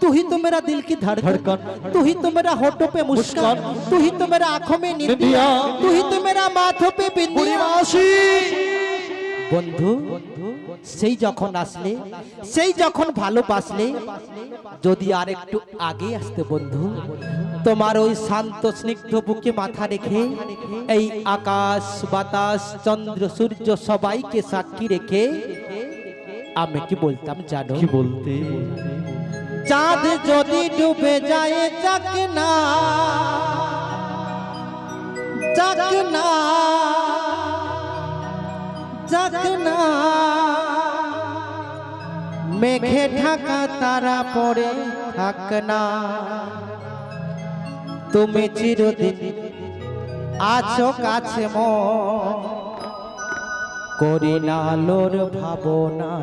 तू ही तो मेरा दिल की धड़कन, तू ही तो मेरा होठों पे मुस्कान, तू ही तो मेरा आंखों में निंदिया, तू ही तो मेरा माथों पे बिंदिया। বন্ধু সেই যখন আসলে, সেই যখন ভালোবাসলে, যদি আর একটু আগে আসতে বন্ধু, তোমার ওই শান্ত স্নিগ্ধ বুকে মাথা রেখে, এই আকাশ বাতাস চন্দ্র সূর্য সবাইকে সাক্ষী রেখে আমি কি বলতাম জানো? কি বলতে? চাঁদ যদি ডুবে যায় যাক না, যাক না, যাক না, মেঘে ঢাকা তারা পড়ে থাক না, তুমি চিরদিন আছো কাছে মন, করি না লোর ভাবনা।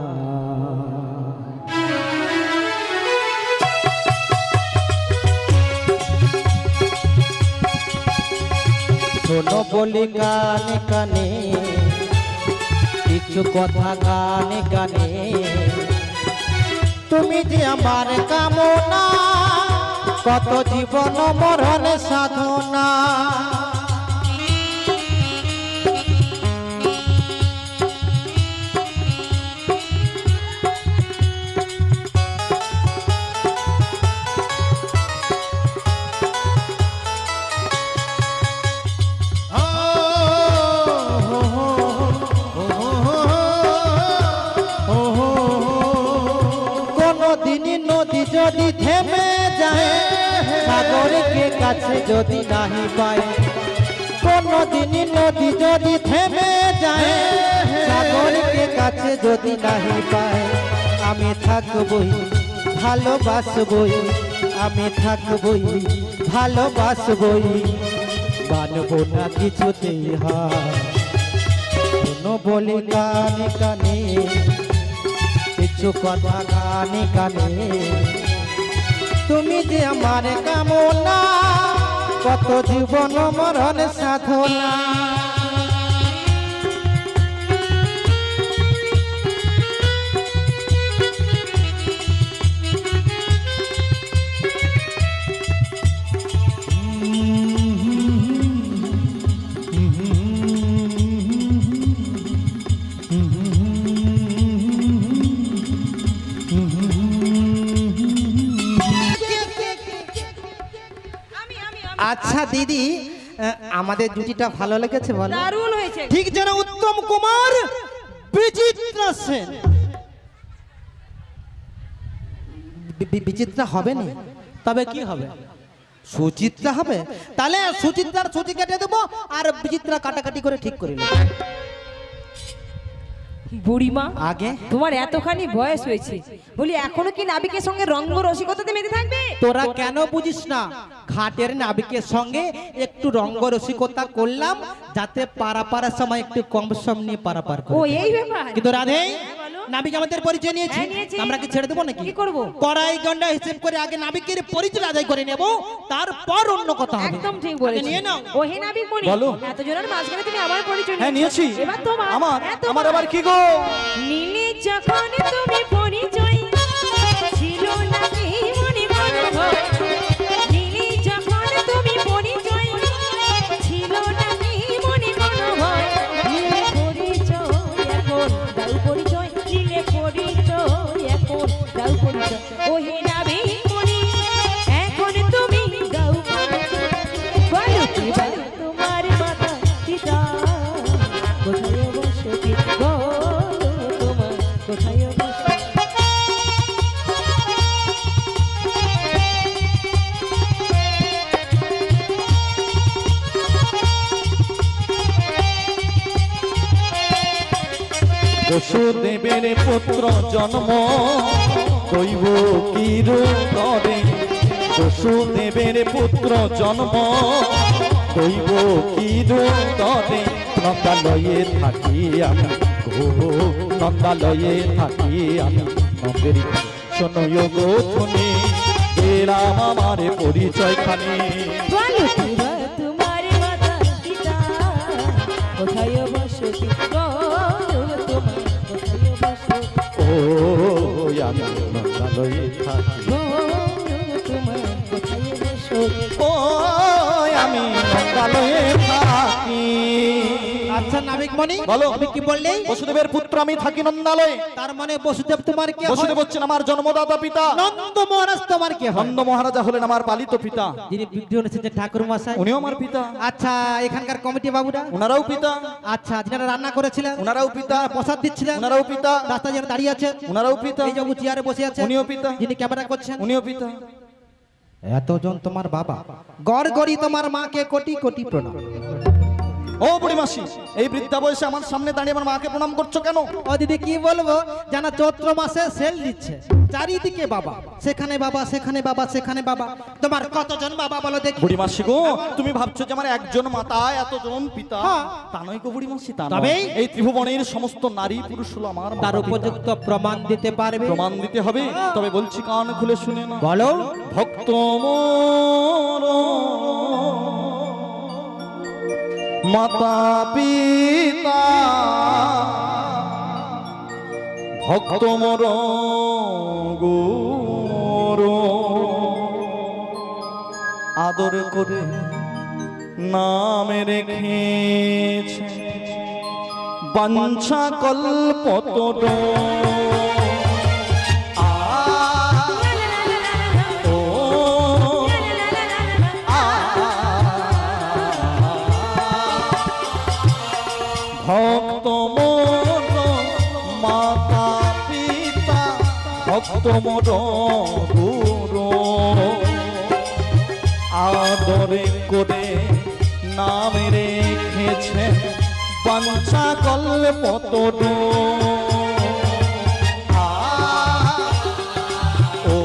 শোনো বলি কানে কানে, কিছু কথা গানে গানে, তুমি যে আমার কামনা, কত জীবন মরণ সাধনা। থেমে যায় সাগরকে কাছে যদি নাহি পায় কোনদিন নদী যদি থেমে যায় সাগরকে কাছে যদি নাহি পায় আমি থাকবই ভালোবাসবই আমি থাকবই ভালোবাসবই মানবো না কিছুতেই হার শোনো বলি কানে কানে কিছু কথা কানে কানে তুমি যে আমার কামনা কত জীবন মরণ সাধনা আচ্ছা দিদি আমাদের জুটিটা ভালো লেগেছে বলো দারুণ হয়েছে। ঠিক যেন উত্তম কুমার বিচিত্রা সেন বিচিত্রা হবে না তবে কি হবে সুচিত্রা হবে তাহলে সুচিত্রার ছুটি কেটে দেবো আর বিচিত্রা কাটাকাটি করে ঠিক করে নেবো বুড়িমা আগে তোমার এতখানি বয়স হয়েছে বলি এখনো কি নাবিকের সঙ্গে রঙ্গ রসিকতাতে মেতে থাকবে? তোরা কেন বুঝিস না ঘাটের নাবিকের সঙ্গে একটু রঙ্গ রসিকতা করলাম যাতে পারাপারের সময় একটু কম সম নিয়ে পারাপার ও করে এই ব্যাপার। কিন্তু রাধে বলো। নাবিক আমাদের পরিচয় নিয়েছি হ্যাঁ, নিয়েছি। আমরা কি ছেড়ে দেবো নাকি কি করবো? কড়াই গন্ডা হিসেব করে আগে নাবিকের পরিচয় আদায় করে নেব তারপর অন্য কথা হবে একদম ঠিক আগে বলেছো। নিয়ে নাও ও হে নাবিক মনি বলো। এত জনের মাঝখানে তুমি আমার পরিচয় হ্যাঁ নিয়েছি এবার তোমার আমার হ্যাঁ, তোমার। আমার আবার কি গো নীলে যখন তুমি পরিচয় ছিল না কি মনে মনোভয় নীলে যখন তুমি পরিচয় ছিল না কি মনে মনোভয় নীলে পরিচয় এখন দাও পরিচয় নীলে পরিচয় এখন দাও পরিচয় ওহে নাবিক মনি এখন তুমি দাও পরিচয় বলো কি বলো তোমার মাতা পিতা কোথায় বসতি গো তোমার কোথায় বসতি বসুদেবের পুত্র জন্ম দৈব কির করে বসুদেবের পুত্র জন্ম দৈব কির করে নন্দালয়ে থাকি আমি গো নন্দালয়ে থাকি আমি নন্দের শোনয় গো শুনি এরাম আমার পরিচয় খানি বলো কি বা তোমার মাতা পিতা কোথায় বসতি গো তোমার কোথায় বসতি ও আমি নন্দালয়ে থাকি গো তোমার কোথায় বসতি ও আমি নন্দালয়ে থাকি আচ্ছা নাবিক মনি বলো। তুমি কি বললে বসুদেবের পুত্র আমি থাকি নন্দালয়ে তার মানে বসুদেব তোমার কে হয়? বসুদেব হচ্ছেন আমার জন্মদাতা পিতা নন্দ মহারাজ তোমার কে হয় নন্দ মহারাজা হলেন আমার পালিত পিতা যিনি বিগ্রহ এনেছেন যে ঠাকুর মশাই উনিও আমার পিতা আচ্ছা এখানকার কমিটি বাবুরা ওনারাও পিতা আচ্ছা যিনারা রান্না করেছিলেন ওনারাও পিতা প্রসাদ দিচ্ছিলেন ওনারাও পিতা রাস্তায় যারা দাঁড়িয়ে আছেন ওনারাও পিতা এই যে চেয়ারে বসে আছেন উনিও পিতা যিনি ক্যামেরা করছেন উনিও পিতা এতজন তোমার বাবা গড় গড়ি তোমার মাকে কোটি কোটি প্রণাম ও বুড়ি মাসি এই বৃদ্ধা বয়সে আমার সামনে দাঁড়িয়ে আমার মাকে প্রণাম করছো কেন ও দিদি কি বলবো জানা চৈত্র মাসে সেল দিচ্ছে চারিদিকে বাবা সেখানে বাবা সেখানে বাবা সেখানে বাবা তোমার কতজন বাবা বলো দেখি বুড়ি মাসি গো তুমি ভাবছো যে আমার একজন মাতা এতজন পিতা হ্যাঁ। তা নয় গো বুড়ি মাসি তা তবেই? নয়। এই ত্রিভুবনের সমস্ত নারী পুরুষ হলো আমার তার মাতা, পিতা। উপযুক্ত প্রমাণ দিতে পারবে প্রমাণ দিতে হবে তবে বলছি কান খুলে শুনে না বলো ভক্ত মোর মাতা পিতা ভক্ত মোর গুরু আদর করে নামে রেখেছে বাঞ্ছা কল্পতর ভক্ত মোর মাতা পিতা ভক্ত মোর গুরু বাঞ্ছা কল্পতরু ও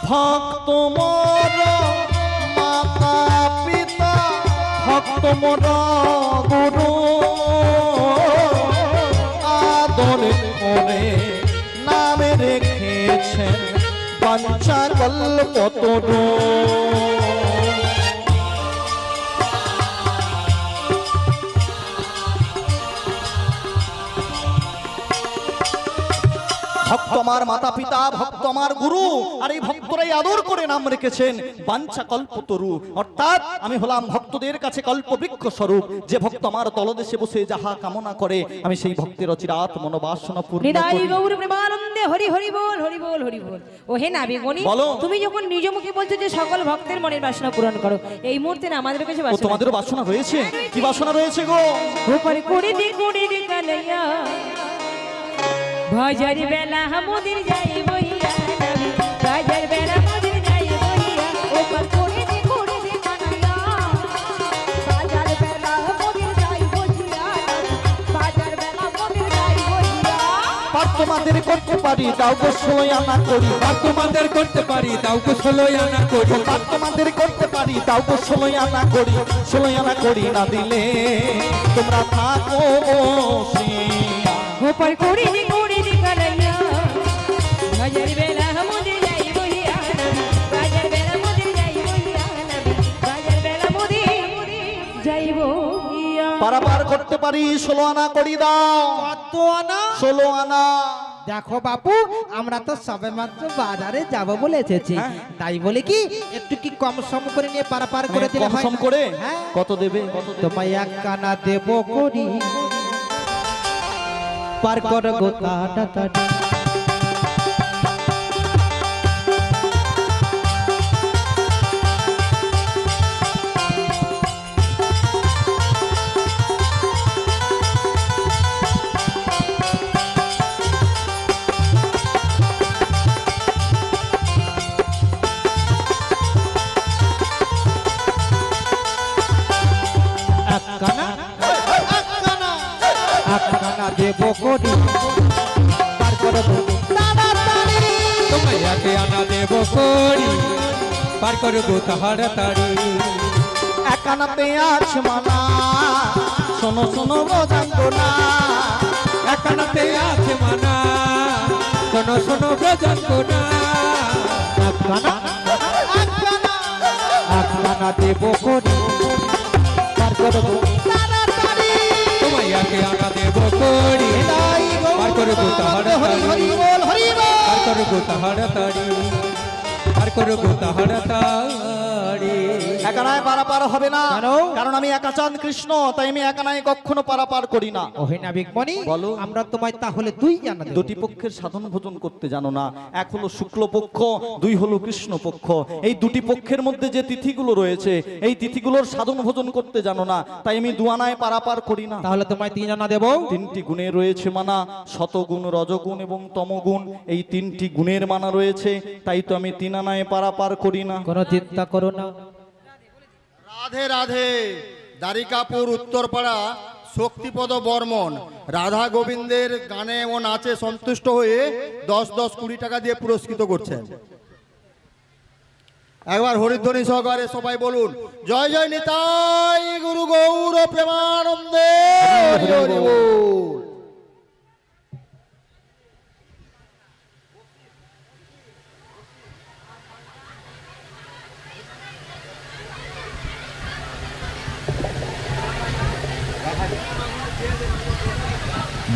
ভক্ত মোর মাতা পিতা ভক্ত মোর গুরু আদর করে নামে রেখেছেন বাঞ্ছা কল্পতরু ভক্ত আমার মাতা পিতা ভক্ত আমার গুরু আর এই ভক্তরাই আদর করে নাম রেখেছেন বাঞ্ছা কল্পতরু, অর্থাৎ আমি হলাম ভক্তদের কাছে কল্পবৃক্ষ স্বরূপ। যে ভক্ত আমার তলদেশে বসে যাহা কামনা করে আমি সেই ভক্তের অচিরাত মনোবাসনা পূর্ণ হৃদয় করি। গৌর প্রেমানন্দে হরি হরি বল হরি বল হরি বল। ও হে নাবিকগণি, বলো। তুমি যখন নিজ মুখে বলছো যে সকল ভক্তের মনের বাসনা পূরণ করো, এই মুহূর্তে না আমাদের কাছে ও বাসনা তোমাদেরও বাসনা রয়েছে? কি বাসনা রয়েছে গো? উপরে কুড়ি দি কানাইয়া ভজর বেলা হামুদির যাই বইয়া নামি ভজর বেলা হামুদির যাই বইয়া ওপর করে দে কানাইয়া বাজার বেলা মোদের যাই বহিয়া বাজার বেলা মোদের যাই বহিয়া পার তোমাদের করতে পারি তাও গো 16 আনা করি, আর তোমাদের করতে পারি তাও কো 16 আনা করি, পার তোমাদের করতে পারি তাও গো 16 আনা করি, 16 আনা করি না দিলে তোমরা থাকো বসিয়া। উপর কুড়ি দি কানাইয়া ভজর বেলা হামুদির যাই বইয়া নামি ভজর বেলা মোদের যাই বইয়া নামি ভজর বেলা মোদের যাই বইয়া। পারাপার করতে পারি 16 আনা করি দাও, কত আনা? 16 আনা। দেখো বাপু, আমরা তো সবে মাত্র বাজারে যাব বলে এসেছি, হ্যাঁ। তাই বলে কি একটু কি কম সম করে নিয়ে পারাপার করে দিলে হয় কম না? করে হ্যাঁ। কত দেবে? কত দেবে? তোমায় এক কানা দেব করি পার কর গো তাড়াতাড়ি। এক কানা দেব করি পার কর গো তাড়াতাড়ি। তোমায় একে আনা দেব করি পার করো গো তাড়াতাড়ি। এক আনাতে আছে মানা, শোনো শোনো গো জানতো না, এক আনাতে আছে মানা, শোনো শোনো ব্রজন কোনা। এক কানা দেব করি পার কর গো তাড়াতাড়ি। তোমায় একে আনা দেব করি পার করো গো তাড়াতাড়ি, পার করো গো তাড়াতাড়ি, পার করো গো তাড়াতাড়ি। একানায় পারাপার হবে না, কেন? কারণ আমি একা চাঁদ কৃষ্ণ, তাই আমি একানায় কখনো পারাপার করি না। ওহে নাবিকমণি, বলো। আমরা তোমায় তাহলে দুই জানা দেব। দুটি পক্ষের সাধন ভোজন করতে জানো না, এক হলো শুক্ল পক্ষ, দুই হলো কৃষ্ণ পক্ষ। এই দুটি পক্ষের মধ্যে যে তিথিগুলো রয়েছে এই তিথিগুলোর সাধন ভোজন করতে জানো না, তাই আমি দুয়ানায় পারাপার করি না। তাহলে তোমায় তিন জানা দেব। তিনটি গুণে রয়েছে মানা, শতগুণ, রজগুণ এবং তমগুণ। এই তিনটি গুণের মানা রয়েছে, তাই তো আমি তিন আনায় পারাপার করি না। কোনো চিন্তা করো না। রাধে রাধে। দ্বারিকাপুর উত্তরপাড়া শক্তিপদ বর্মন রাধা গোবিন্দের গানে ও নাচে সন্তুষ্ট হয়ে 10 20 টাকা দিয়ে পুরস্কৃত করছেন। একবার হরিধ্বনি সহকারে সবাই বলুন, জয় জয় নিতাই গুরু গৌর প্রেমানন্দে হরি হরি বল।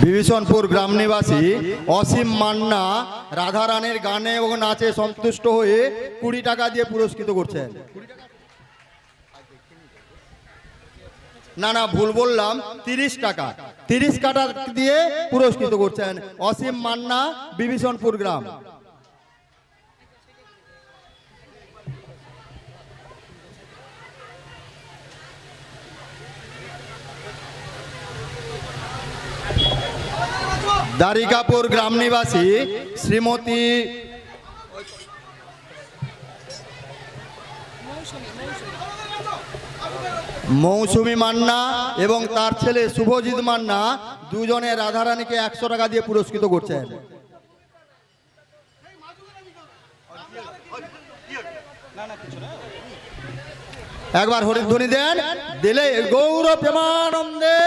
বিভীষণপুর গ্রাম নিবাসী অসীম মান্না রাধারানীর গানে ও নাচে সন্তুষ্ট হয়ে 20 টাকা দিয়ে পুরস্কৃত করছেন। না না, ভুল বললাম, 30 টাকা। 30 টাকা দিয়ে পুরস্কৃত করছেন অসীম মান্না, বিভীষণপুর গ্রাম। দ্বারিকাপুর গ্রাম নিবাসী শ্রীমতী মৌসুমী মান্না এবং তার ছেলে শুভজিৎ মান্না দুজনে রাধারানীকে 100 টাকা দিয়ে পুরস্কৃত করছেন। একবার হরিধ্বনি দেন, দিলে গৌর প্রেমানন্দে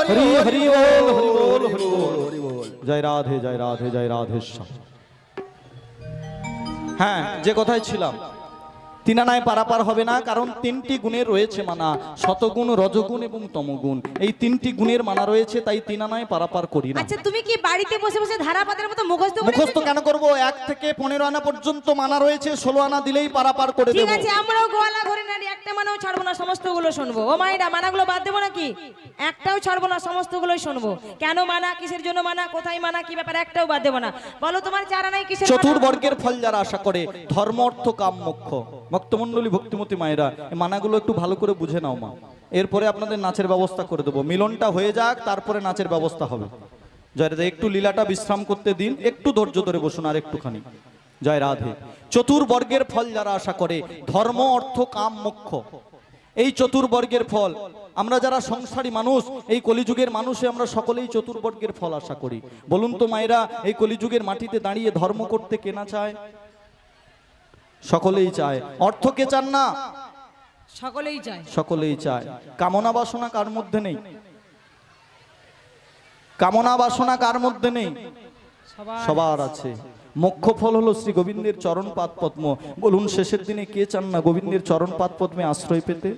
হরি হরি বল, হরি বল, হরি বল, হরি বল। জয় রাধে, জয় রাধে, জয় রাধেশ্বর। হ্যাঁ, যে কথায় ছিলাম, তিনানায় পারাপার হবে না, কারণ 3টি গুণের রয়েছে মানা, শতগুণ, রজগুণ এবং তমগুণ। এই 3টি গুণের মানা রয়েছে, তাই তিনানায় পারাপার করি না। আচ্ছা তুমি কি বাড়িতে বসে বসে ধারাপাতের মতো মুখস্থ করে মুখস্থ কেন করব? 1 থেকে 15 আনা পর্যন্ত মানা রয়েছে, 16 আনা দিলেই পারাপার করে ঠিক দেব। আছে, আমরাও গোয়ালা ঘরে নাড়ি একটা মানাও ছাড়বো না, সমস্তগুলো শুনবো। ও মাইরা, মানাগুলো বাদ দেবো নাকি? একটাও ছাড়বো না, সমস্তগুলোই শুনবো। কেন মানা, কিসের জন্য মানা, কোথায় মানা, কি ব্যাপার, একটাও বাদ দেবো না। বলো তোমার চারা নাই কিসের মানা? চতুর্বর্গের ফল যারা আশা করে, ধর্ম, অর্থ, কাম, মোক্ষ। ভক্তমণ্ডলী, ভক্তিমতী মায়েরা, এই মানাগুলো একটু ভালো করে বুঝে নাও মা। এরপরে আপনাদের নাচের ব্যবস্থা করে দেবো। মিলনটা হয়ে যাক, তারপরে নাচের ব্যবস্থা হবে। জয় রাধে। একটু লীলাটা বিশ্রাম করতে দিন, একটু ধৈর্য ধরে বসুন আর একটুখানি। জয় রাধে। চতুর্বর্গের ফল যারা আশা করে, ধর্ম, অর্থ, কাম, মোক্ষ, এই চতুর্বর্গের ফল। আমরা যারা সংসারী মানুষ, এই কলিযুগের মানুষে আমরা সকলেই চতুর্বর্গের ফল আশা করি। বলুন তো মায়েরা, এই কলিযুগের মাটিতে দাঁড়িয়ে ধর্ম করতে কে না চায়? সকলেই চায়। অর্থ কে চান না? সকলেই চায়। সকলেই চায়। কামনা বাসনা কার মধ্যে নেই? কামনা বাসনা কার মধ্যে নেই? সবার আছে। মোক্ষ ফল হলো শ্রী গোবিন্দের চরণ পাদ পদ্ম। বলুন, শেষের দিনে কে চান না গোবিন্দের চরণ পাদ পদ্মে আশ্রয় পেতে?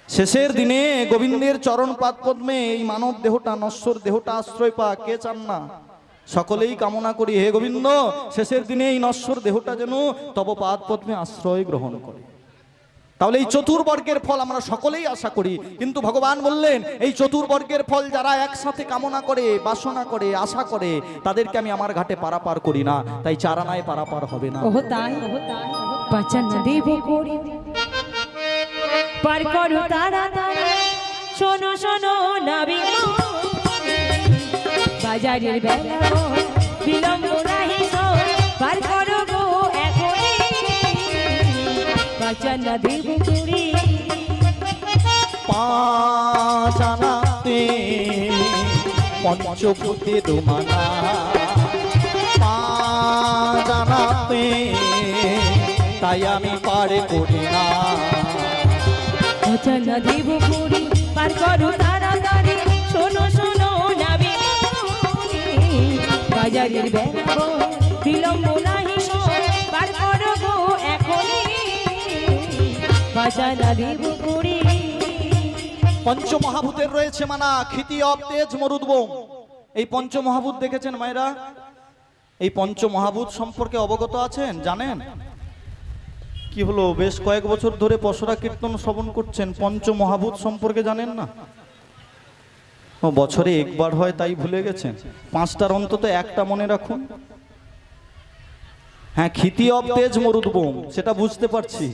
শেষের দিনে গোবিন্দের চরণ পাদ পদ্মে এই মানব দেহটা, নশ্বর দেহটা আশ্রয় পা কে চান না? সকলেই কামনা করি, হে গোবিন্দ, শেষের দিনে এই নশ্বর দেহটা যেন তব পাদ পদ্মে আশ্রয় গ্রহণ করে। তাহলে এই চতুর্বর্গের ফল আমরা সকলেই আশা করি, কিন্তু ভগবান বললেন এই চতুর্বর্গের ফল যারা একসাথে কামনা করে, বাসনা করে, আশা করে, তাদেরকে আমি আমার ঘাটে পারাপার করি না, তাই চারানায় পারাপার হবে না। ওহ তাই, বাঁচান দেব করি পার করো তাড়াতাড়ি, শোনো শোনো নাবি বাজারের বেলা বিলম্ব নাহি পার করো গো এখনই, বাঁচান দেব করি। পাঁচ আনাতে পঞ্চভূতের মানা, পাঁচ আনাতে তাই আমি পারে করি না। বাঁচান দেব করি পার করো তাড়াতাড়ি, শোনো শোনো নাবি বাজারের বেলা বিলম্ব নাহি পার করো গো এখনই, বাঁচান দেব করি। পঞ্চমহাভূতের রয়েছে মানা, ক্ষিতি, অপ, তেজ, মরুদ্গম। এই পঞ্চমহাভূত দেখেছেন মায়েরা? এই পঞ্চমহাভূত সম্পর্কে অবগত আছেন, জানেন? কি হলো, বেশ কয়েক বছর ধরে পসরা কীর্তন শ্রবণ করছেন, পঞ্চমহাভূত সম্পর্কে জানেন না? ও বছরে একবার হয় তাই ভুলে গেছেন। 5টার অন্তত একটা মনে রাখুন। হ্যাঁ, ক্ষিতি, অপ, তেজ, মরুদ্গম, সেটা বুঝতে পারছি,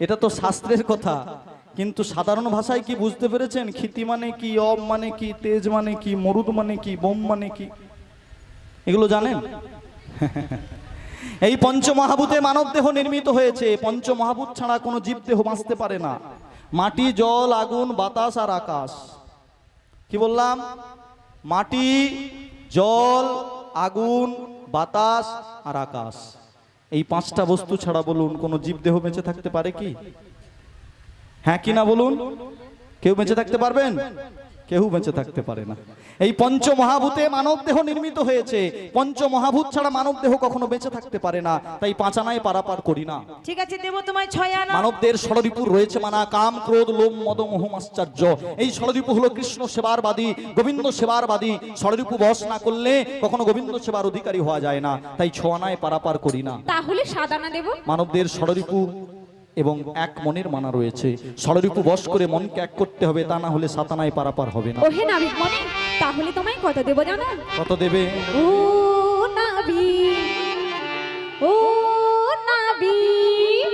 এটা তো শাস্ত্রের কথা, কিন্তু সাধারণ ভাষায় কি বুঝতে পেরেছেন? ক্ষিতি মানে কি, অব মানে কি, তেজ মানে কি, মরুদ মানে কি, বোম মানে কি, এগুলো জানেন? এই পঞ্চমহাভূতে মানব দেহ নির্মিত হয়েছে। পঞ্চমহাভূত ছাড়া কোনো জীব দেহ বাঁচতে পারে না। মাটি, জল, আগুন, বাতাস আর আকাশ। কি বললাম? মাটি, জল, আগুন, বাতাস আর আকাশ। এই 5টা বস্তু ছাড়া বলুন কোনো জীব দেহ বেঁচে থাকতে পারে কি? হ্যাঁ কি না বলুন? কেউ বেঁচে থাকতে পারবেন? কেউ বেঁচে থাকতে পারে না। এই পঞ্চমহাভূতে মানব দেহ নির্মিত হয়েছে। পঞ্চমহাভূত ছাড়া মানব দেহ কখনো বেঁচে থাকতে পারে না, তাই 5 আনায় পারাপার করি না। ঠিক আছে, দেব তোমায় 6 আনা। মানবদের ষড়রিপুর রয়েছে মানা, কাম, ক্রোধ, লোভ, মদ, মোহ, আশ্চর্য। এই ষড়রিপু হলো কৃষ্ণ সেবারবাদী, গোবিন্দ সেবারবাদী। ষড়রিপু বশ না করলে কখনো গোবিন্দ সেবার অধিকারী হওয়া যায় না, তাই 6 আনায় পারাপার করি না। তাহলে 7 আনা দেব। মানবদের ষড়রিপু এবং এক মনের মানা রয়েছে। ষড়রিপু বশ করে মনকে এক করতে হবে, তা না হলে 7 আনায় পারাপার হবে না। ওহে নাবিক মনে, তাহলে তোমায় কত দেব জানো? কত দেবে? ও নাবিক, ও নাবিক,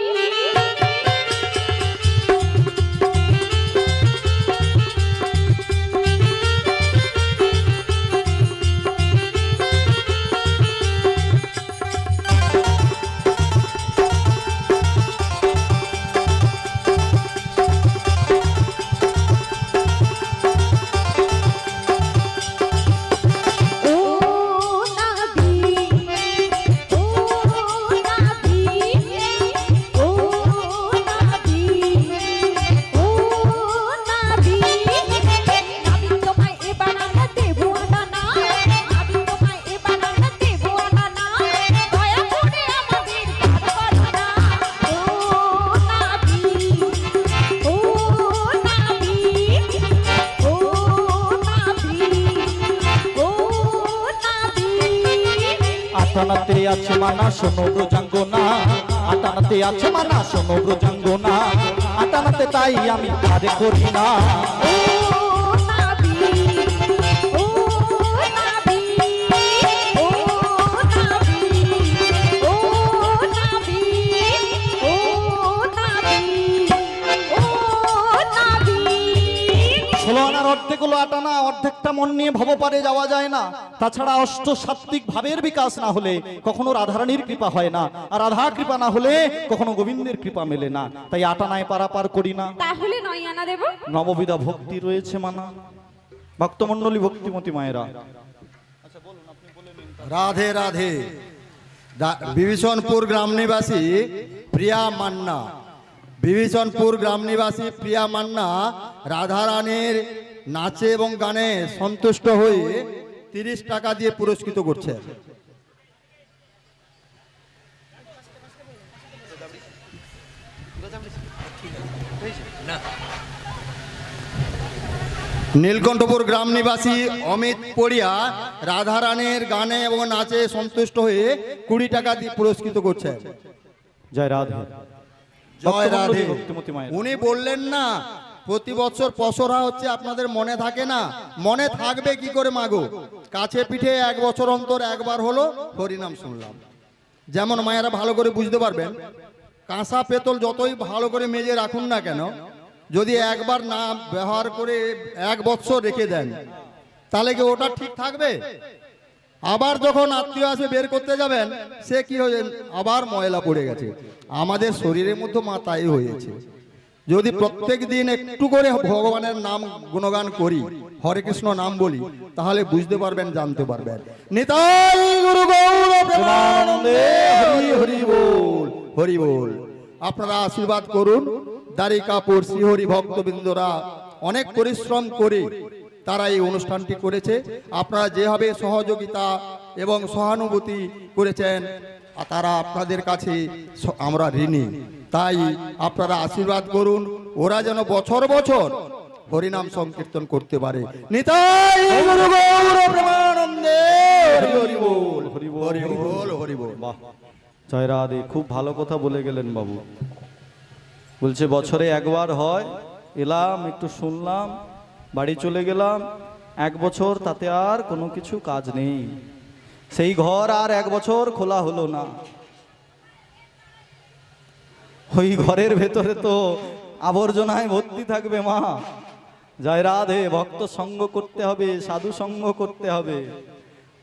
আটানাতে আছে মানা শোনো ব্রজাঙ্গনা, আটানাতে আছে মানা শোনো ব্রজাঙ্গনা, আটানাতে তাই আমি তারে করি না। ও নাবি, ও নাবি, ও নাবি, ও নাবি, ও নাবি, ও নাবি। 16 আনার অর্ধেক হলো আটানা, অর্ধেকটা মন নিয়ে ভবপারে যাওয়া যায় না। তাছাড়া অষ্ট সাত্বিক ভাবের বিকাশ না হলে কখনো রাধারানীর কৃপা হয় না, আর রাধা কৃপা না হলে কখনো গোবিন্দের কৃপা মেলে না। তাই আটানায় পারাপার করি না। তাহলে 9 আনা দেব। নববিধা ভক্তি রয়েছে মানা। ভক্তমণ্ডলী, ভক্তিমতী মায়েরা, রাধে রাধে। বিভীষণপুর গ্রাম নিবাসী প্রিয়া মান্না, বিভীষণপুর গ্রাম নিবাসী প্রিয়া মান্না রাধারানীর নাচে এবং গানে সন্তুষ্ট হয়ে 30 টাকা দিয়ে পুরস্কৃত করছে। নীলকণ্ঠপুর গ্রাম নিবাসী অমিত পড়িয়া রাধারানীর গানে এবং নাচে সন্তুষ্ট হয়ে 20 টাকা দিয়ে পুরস্কৃত করছে। জয় রাধে। জয় রাধে। ভক্তিমতী মায়েরা, উনি বললেন না প্রতি বছর পসরা হচ্ছে, আপনাদের মনে থাকে না? মনে থাকবে কি করে মাগো? কাছে পিঠে 1 বছর অন্তর একবার হলো হরিনাম শুনলাম। যেমন মায়েরা ভালো করে বুঝতে পারবেন, কাঁসা পেতল যতই ভালো করে মেজে রাখুন না কেন, যদি একবার না ব্যবহার করে 1 বছর রেখে দেন, তাহলে কি ওটা ঠিক থাকবে? আবার যখন আত্মীয় আসে বের করতে যাবেন, সে কি হয়ে আবার ময়লা পড়ে গেছে। আমাদের শরীরের মধ্যে মা তাই হয়েছে। যদি প্রত্যেক দিন একটু করে ভগবানের নাম গুণগান করি, হরে কৃষ্ণ নাম বলি, তাহলে বুঝতে পারবেন, জানতে পারবেন। নিতাই গুরু গৌর প্রেমানন্দে হরি হরি বল, হরি বল। আপনারা আশীর্বাদ করুন। দ্বারিকাপুর শ্রীহরি ভক্তবৃন্দরা অনেক পরিশ্রম করে তারা এই অনুষ্ঠানটি করেছে। আপনারা যেভাবে সহযোগিতা এবং সহানুভূতি করেছেন, তারা আপনাদের কাছে আমরা ঋণী। তাই আপনারা আশীর্বাদ করুন, ওরা যেন বছর বছর হরিনাম সংকীর্তন করতে পারে। নিতাই গুরু গৌর প্রেমানন্দে হরি হরি বল, হরি বল, হরি বল, হরি বল। বাহ, জয় রাধে। খুব ভালো কথা বলে গেলেন বাবু। বলছে বছরে একবার হয়, এলাম একটু শুনলাম, বাড়ি চলে গেলাম। 1 বছর তাতে আর কোনো কিছু কাজ নেই। সেই ঘর আর 1 বছর খোলা হলো না। ওই ঘরের ভেতরে তো আবর্জনায় ভর্তি থাকবে মা। জয় রাধে। ভক্ত সঙ্গ করতে হবে, সাধু সঙ্গ করতে হবে,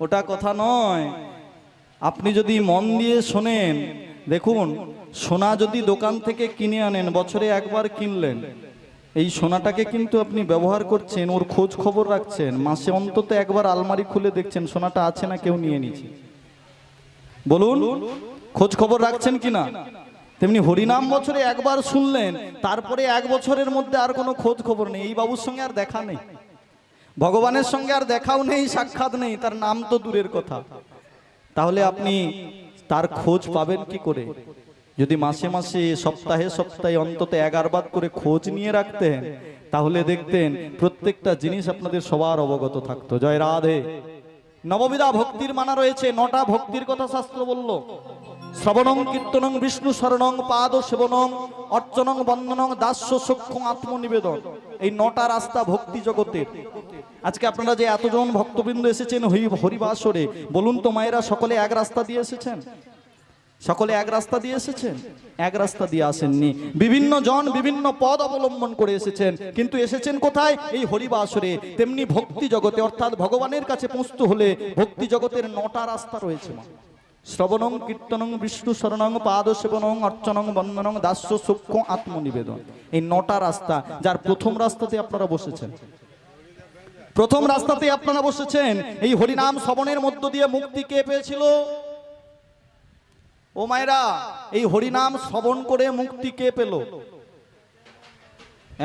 ওটা কথা নয়। আপনি যদি মন দিয়ে শোনেন, দেখুন, সোনা যদি দোকান থেকে কিনে আনেন, বছরে একবার কিনলেন, এই সোনাটাকে কিন্তু আপনি ব্যবহার করছেন, ওর খোঁজ খবর রাখছেন, মাসে অন্তত একবার আলমারি খুলে দেখছেন সোনাটা আছে না কেউ নিয়ে নিচ্ছে। বলুন, খোঁজ খবর রাখছেন কিনা? তেমনি হরিনাম বছরে একবার শুনলেন, তারপরে 1 বছরের মধ্যে আর কোনো খোঁজ খবর নেই। এই বাবুর সঙ্গে আর দেখা নেই, ভগবানের সঙ্গে আর দেখাও নেই, সাক্ষাৎ নেই, তার নাম তো দূরের কথা। তাহলে আপনি তার খোঁজ পাবেন কি করে? যদি মাসে মাসে, সপ্তাহে সপ্তাহে অন্তত 11 বার করে খোঁজ নিয়ে রাখতেন, তাহলে দেখতেন প্রত্যেকটা জিনিস আপনাদের সবার অবগত থাকতো। জয় রাধে। নববিধা ভক্তির মানা রয়েছে। 9টা ভক্তির কথা শাস্ত্র বলল। শ্রবণং কীর্তনং বিষ্ণু শরণং পাদ সেবনং অর্চনং বন্দনং দাস্য সূক্ষ্ম আত্মনিবেদন। এই 9টা রাস্তা ভক্তি জগতের। আজকে আপনারা যে এতজন ভক্তবৃন্দ এসেছেন হরিবাসরে, বলুন তো মায়েরা, সকলে এক রাস্তা দিয়ে এসেছেন? সকলে এক রাস্তা দিয়ে এসেছেন? এক রাস্তা দিয়ে আসেননি। বিভিন্ন জন বিভিন্ন পদ অবলম্বন করে এসেছেন, কিন্তু এসেছেন কোথায়? এই হরিবাসরে। তেমনি ভক্তি জগতে, অর্থাৎ ভগবানের কাছে পৌঁছতে হলে ভক্তি জগতের 9টা রাস্তা রয়েছে। শ্রবণং কীর্তনং বিষ্ণু শরণং পাদ সেবনং অর্চনং বন্দনং দাস্য সূক্ষ্ম আত্মনিবেদন। এই 9টা রাস্তা, যার প্রথম রাস্তাতে আপনারা বসেছেন। প্রথম রাস্তাতে আপনারা বসেছেন। এই হরিনাম শ্রবণের মধ্য দিয়ে মুক্তি কে পেয়েছিল? ও মায়েরা, এই হরিনাম শ্রবণ করে মুক্তি কে পেল?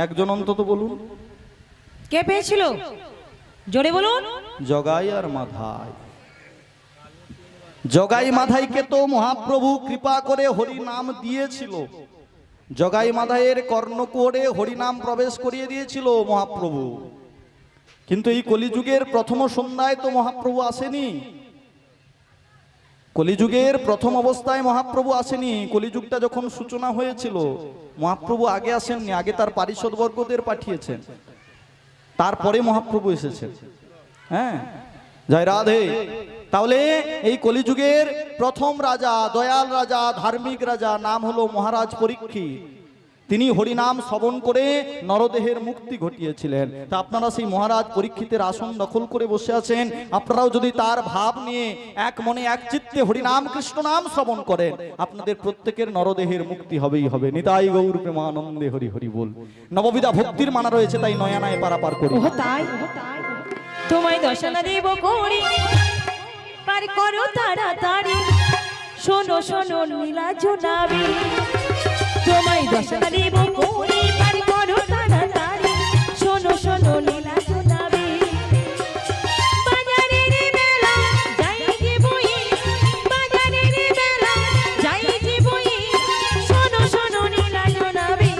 একজন অন্তত বলুন। কে পেয়েছিল? জোরে বলুন। জগাই আর মাধাই। জগাই মাধাইকে তো মহাপ্রভু কৃপা করে হরিনাম দিয়েছিল। জগাই মাধাইয়ের কর্ণকুহরে হরিনাম প্রবেশ করিয়ে দিয়েছিল মহাপ্রভু। কিন্তু এই কলিযুগের প্রথম সন্ধ্যায় তো মহাপ্রভু আসেনি। কলিযুগের প্রথম অবস্থায় মহাপ্রভু আসেনি। কলিযুগটা যখন সূচনা হয়েছিল মহাপ্রভু আগে আসেননি, আগে তার পারিষদবর্গদের পাঠিয়েছেন, তারপরে মহাপ্রভু এসেছেন। হ্যাঁ, জয় রাধে। তাহলে এই কলিযুগের প্রথম রাজা, দয়াল রাজা, ধার্মিক রাজা নাম হলো মহারাজ পরীক্ষিত। তিনি হরিনাম শ্রবণ করে নরদেহের মুক্তি ঘটিয়েছিলেন। তা আপনারা সেই মহারাজ পরীক্ষিতের আসন দখল করে বসে আছেন। আপনারাও যদি তার ভাব নিয়ে এক মনে এক চিত্তে হরিনাম কৃষ্ণ নাম শ্রবণ করেন, আপনাদের প্রত্যেকের নরদেহের মুক্তি হবেই হবে। নিতাই গৌর প্রেমানন্দে হরি হরি বল। নববিধা ভক্তির মানা রয়েছে, তাই নয়ানায় পারাপার করি। ও তাই, তোমায় দর্শনা দেব করি, পার করো তাড়াতাড়ি, শোনো শোনো নীলা জোনাবি। তোমায় দর্শনা দেব করি, পার করো তাড়াতাড়ি, শোনো শোনো নীলা জোনাবি। বাজারের মেলা যাই যে বই, বাজারের মেলা যাই যে বই, শোনো শোনো নীলা জোনাবি,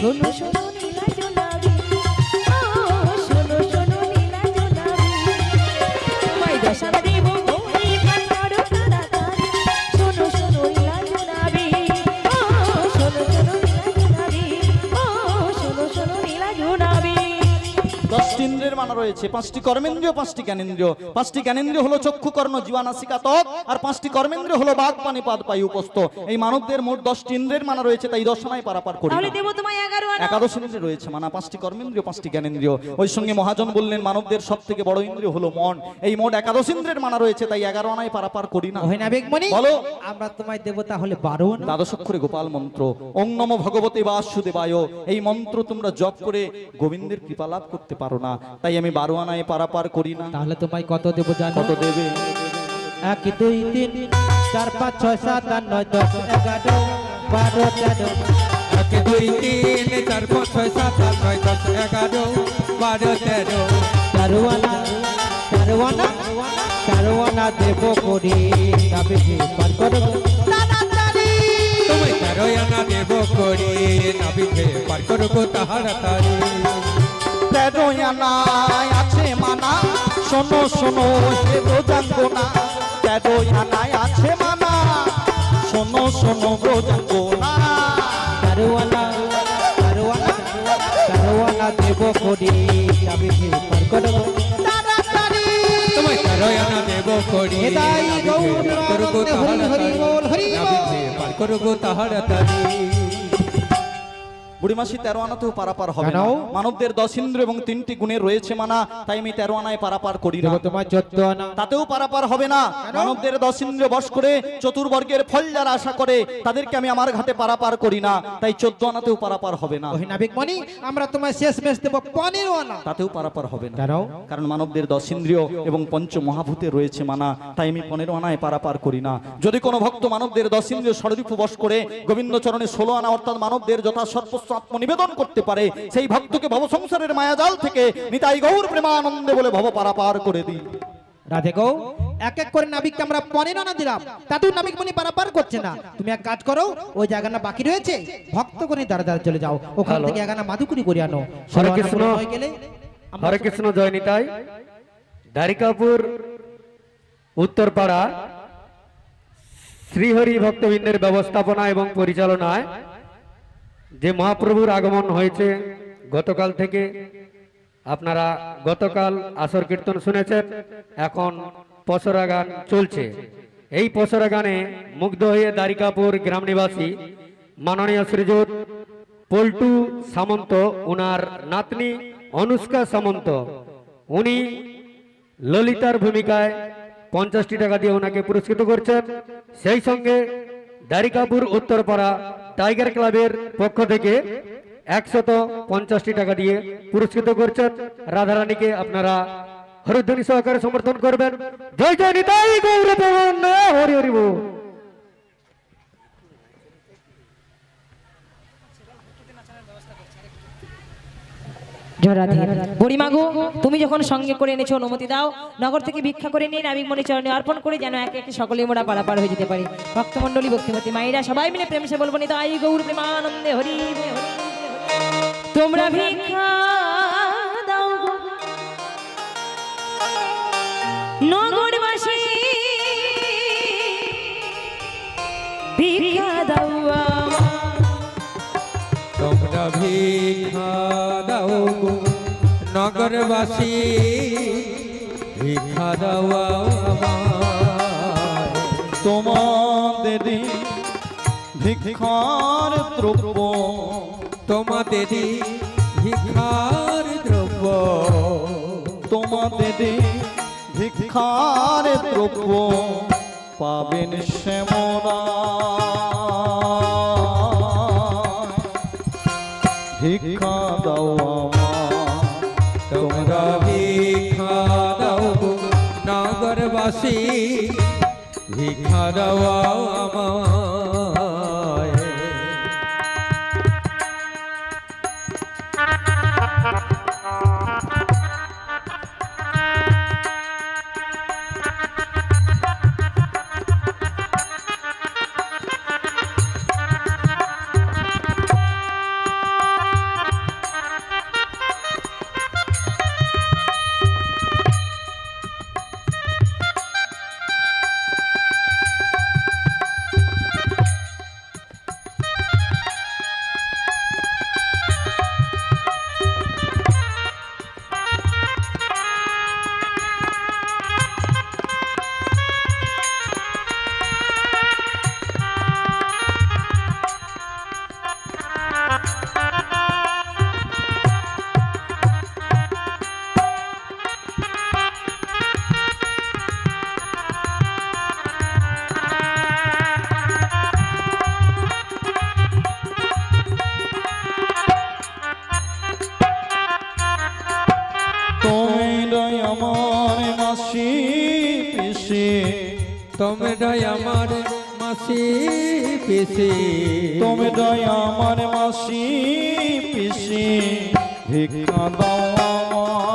শোনো শোনো নীলা জোনাবি, ও শোনো শোনো নীলা জোনাবি। তোমায় দর্শনা দেব করি, পার করো তাড়াতাড়ি, শোনো শোনো নীলা জোনাবি, ও শোনো শোনো নীলা জোনাবি, ও শোনো শোনো নীলা জোনাবি। 10টি ইন্দ্রিয়ের মানা রয়েছে, 5টি কর্মেন্দ্রিয়, 5টি জ্ঞানেন্দ্রিয়। 5টি জ্ঞানেন্দ্রিয় হলো চক্ষু, কর্ণ, জিহ্বা, নাসিকা, ত্বক, আর 5টি কর্মেন্দ্রিয় হলো বাগ, পানি, পাদ, পায়ু, উপস্থ। এই মানবদের মোট 10টি ইন্দ্রিয়ের মানা রয়েছে, তাই দর্শনায় পারাপার করি। তাহলে দেব তোমায় 11 আনা। 11 ইন্দ্রিয় রয়েছে মানা, 5টি কর্মেন্দ্রিয়, 5টি জ্ঞানেন্দ্রিয়। ওই সঙ্গে মহাজন বললেন মানবদের সব থেকে বড় ইন্দ্রিয় হলো মন। এই মোট 11 ইন্দ্রিয়ের মানা রয়েছে, তাই 11 আনায় পারাপার করি না। ওহে নাবিকমণি, বলো। আমরা তোমায় দেব তাহলে 12 আনা। দ্বাদশ অক্ষরে গোপাল মন্ত্র, ওং নমো ভগবতে বাসুদেবায়। এই মন্ত্র তোমরা জপ করে গোবিন্দের কৃপা লাভ করতে পারো না, তাই আমি 12 আনায় পারাপার করি না। তাহলে তোমায় কত দেব জানো? কত দেবে? 1 2 3 4 5 6 7 8 9 10 11 12 13 1 2 3 4 5 6 7 8 9 10 11 12 13 চারওয়ানা চারওয়ানা চারওয়ানা দেব করি, তবে যে পার করব তাড়াতাড়ি। তোমায় 13 আনা দেব করি, নাবিকে পার করবো তাড়াতাড়ি। 13 আনায় আছে মানা, শোনো শোনো হে ব্রজাঙ্গনা। 13 আনায় আছে মানা, শোনো শোনো ব্রজাঙ্গনা। চারওয়ানা চারওয়ানা চারওয়ানা দেব করি, তবে যে পার করব তাড়াতাড়ি। তোমায় 13 আনা দেব করি, নিতাই গৌর নাবিকে পার করবো প্রেমানন্দে হরি হরি বল, হরি বল। নাবিকে পার করবো তাড়াতাড়ি। বুড়িমাসি 13 আনাতেও পারাপার হবে না। কেন? মানবদের 10 ইন্দ্রিয় এবং 3টি গুণের রয়েছে মানা, তাই আমি 13 আনায় পারাপার করি না। দেব তোমায় 14 আনা। তাতেও পারাপার হবে না। মানবদের 10 ইন্দ্রিয় বশ করে চতুর্বর্গের ফল যারা আশা করে, তাদেরকে আমি আমার ঘাটে পারাপার করি না, তাই 14 আনাতেও পারাপার হবে না। ওহে নাবিকমণি, আমরা তোমায় শেষ মেশ দেব 15 আনা। তাতেও পারাপার হবে না। কেন? কারণ মানবদের 10 ইন্দ্রিয় এবং পঞ্চ মহাভূতে রয়েছে মানা, তাই আমি 15 আনায় পারাপার করি না। যদি কোনো ভক্ত মানবদের 10 ইন্দ্রিয় ষড়রিপু বশ করে গোবিন্দ চরণে 16 আনা অর্থাৎ মানবদের যথা সর্বস্ব আত্মনিবেদন করতে পারে, সেই ভক্তকে ভব সংসারের মায়াজাল থেকে নিতাই গৌর প্রেমানন্দে বলে ভব পারাপার করে দিই। রাধে গো, এক এক করে নাবিককে আমরা 15 আনা দিলাম, তাতেও নাবিকমণি পারাপার করছে না। তুমি এক কাজ করো, ওই জায়গাটা বাকি রয়েছে ভক্ত করে দাঁড়া দাঁড়া চলে যাও, ওখান থেকে এগানা মাদুকুরি করে আনো। হরে কৃষ্ণ। হয়ে গেলে আমরা হরে কৃষ্ণ, জয় নিতাই। দ্বারিকাপুর উত্তরপাড়া শ্রীহরি ভক্তবৃন্দের ব্যবস্থাপনা এবং পরিচালনায় যে মহাপ্রভুর আগমন হয়েছে গতকাল থেকে, আপনারা গতকাল আসর কীর্তন শুনেছেন, এখন পসরা গান চলছে। এই পসরা গানে মুগ্ধ হয়ে দ্বারিকাপুর গ্রাম নিবাসী মাননীয় শ্রীযুত পল্টু সামন্ত, উনার নাতনি অনুষ্কা সামন্ত, উনি ললিতার ভূমিকায় 50টি টাকা দিয়ে ওনাকে পুরস্কৃত করছেন। সেই সঙ্গে দ্বারিকাপুর উত্তরপাড়া টাইগার ক্লাবের পক্ষ থেকে 150টি টাকা দিয়ে পুরস্কৃত করছেন। রাধারানীকে আপনারা হরিধ্বনি সহকারে সমর্থন করবেন। জয় জয় নিতাই গৌর প্রেমানন্দে হরি হরি বল। বুড়িমা গো, তুমি যখন সঙ্গে করে এনেছো অনুমতি দাও, নগর থেকে ভিক্ষা করে নিয়ে নাবিকমণি চরণে অর্পণ করে যেন একে একে সকলে মোড়া পারাপার হয়ে যেতে পারি। ভক্তমণ্ডলী, ভক্তিমতী মায়েরা সবাই মিলে প্রেম সে বলবো নিতাই গৌর প্রেমানন্দে হরি হরি হরি। তোমরা ভিক্ষা দাও গো নগরবাসী, ভিক্ষা দাও গো নগরবাসী ভিক্ষা দাও আমায়। তোমাদেরই ভিক্ষার দ্রব্য, তোমাদেরই ভিক্ষার দ্রব্য, তোমাদেরই ভিক্ষার দ্রব্য পাবেন শ্যামরা। ভিক্ষা দাও আমায়, তোমরা ভিক্ষা দাও গো নগরবাসী ভিক্ষা দাও আমায়। তোমরাই আমার মাসি পিসি, তোমরাই আমার মাসি পিসি, তোমরাই আমার মাসি পিসি ভিক্ষা দাও আমায়,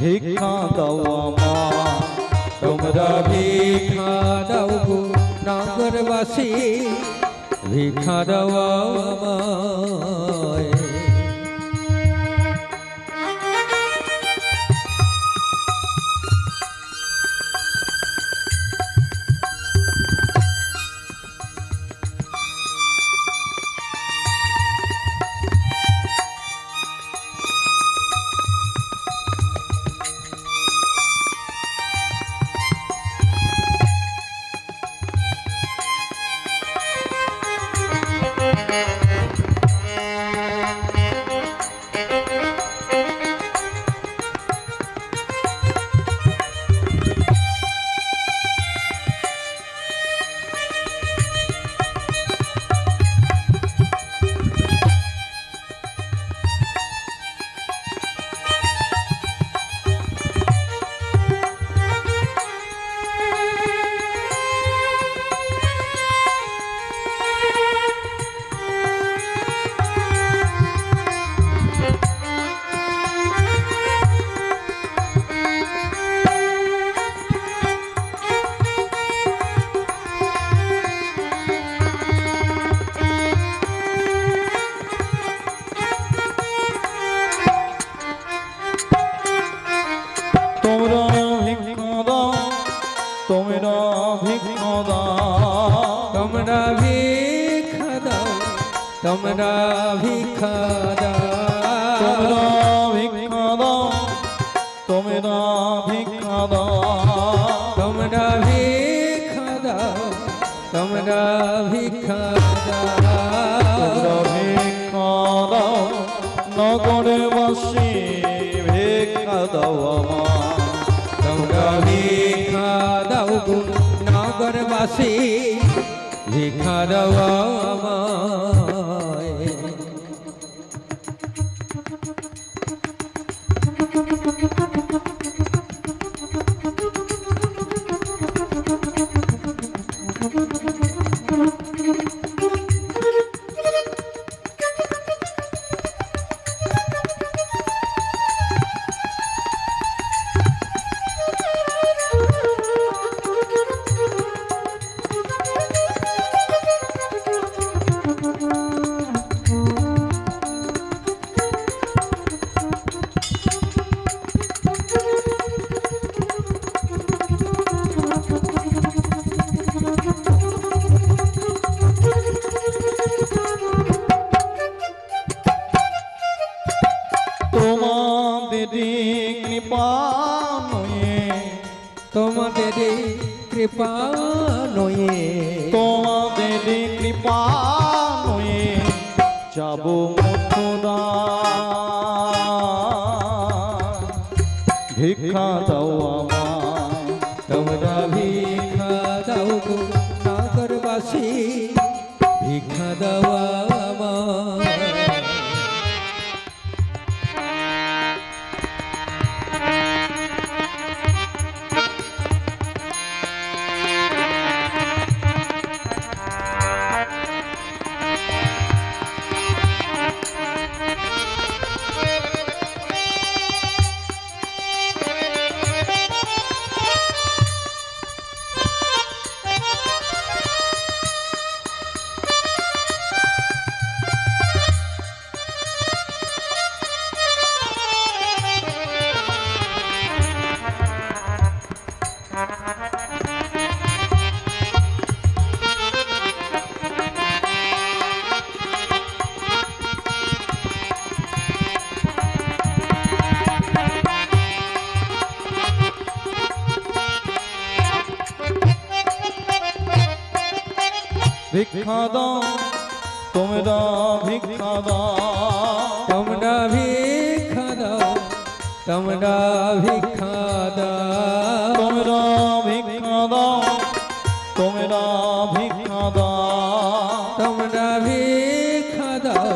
ভিক্ষা দাও আমায়। তোমরা ভিক্ষা দাও গো নগরবাসী ভিক্ষা দাও আমায়। তোমরা ভিক্ষা দাও, তোমরা ভিক্ষা দাও, তোমরা ভিক্ষা দাও, তোমরা ভিক্ষা দাও, তোমরা ভিক্ষা দাও, তোমরা ভিক্ষা দাও, তোমরা ভিক্ষা দাও, তোমরা ভিক্ষা তোমরা দাও, ভিক্ষা দাও নগরবাসী ভিক্ষা দাও আমায়। তোমরা ভিক্ষা দাও গো নগরবাসী ভিক্ষা দাও আমায়। কৃপা নয়ে তোমাদের কৃপা নয়ে তোমাদের কৃপা নয়ে যাব মথুরা ভিক্ষা দাও আমার তোমরা ভিক্ষা দাও গো নাগরবাসী ভিক্ষা দাও আমার ভিক্ষা দাও তোমরা ভিক্ষা দাও তোমরা ভিক্ষা দাও তোমরা ভিক্ষা দাও তোমরা ভিক্ষা দাও তোমরা ভিক্ষা দাও তোমরা ভিক্ষা দাও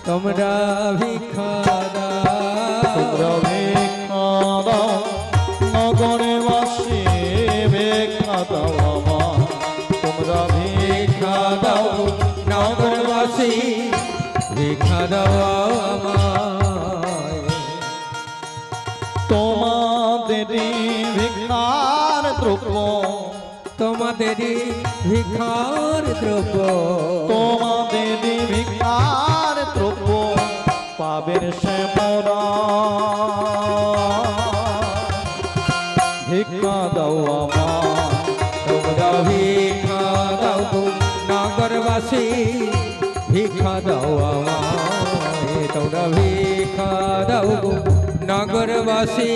তোমরা ভিক্ষা তোমরা দাও ভিক্ষা দাও নগরে বাসী ভিক্ষা দাও আমার তোমরা ভিক্ষা দাও নগরবাসী ভিক্ষা দাও আমায় তোমাদের ভিক্ষার দ্রব্য তোমাদের ভিক্ষার দ্রব্য তোমাদের ভিক্ষার দ্রব্য পাবেন সে মোরা ভিক্ষা দাও আমার তোমরা ভিক্ষা দাও গো নগরবাসী ভিক্ষা দাও আমায় তোমরা ভিক্ষা দাও গো নগরবাসী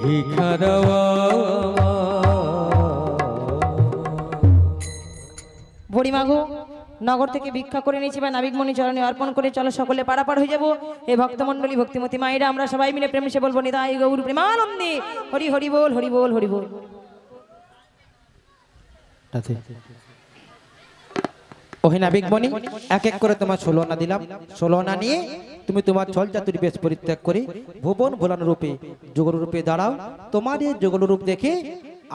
ভিক্ষা দাও আমায়। বুড়িমাগো নগর থেকে ভিক্ষা করে নিয়েছি বা নাবিকমণি চরণে অর্পণ করে চলো সকলে পারাপার হয়ে যাবো। এই ভক্তমণ্ডলী ভক্তিমতী মায়েরা আমরা সবাই মিলে প্রেম সে বলবো নিতাই গৌর প্রেমানন্দে হরি হরি বল হরি বল হরি বল। ওহে নাবিকমণি এক এক করে তোমার 16 আনা দিলাম। 16 আনা নিয়ে তুমি তোমার ছল চাতুরি বেশ পরিত্যাগ করে ভুবন ভোলান রূপে যুগল রূপে দাঁড়াও। তোমার এই যুগল রূপ দেখে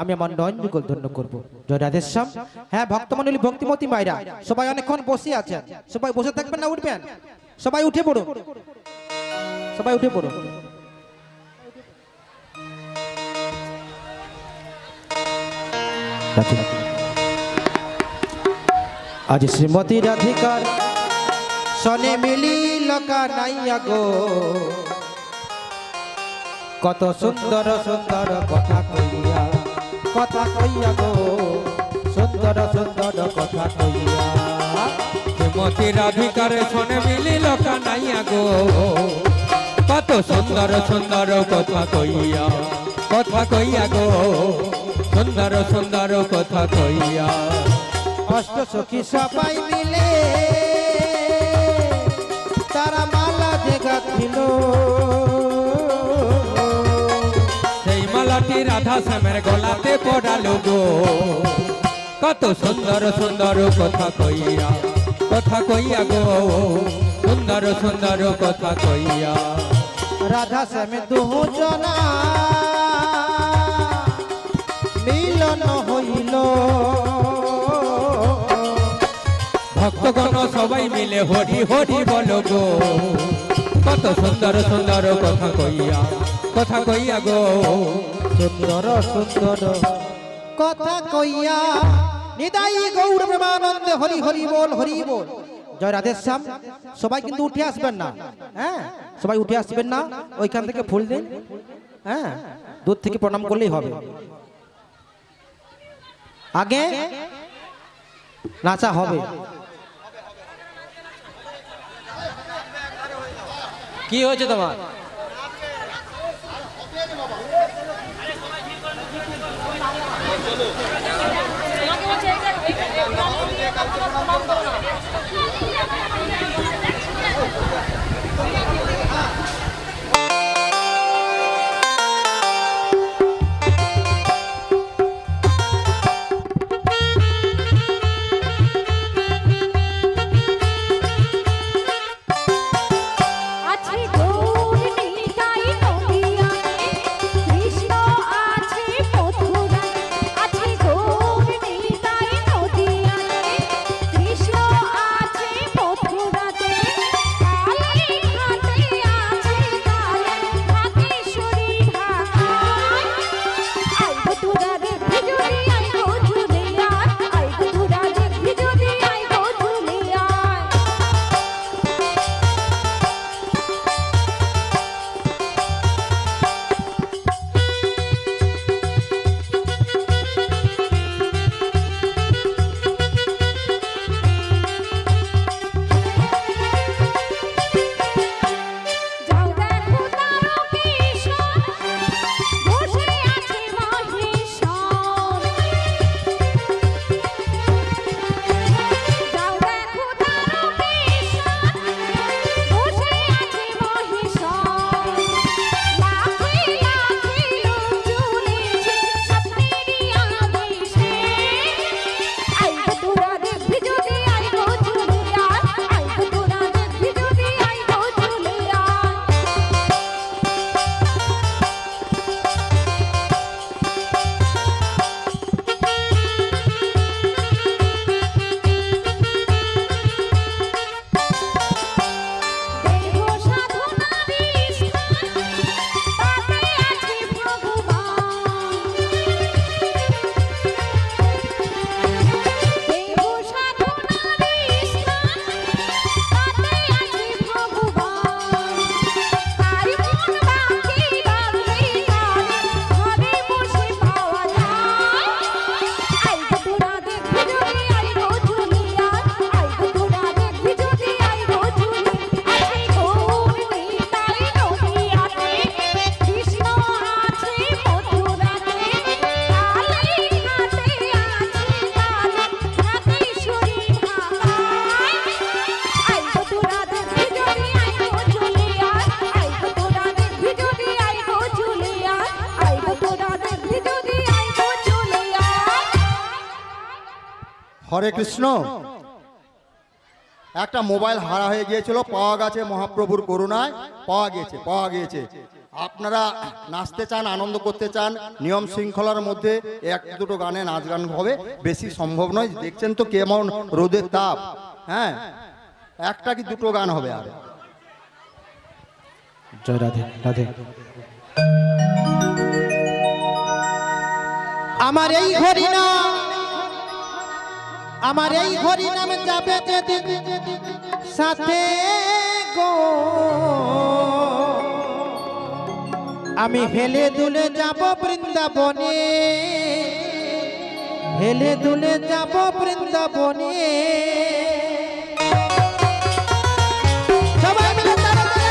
আমি আমার নয়ন যুগল ধন্য করব। জয় রাধেশ্যাম। হ্যাঁ ভক্তমণ্ডলী ভক্তিমতী মায়েরা সবাই অনেকক্ষণ বসে আছেন, সবাই বসে থাকবেন না, উঠবেন? সবাই উঠে পড়ো, সবাই উঠে পড়ো। আজ শ্রীমতী রাধিকার সনে মিলিল কানাইয়া গো, কত সুন্দর সুন্দর কথা কইয়া গো, সুন্দর সুন্দর কথা কইয়া। শ্রীমতী রাধিকার শোনে মিলিল কানাইয়া গো, কত সুন্দর সুন্দর কথা কইয়া গো, সুন্দর সুন্দর কথা কইয়া। অষ্ট সখী সবাই মিলে তারা মালা যে গাঁথিল, সেই মালাটি রাধা শ্যামের গলাতে পড়ালো গো, কত সুন্দর সুন্দর কথা কইয়া গো, সুন্দর সুন্দর কথা কইয়া। রাধা শ্যামে দুজনা মিলন হইল, ভক্তগণ সবাই মিলে হরি হরি বলো গো, কত সুন্দর সুন্দর কথা কইয়া গো, সুন্দর সুন্দর কথা কইয়া। নিতাই গৌর প্রেমানন্দে হরি হরি বল হরি বল। জয় রাধেশ্যাম। সবাই কিন্তু উঠে আসবেন না, হ্যাঁ সবাই উঠে আসবেন না, ওইখান থেকে ফুল দিন, হ্যাঁ দূর থেকে প্রণাম করলেই হবে। আগে নাচা হবে। কি হয়েছে তোমার? আছে গৌর নিতাই নদিয়াতে, কৃষ্ণ আছে মথুরাতে। আছে গৌর নিতাই নদিয়াতে, কৃষ্ণ আছে মথুরাতে। কালী ঘাটে আছে কালী ঢাকেশ্বরী ঢাকায়। আই গো তোরা দেখবি যদি আই গো ঝুলিয়ায়, আই গো তোরা দেখবি যদি আই গো ঝুলিয়ায়। যাও দেখো তারকেশ্বর, বসে আছে মহেশ্বর। যাও দেখো তারকেশ্বর, বসে আছে মহেশ্বর। লাখে লাখে লোক ঝুলেছে স্বপ্নেরই আবেশে। আই গো তোরা দেখবি যদি আই গো ঝুলিয়ায়, আই গো তোরা দেখবি যদি আই গো ঝুলিয়ায়। দেহ সাধনারই স্থান, তাতে আছে ভগবান। দেহ সাধনারই স্থান, তাতে আছে ভগবান। তার মন বাকি বাকি কারে, ঘরে বসে পাওয়া যায়। আই গো তোরা দেখবি যদি আই গো ঝুলিয়ায়, আই গো তোরা দেখবি যদি আই গো ঝুলিয়ায়। আছে গৌর নিতাই নদিয়াতে, কৃষ্ণ আছে মথুরাতে। কালী ঘাটে আছে কালী ঢাকেশ্বরী ঢাকায়। আই গো তোরা দেখবি যদি আই গো ঝুলিয়ায়, আই গো তোরা দেখবি যদি আই গো ঝুলিয়ায়, আই গো তোরা দেখবি যদি আই গো ঝুলিয়ায়। হরে কৃষ্ণ। একটা মোবাইল হারা হয়ে গিয়েছিল, পাওয়া গেছে মহাপ্রভুর করুণায়, পাওয়া গিয়েছে। আপনারা নাচতে চান, আনন্দ করতে চান, নিয়ম শৃঙ্খলার মধ্যে এক দুটো গানে নাচ গান হবে, বেশি সম্ভব নয়। দেখছেন তো কেমন রোদের তাপ। হ্যাঁ, একটা কি দুটো গান হবে আর। জয় রাধে রাধে। আমার এই হরিনাম, আমার এই হরিনাম যাবে যেদিন সাথে গো, আমি হেলে দুলে যাব বৃন্দাবনে, হেলে দুলে যাব বৃন্দাবনে। সবাই মিলে তালে তালে।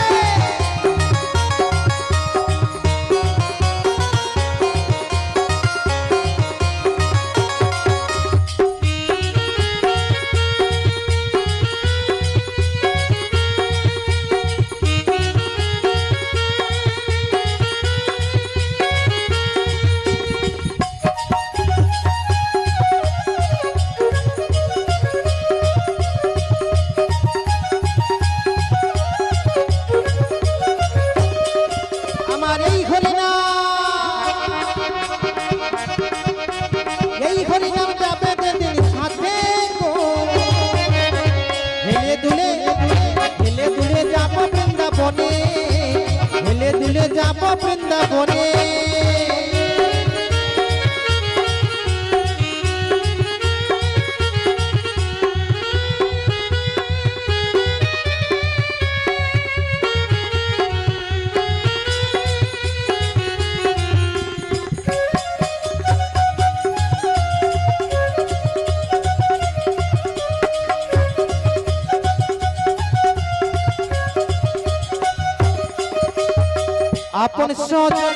আপন স্বজন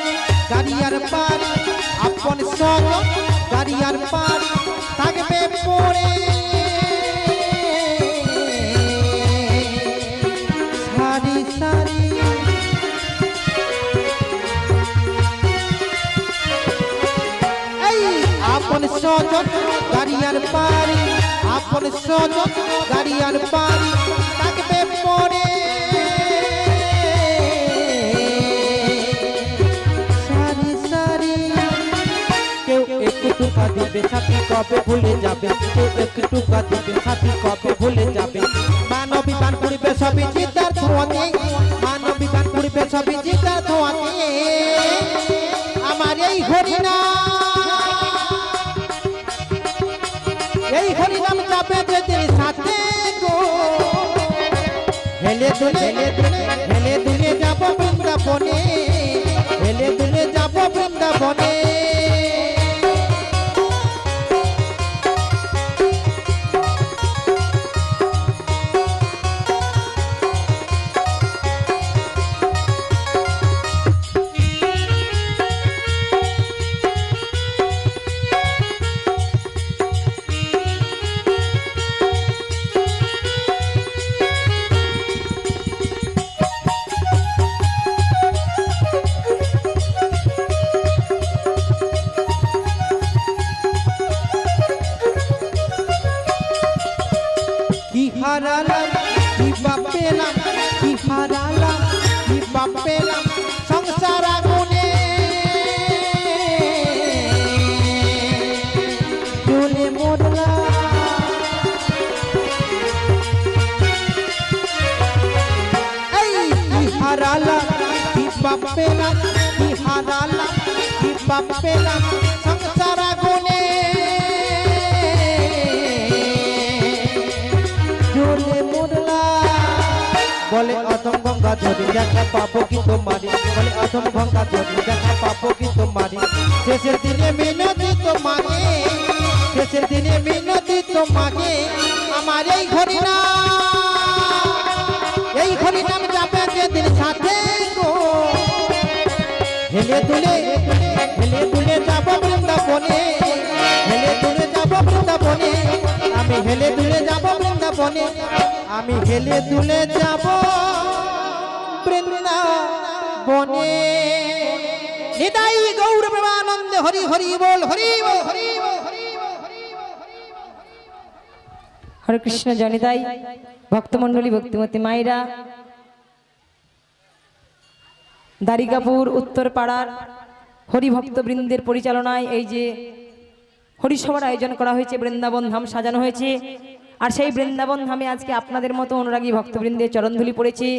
গাড়িয়ার পারি, আপন স্বজন গাড়িয়ার পারি থাকবে পড়ে সারি সারি। এই আপন স্বজন গাড়িয়ার পারি, আপন স্বজন গাড়িয়ার পারি থাকবে পড়ে সারি সারি। কেউ একটু টুকা দিবে সাথী কবে ভুলে যাবে, কেউ একটু টুকা দিবে সাথী কবে ভুলে যাবে। মানবী গান পড়িবে সবই চিতার ধোঁয়াতে, মানবী গান পড়িবে সবই চিতার ধোঁয়াতে। আমার এই হরিনাম, এই হরিনাম যাবে যেদিন সাথে গো, হেলে দুলে হেলে দুলে যাব বৃন্দাবনে, হেলে দুলে যাব বৃন্দাবনে। কি হারালাম কি বা পেলাম, কি হারালাম কি বা পেলাম সংসার আগুনে জ্বলে মরলাম। এই কি হারালাম কি বা পেলাম, কি হারালাম কি বা পেলাম সংসার আগুনে জ্বলে মরলাম। বলে অধম গঙ্গা ধরি দেখা পাবো কি তোমারি, বলে অধম গঙ্গা ধরি দেখা পাবো কি তোমারি। শেষের দিনে মিনতি তোমাকে, শেষের দিনে মিনতি তোমাকে। আমার এই হরিনাম, এই হরিনাম যাবে যেদিন সাথে গো, হেলে দুলে হেলে দুলে যাব বৃন্দাবনে, হেলে দুলে যাব বৃন্দাবনে। আমি হেলে দুলে যাব বৃন্দাবনে, আমি হেলে দুলে যাব বৃন্দাবনে। নিতাই গৌর প্রেমানন্দে হরি হরি বল, হরি বল, হরি বল, হরি বল, হরি বল, হরি বল। হরে কৃষ্ণ জনিতাই ভক্তমণ্ডলী, ভক্তিমতী মায়েরা, দারিকাপুর উত্তর পাড়ার হরিভক্ত বৃন্দের পরিচালনায় এই যে হরিসভার আয়োজন করা হয়েছে, বৃন্দাবন ধাম সাজানো হয়েছে। আর সেই বৃন্দাবন ধামে আজকে আপনাদের মতো অনুরাগী ভক্তবৃন্দের চরণধুলি পড়েছে।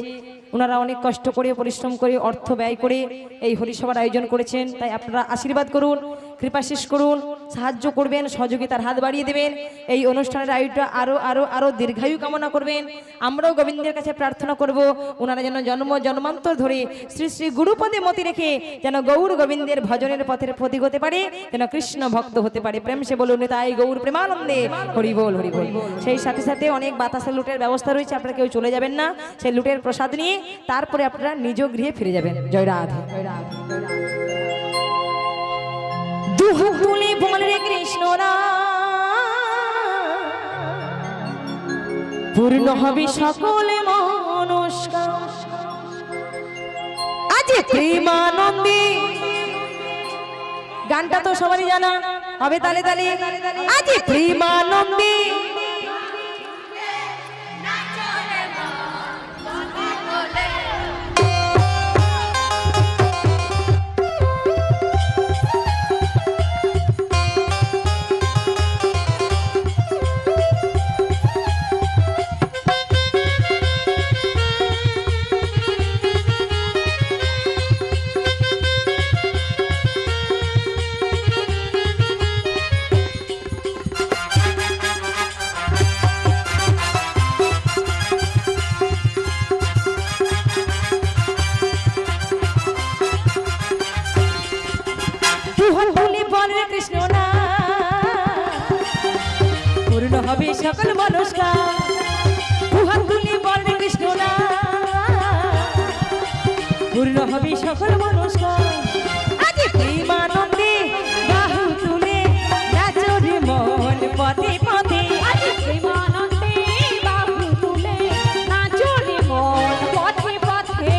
ওনারা অনেক কষ্ট করে পরিশ্রম করে অর্থ ব্যয় করে এই হরিসভার আয়োজন করেছেন। তাই আপনারা আশীর্বাদ করুন, কৃপাশিস করুন, সাহায্য করবেন, সহযোগিতার হাত বাড়িয়ে দেবেন। এই অনুষ্ঠানের আয়ুটা আরো আরো আরো দীর্ঘায়ু কামনা করবেন। আমরাও গোবিন্দের কাছে প্রার্থনা করব ওনারা যেন জন্ম জন্মান্তর ধরে শ্রী শ্রী গুরুপদে মতি রেখে যেন গৌর গোবিন্দের ভজনের পথের প্রতীক হতে পারে, যেন কৃষ্ণ ভক্ত হতে পারে। প্রেম সে বলুন তাই গৌর প্রেমানন্দে হরি বল, হরি বল। সেই সাথে সাথে অনেক বাতাসা লুটের ব্যবস্থা রয়েছে, আপনারা কেউ চলে যাবেন না। সেই লুটের প্রসাদ নিয়ে তারপরে আপনারা নিজ গৃহে ফিরে যাবেন। জয় রাধে, জয় রাধে। দুহু তুলে বলে কৃষ্ণ পূর্ণ হবে সকল মনস্কার। আজ প্রেমানন্দে গানটা তো সবারই জানা হবে, তালে তালে। আজ প্রেমানন্দে কৃষ্ণ না পূর্ণ হবে সকল মনস্কার। তুহার তুলি বলে কৃষ্ণ না পূর্ণ হবে সকল মনস্কার। আজ প্রেমানন্দে বাহু তুলে নাচো রে মন পথে পথে। আজ প্রেমানন্দে বাহু তুলে নাচো রে মন পথে পথে।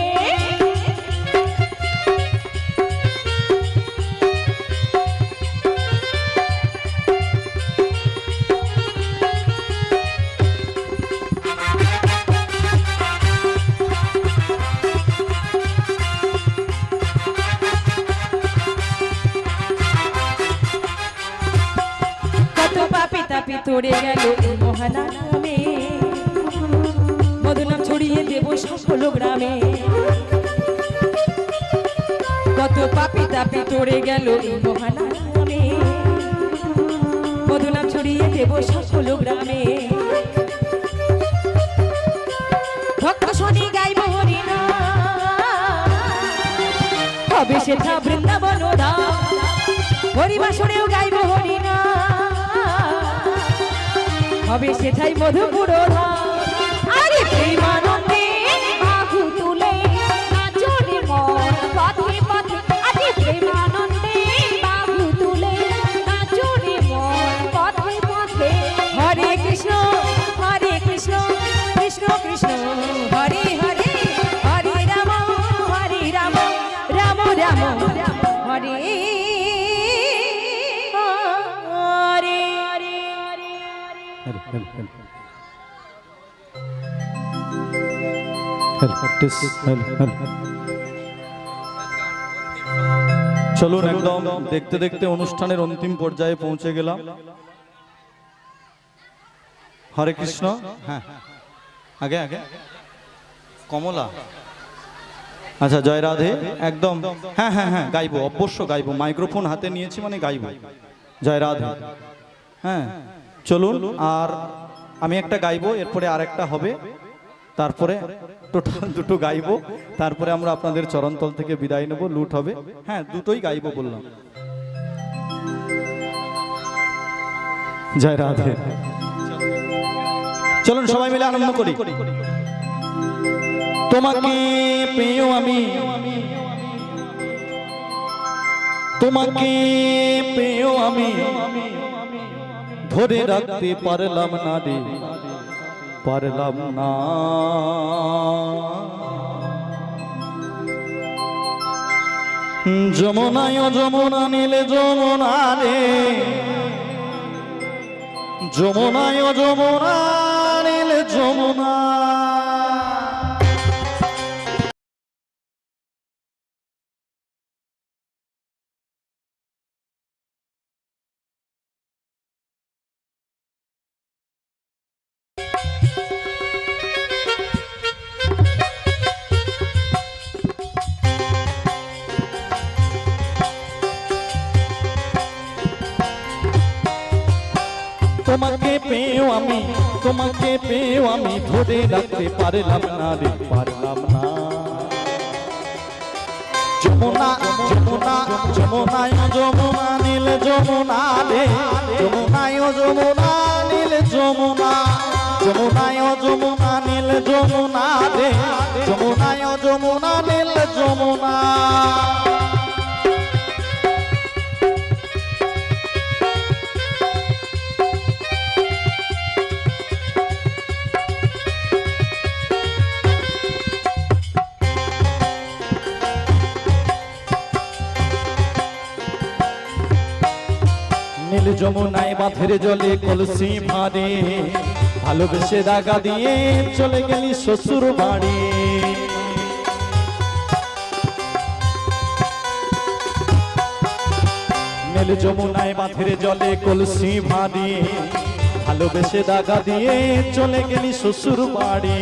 কত পাপি তাপি তোড়ে গেল এই মহানামে, মধুনাম ছড়িয়ে দেব সকল গ্রামে। কত পাপি তাপি তোড়ে গেল এই মহানামে, মধুনাম ছড়িয়ে দেব সকল গ্রামে। ভক্ত শনি গাইব হরিনাম, হবে সেটা বৃন্দাবন ধাম। হরিবাসরেও গাইব হরিনাম, হবে সেটাই মধুপুর ধাম। আরে প্রেমানন্দে বাহু তুলে নাচো রে মন পথে পথে। আরে প্রেমানন্দে বাহু তুলে নাচো রে মন পথে পথে। হরে কৃষ্ণ কৃষ্ণ কৃষ্ণ হরে হরে, হরে রাম রাম রাম হরে চলুন একদম দেখতে দেখতে অনুষ্ঠানের অন্তিম পর্যায়ে পৌঁছে গেলাম। হরে কৃষ্ণ। হ্যাঁ আগে আগে কমলা। আচ্ছা জয় রাধে। একদম হ্যাঁ হ্যাঁ হ্যাঁ গাইবো, অবশ্য গাইবো, মাইক্রোফোন হাতে নিয়েছি মানে গাইবো। জয় রাধে। হ্যাঁ চলুন, আর আমি একটা গাইবো, এরপরে আরেকটা হবে, তারপরে টোটাল দুটো গাইবো, তারপরে আমরা আপনাদের চরণতল থেকে বিদায় নেব, লুট হবে। হ্যাঁ দুটোই গাইবো বললাম। জয় রাধে। চলুন সবাই মিলে আনন্দ করি। তোমাকে পেয়েও আমি, তোমাকে পেয়েও আমি ধরে রাখতে পারলাম না রে, পারলাম না। যমুনায় যমুনা নীলে যমুনা রে, যমুনায় যমুনা নীলে যমুনা। তোমাকে পেয়েও আমি, তোমাকে পেয়েও আমি ধরে রাখতে পারলাম না রে, পারলাম না। যমুনা যমুনা যমুনায় যমুনা নীল যমুনা রে, যমুনায় যমুনা নীল যমুনা, যমুনায় যমুনা নীল যমুনা রে, যমুনায় যমুনা নীল যমুনা। নীল যমুনায় বাঁধের জলে কলসি ভারে, ভালোবেসে দাগা দিয়ে চলে গেলি শ্বশুর বাড়ি। নীল যমুনায় বাঁধের জলে কলসি ভারে, ভালোবেসে দাগা দিয়ে চলে গেলি শ্বশুর বাড়ি।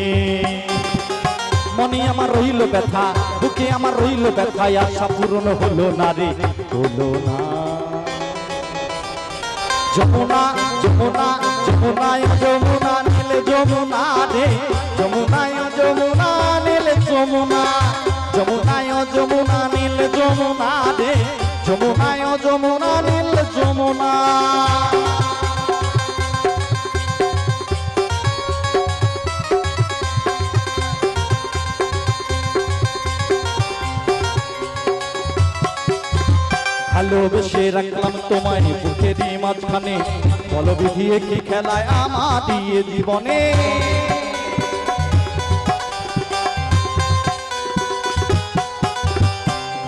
মনে আমার রইল ব্যথা, বুকে আমার রইল ব্যথা, আশা পূরণ হলো না রে, হলো না। যমুনা যমুনা যমুনায় যমুনা নীল যমুনা রে, যমুনায় যমুনা নীল যমুনা, যমুনায় যমুনা নীল যমুনা রে, যমুনায় যমুনা নীল যমুনা। ভালোবেসে রাখলাম তোমায় বুকেরই মাঝখানে, বলো বিধিয়ে কি খেলায় আমার দিয়ে জীবনে।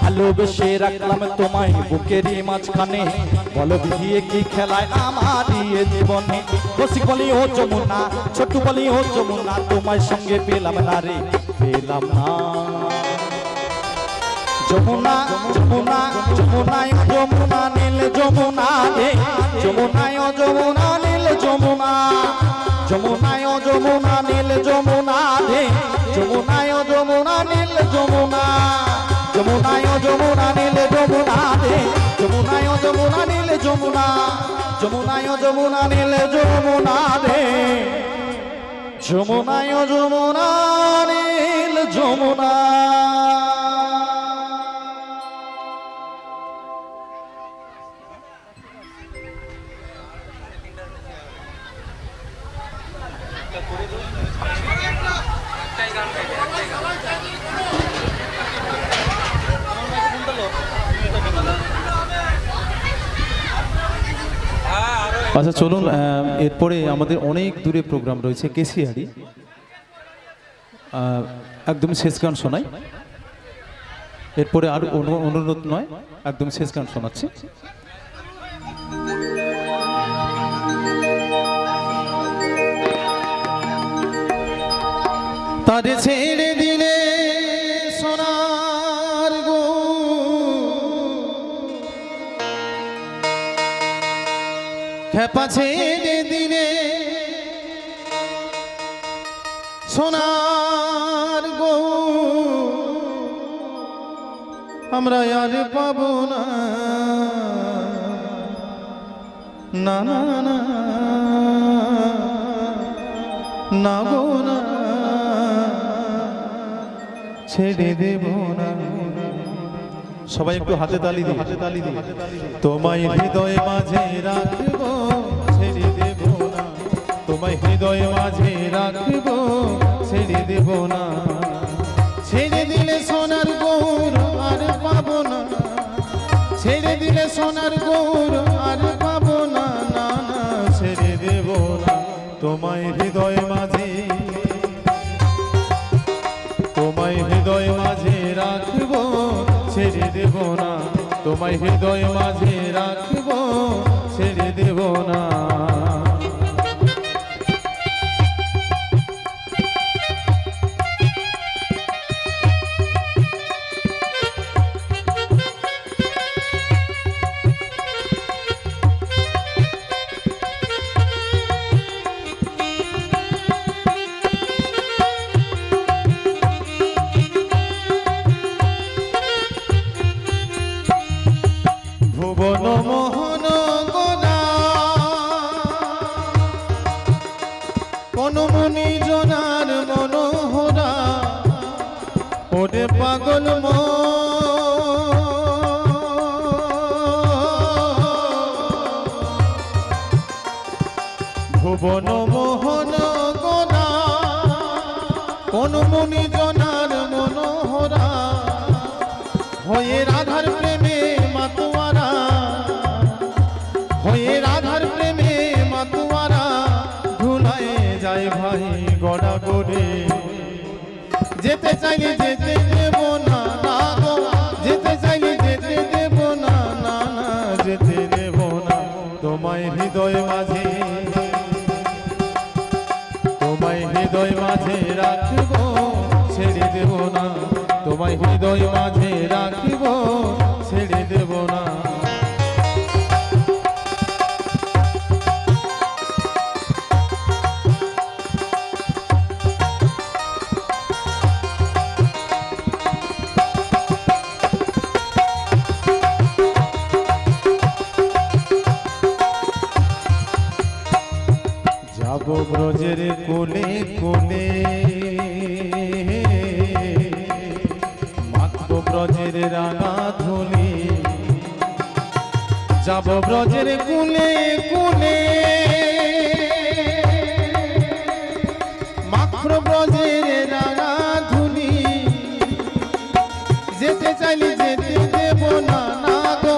ভালোবেসে রাখলাম তোমায় বুকেরই মাঝখানে, বলো বিধিয়ে কি খেলায় আমার দিয়ে জীবনে। বসি বলি ও যমুনা, ছোট বলি ও যমুনা, তোমায় সঙ্গে পেলাম না রে, পেলাম না। যমুনা যমুনা যমুনায় যমুনা নীল যমুনা রে, যমুনায় যমুনা নীল যমুনা, যমুনায় যমুনা নীল যমুনা রে, যমুনায় যমুনা নীল যমুনা, যমুনায় যমুনা নীল যমুনা রে, যমুনায় যমুনা নীল যমুনা, যমুনায় যমুনা নীল যমুনা রে, যমুনায় যমুনা নীল যমুনা। আচ্ছা চলুন, এরপরে আমাদের অনেক দূরে প্রোগ্রাম রয়েছে কেশিয়ারি, একদম শেষ গান শোনাই। এরপরে আর অনুরোধ নয়, একদম শেষ গান শোনাচ্ছি। তারে ছেড়ে দিলে সোনার গো, খেপা ছেড়ে দিলে সোনার গো, আমরা আর পাবো না, না না না না গো না, ছেড়ে দেব না। সবাই একটু হাতে তালি দিই, হাতে তালি দিই। তোমায় হৃদয় মাঝে রাখবো, ছেড়ে দেব না, তোমায় হৃদয় মাঝে রাখবো, ছেড়ে দেব না। ছেড়ে দিলে সোনার গৌর আর পাবো না, ছেড়ে দিলে সোনার গৌর আর পাবো না, না না ছেড়ে দেব না। তোমায় হৃদয় মাঝে, তোমায় হৃদয় মাঝে রাখবো, ছেড়ে দেব না, তোমায় হৃদয় মাঝে রাখবো, ছেড়ে দেব না। ভুবন মোহন গোনা, কোন মুনি জনার মনোহরা, ওরে পাগল ভুবন মোহন গোনা, কোন মুনি জনার মনোহরা, হয়ে রাধার প্রেমে মাতোয়ারা, হয়ে রাধার প্রেমে মাতোয়ারা, ধুলায় যায় ভাই গড়া গড়ে। যেতে চাইলে যেতে দেব না, না গো যেতে চাইলে যেতে দেব না, না না যেতে দেব না। তোমায় হৃদয় মাঝে, তোমায় হৃদয় মাঝে রাখবো, ছেড়ে দেব না, তোমায় হৃদয় মাঝে রাখবো, ছেড়ে দেব না। যাব ব্রজের কোলে কোলে, মাখবো ব্রজের রাঙা ধুলি, যাব ব্রজের কোলে কোলে, মাখবো ব্রজের রাঙা ধুলি। যেতে চাইলে যেতে দেব না, না গো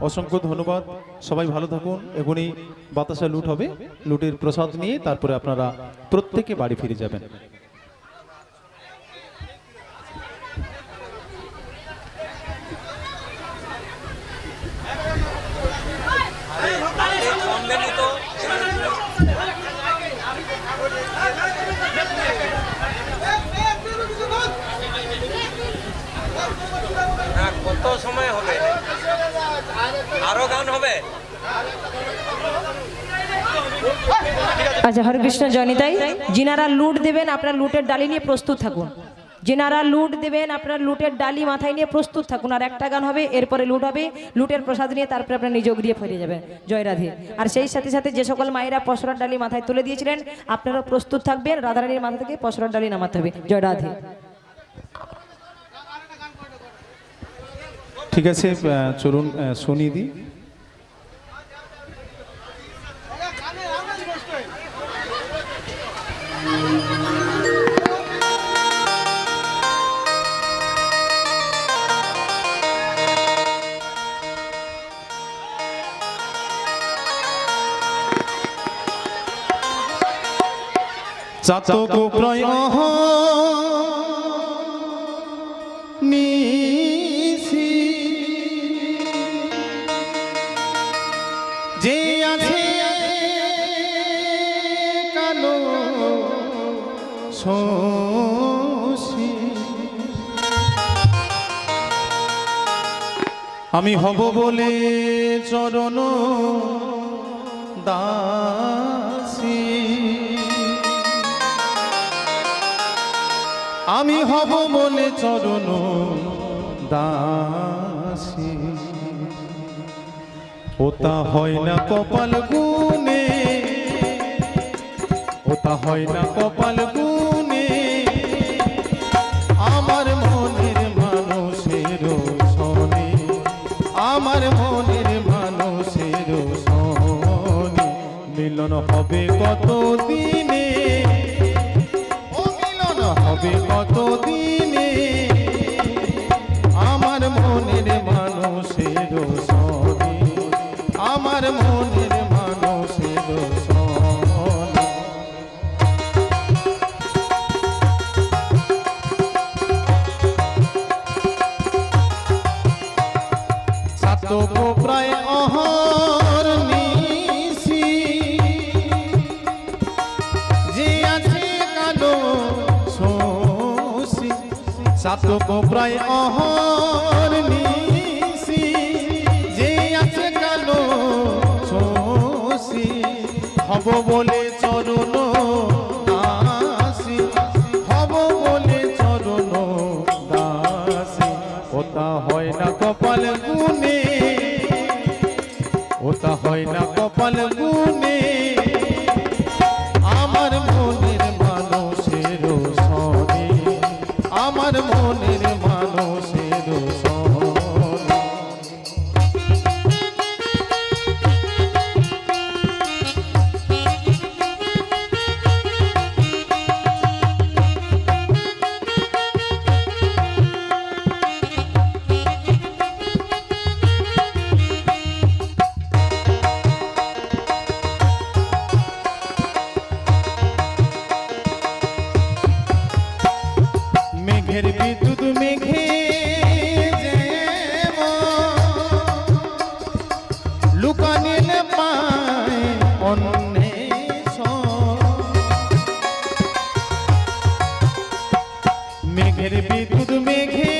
অসংখ্য ধন্যবাদ, সবাই ভালো থাকুন। এখনই বাতাসা লুট হবে, লুটের প্রসাদ নিয়ে তারপরে আপনারা প্রত্যেকে বাড়ি ফিরে যাবেন। কত সময় হবে? আরো গান হবে? আচ্ছা, হরে কৃষ্ণ জয়নিতাই। যিনারা লুট দেবেন আপনার লুটের ডালি নিয়ে প্রস্তুত থাকুন। যিনারা লুট দেবেন আপনার লুটের ডালি মাথায় নিয়ে প্রস্তুত থাকুন। আর একটা গান হবে, এরপরে লুট হবে, লুটের প্রসাদ নিয়ে তারপরে আপনার নিজ গৃহে ফিরে যাবেন। জয় রাধে। আর সেই সাথে সাথে যে সকল মায়েরা পসরার ডালি মাথায় তুলে দিয়েছিলেন আপনারা প্রস্তুত থাকবেন, রাধারানীর মাথা থেকে পসরার ডালি নামাতে হবে। জয় রাধে। ঠিক আছে, চলুন শুনিয়ে দিই। চাতক প্রায় নিশি যে আছে কালো শশী, আমি হব বলে চরণ দাসী, আমি হব বলে চরণ দাসী। ওটা হয় না কপাল গুনে, ওটা হয় না কপাল গুনে, আমার মনের মানুষের শোনে, আমার মনের মানুষের শোনে। মিলন হবে কত দিনে, হবে কত দিনে, আমার মনের মানুষের শোনে, আমার মনের মানুষের শোনে। চাতক প্রায় অহর নিশি যে আছে কালো শশী, চাতক প্রায় অহর নিশি যে আছে কালো শশী, হব বলে চরণ দাসী, হব বলে চরণ দাসী। ওটা হয় না কপাল গুনে, ওটা হয় না কপাল গুনে, আমার মনের মানুষের শোনে, আমার মনের মানুষের শোনে। মেঘের বিদ্যুৎ মেঘে লুকানিল পায় অন্বেষণ, মেঘের বিদ্যুৎ মেঘে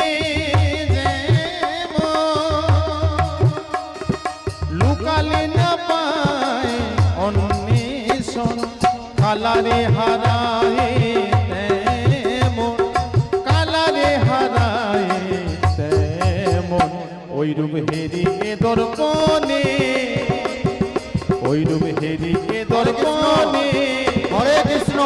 লুকালে না পায় অন্বেষণ, কালারে হারায় ওই রূপ হেরি এ দর্পণে, ওই রূপ হেরি এ দর্পণে। হরে কৃষ্ণ।